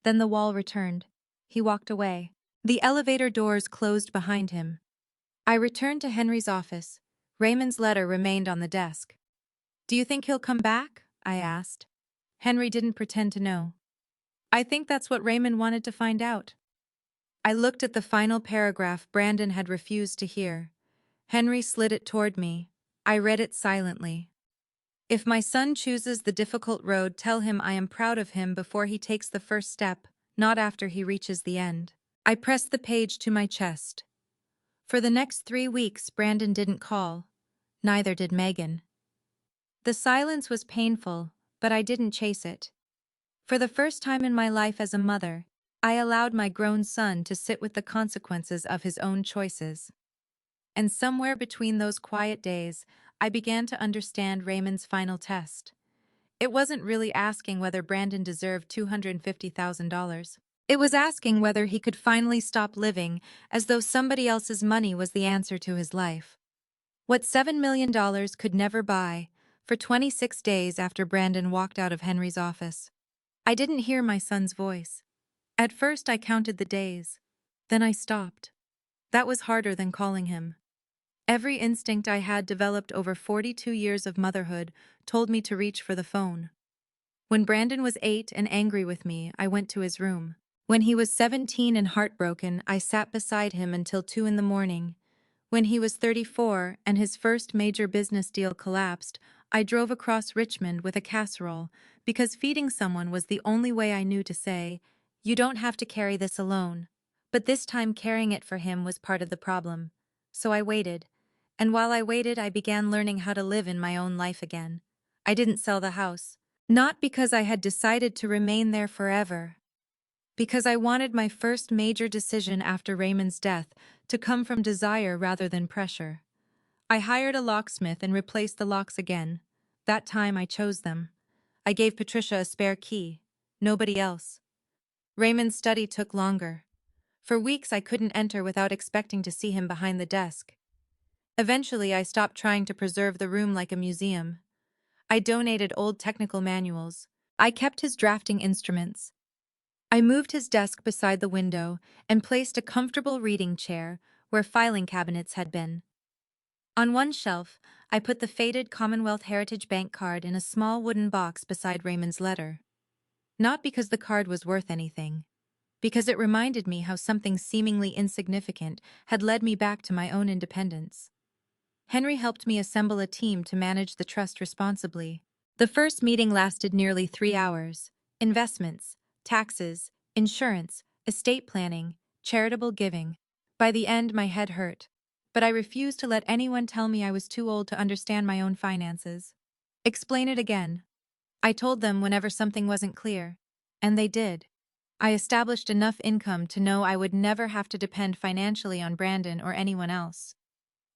Then the wall returned. He walked away. The elevator doors closed behind him. I returned to Henry's office. Raymond's letter remained on the desk. Do you think he'll come back? I asked. Henry didn't pretend to know. I think that's what Raymond wanted to find out. I looked at the final paragraph Brandon had refused to hear. Henry slid it toward me. I read it silently. If my son chooses the difficult road, tell him I am proud of him before he takes the first step, not after he reaches the end. I pressed the page to my chest. For the next 3 weeks, Brandon didn't call. Neither did Megan. The silence was painful, but I didn't chase it. For the first time in my life as a mother, I allowed my grown son to sit with the consequences of his own choices. And somewhere between those quiet days, I began to understand Raymond's final test. It wasn't really asking whether Brandon deserved $250,000. It was asking whether he could finally stop living as though somebody else's money was the answer to his life. What $7 million could never buy, for 26 days after Brandon walked out of Henry's office. I didn't hear my son's voice. At first I counted the days. Then I stopped. That was harder than calling him. Every instinct I had developed over 42 years of motherhood told me to reach for the phone. When Brandon was 8 and angry with me, I went to his room. When he was 17 and heartbroken, I sat beside him until 2 in the morning. When he was 34 and his first major business deal collapsed, I drove across Richmond with a casserole because feeding someone was the only way I knew to say, "You don't have to carry this alone." But this time carrying it for him was part of the problem. So I waited. And while I waited, I began learning how to live in my own life again. I didn't sell the house. Not because I had decided to remain there forever. Because I wanted my first major decision after Raymond's death to come from desire rather than pressure. I hired a locksmith and replaced the locks again. That time I chose them. I gave Patricia a spare key. Nobody else. Raymond's study took longer. For weeks I couldn't enter without expecting to see him behind the desk. Eventually I stopped trying to preserve the room like a museum. I donated old technical manuals. I kept his drafting instruments. I moved his desk beside the window and placed a comfortable reading chair where filing cabinets had been. On one shelf, I put the faded Commonwealth Heritage Bank card in a small wooden box beside Raymond's letter. Not because the card was worth anything, because it reminded me how something seemingly insignificant had led me back to my own independence. Henry helped me assemble a team to manage the trust responsibly. The first meeting lasted nearly 3 hours. Investments, taxes, insurance, estate planning, charitable giving. By the end, my head hurt. But I refused to let anyone tell me I was too old to understand my own finances. Explain it again. I told them whenever something wasn't clear. And they did. I established enough income to know I would never have to depend financially on Brandon or anyone else.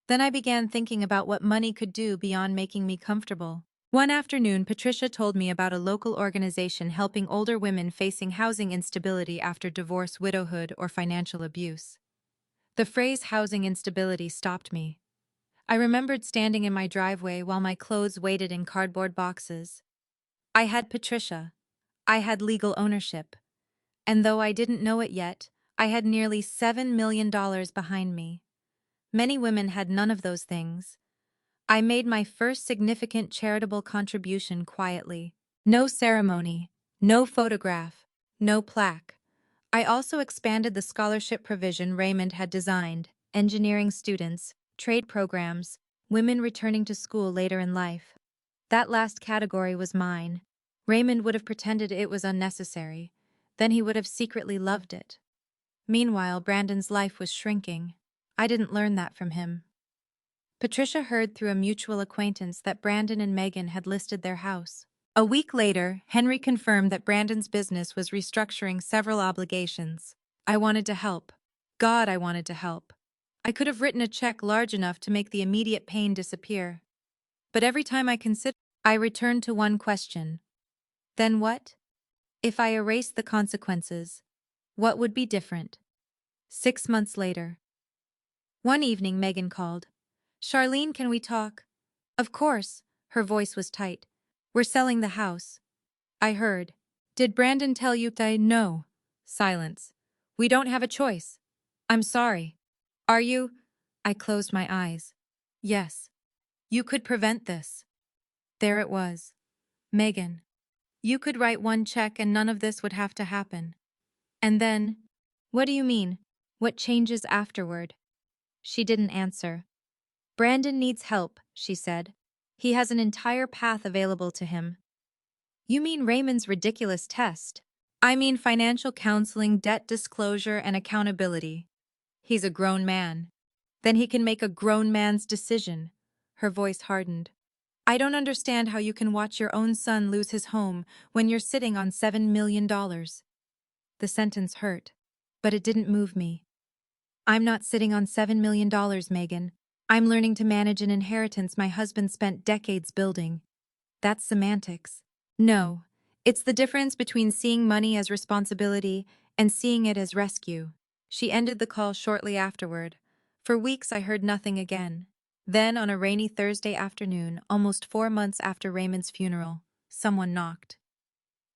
Then I began thinking about what money could do beyond making me comfortable. One afternoon, Patricia told me about a local organization helping older women facing housing instability after divorce, widowhood, or financial abuse. The phrase housing instability stopped me. I remembered standing in my driveway while my clothes waited in cardboard boxes. I had Patricia. I had legal ownership. And though I didn't know it yet, I had nearly $7 million behind me. Many women had none of those things. I made my first significant charitable contribution quietly. No ceremony, no photograph, no plaque. I also expanded the scholarship provision Raymond had designed: engineering students, trade programs, women returning to school later in life. That last category was mine. Raymond would have pretended it was unnecessary. Then he would have secretly loved it. Meanwhile, Brandon's life was shrinking. I didn't learn that from him. Patricia heard through a mutual acquaintance that Brandon and Megan had listed their house. A week later, Henry confirmed that Brandon's business was restructuring several obligations. I wanted to help. God, I wanted to help. I could have written a check large enough to make the immediate pain disappear. But every time I considered, I returned to one question. Then what? If I erased the consequences, what would be different? 6 months later. One evening, Megan called. "Charlene, can we talk?" "Of course." Her voice was tight. "We're selling the house." I heard. "Did Brandon tell you that?" "No." Silence. "We don't have a choice." "I'm sorry." "Are you?" I closed my eyes. "Yes. You could prevent this." There it was. Megan. You could write one check and none of this would have to happen. And then, what do you mean? What changes afterward? She didn't answer. "Brandon needs help," she said. "He has an entire path available to him." "You mean Raymond's ridiculous test?" "I mean financial counseling, debt disclosure, and accountability. He's a grown man. Then he can make a grown man's decision." Her voice hardened. "I don't understand how you can watch your own son lose his home when you're sitting on $7 million. The sentence hurt, but it didn't move me. "I'm not sitting on $7 million, Megan. I'm learning to manage an inheritance my husband spent decades building. That's semantics. No, it's the difference between seeing money as responsibility and seeing it as rescue. She ended the call shortly afterward. For weeks I heard nothing again. Then, on a rainy Thursday afternoon, almost 4 months after Raymond's funeral, someone knocked.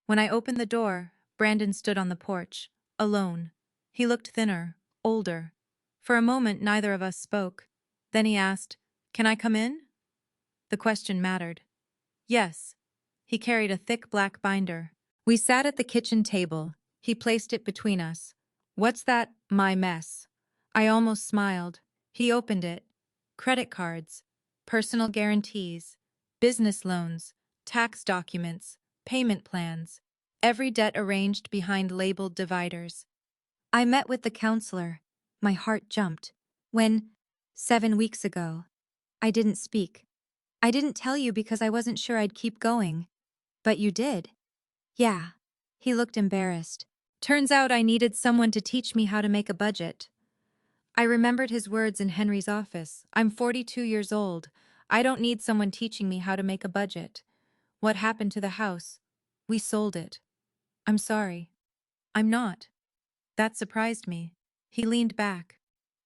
When I opened the door, Brandon stood on the porch, alone. He looked thinner, older. For a moment, neither of us spoke. Then he asked, "Can I come in?" The question mattered. Yes. He carried a thick black binder. We sat at the kitchen table. He placed it between us. "What's that, my mess?" I almost smiled. He opened it. Credit cards, personal guarantees, business loans, tax documents, payment plans, every debt arranged behind labeled dividers. I met with the counselor. My heart jumped. When, 7 weeks ago, I didn't speak. I didn't tell you because I wasn't sure I'd keep going. But you did. Yeah. He looked embarrassed. Turns out I needed someone to teach me how to make a budget. I remembered his words in Henry's office. I'm 42 years old. I don't need someone teaching me how to make a budget. What happened to the house? We sold it. I'm sorry. I'm not. That surprised me. He leaned back.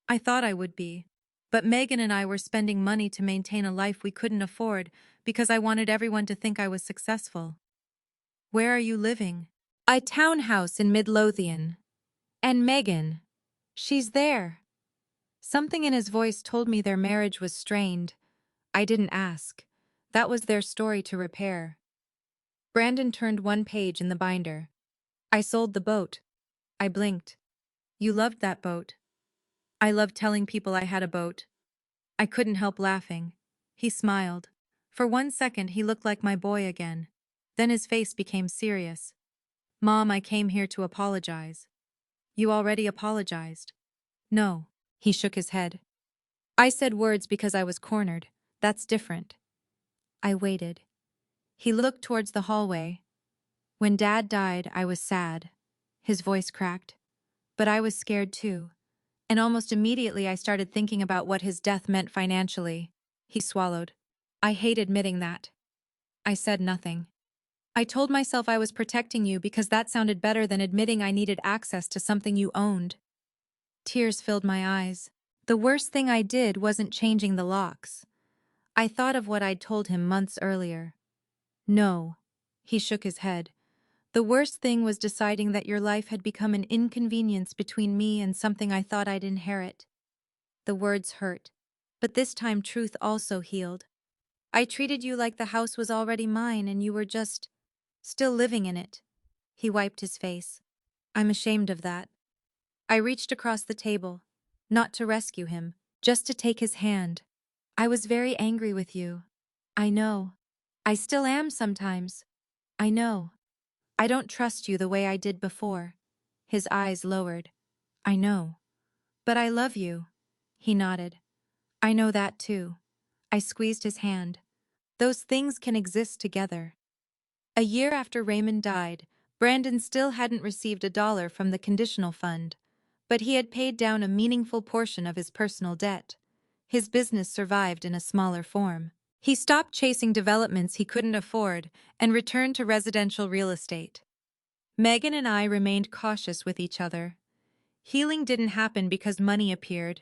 I thought I would be. But Megan and I were spending money to maintain a life we couldn't afford because I wanted everyone to think I was successful. Where are you living? A townhouse in Midlothian. And Megan. She's there. Something in his voice told me their marriage was strained. I didn't ask. That was their story to repair. Brandon turned one page in the binder. I sold the boat. I blinked. You loved that boat. I loved telling people I had a boat. I couldn't help laughing. He smiled. For 1 second he looked like my boy again. Then his face became serious. Mom, I came here to apologize. You already apologized. No. He shook his head. I said words because I was cornered. That's different. I waited. He looked towards the hallway. When Dad died, I was sad. His voice cracked. But I was scared too. And almost immediately I started thinking about what his death meant financially. He swallowed. I hate admitting that. I said nothing. I told myself I was protecting you because that sounded better than admitting I needed access to something you owned. Tears filled my eyes. The worst thing I did wasn't changing the locks. I thought of what I'd told him months earlier. No. He shook his head. The worst thing was deciding that your life had become an inconvenience between me and something I thought I'd inherit. The words hurt. But this time truth also healed. I treated you like the house was already mine and you were just still living in it. He wiped his face. I'm ashamed of that. I reached across the table, not to rescue him, just to take his hand. I was very angry with you. I know. I still am sometimes. I know. I don't trust you the way I did before. His eyes lowered. I know. But I love you. He nodded. I know that too. I squeezed his hand. Those things can exist together. A year after Raymond died, Brandon still hadn't received $1 from the conditional fund, but he had paid down a meaningful portion of his personal debt. His business survived in a smaller form. He stopped chasing developments he couldn't afford and returned to residential real estate. Megan and I remained cautious with each other. Healing didn't happen because money appeared.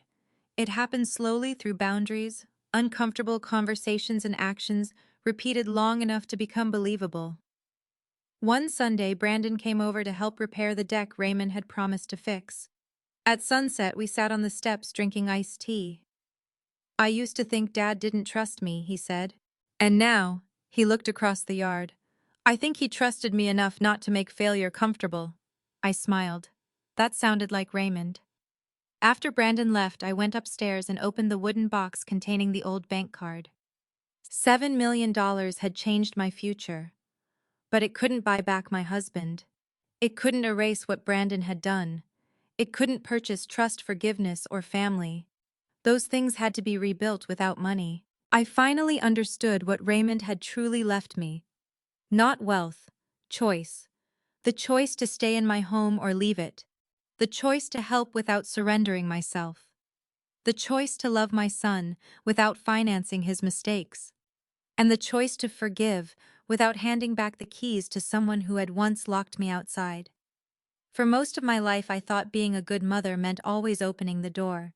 It happened slowly through boundaries, uncomfortable conversations and actions repeated long enough to become believable. One Sunday, Brandon came over to help repair the deck Raymond had promised to fix. At sunset, we sat on the steps drinking iced tea. I used to think Dad didn't trust me, he said. And now, he looked across the yard. I think he trusted me enough not to make failure comfortable. I smiled. That sounded like Raymond. After Brandon left, I went upstairs and opened the wooden box containing the old bank card. $7 million had changed my future. But it couldn't buy back my husband. It couldn't erase what Brandon had done. It couldn't purchase trust, forgiveness, or family. Those things had to be rebuilt without money. I finally understood what Raymond had truly left me. Not wealth, choice. The choice to stay in my home or leave it. The choice to help without surrendering myself. The choice to love my son without financing his mistakes. And the choice to forgive without handing back the keys to someone who had once locked me outside. For most of my life, I thought being a good mother meant always opening the door.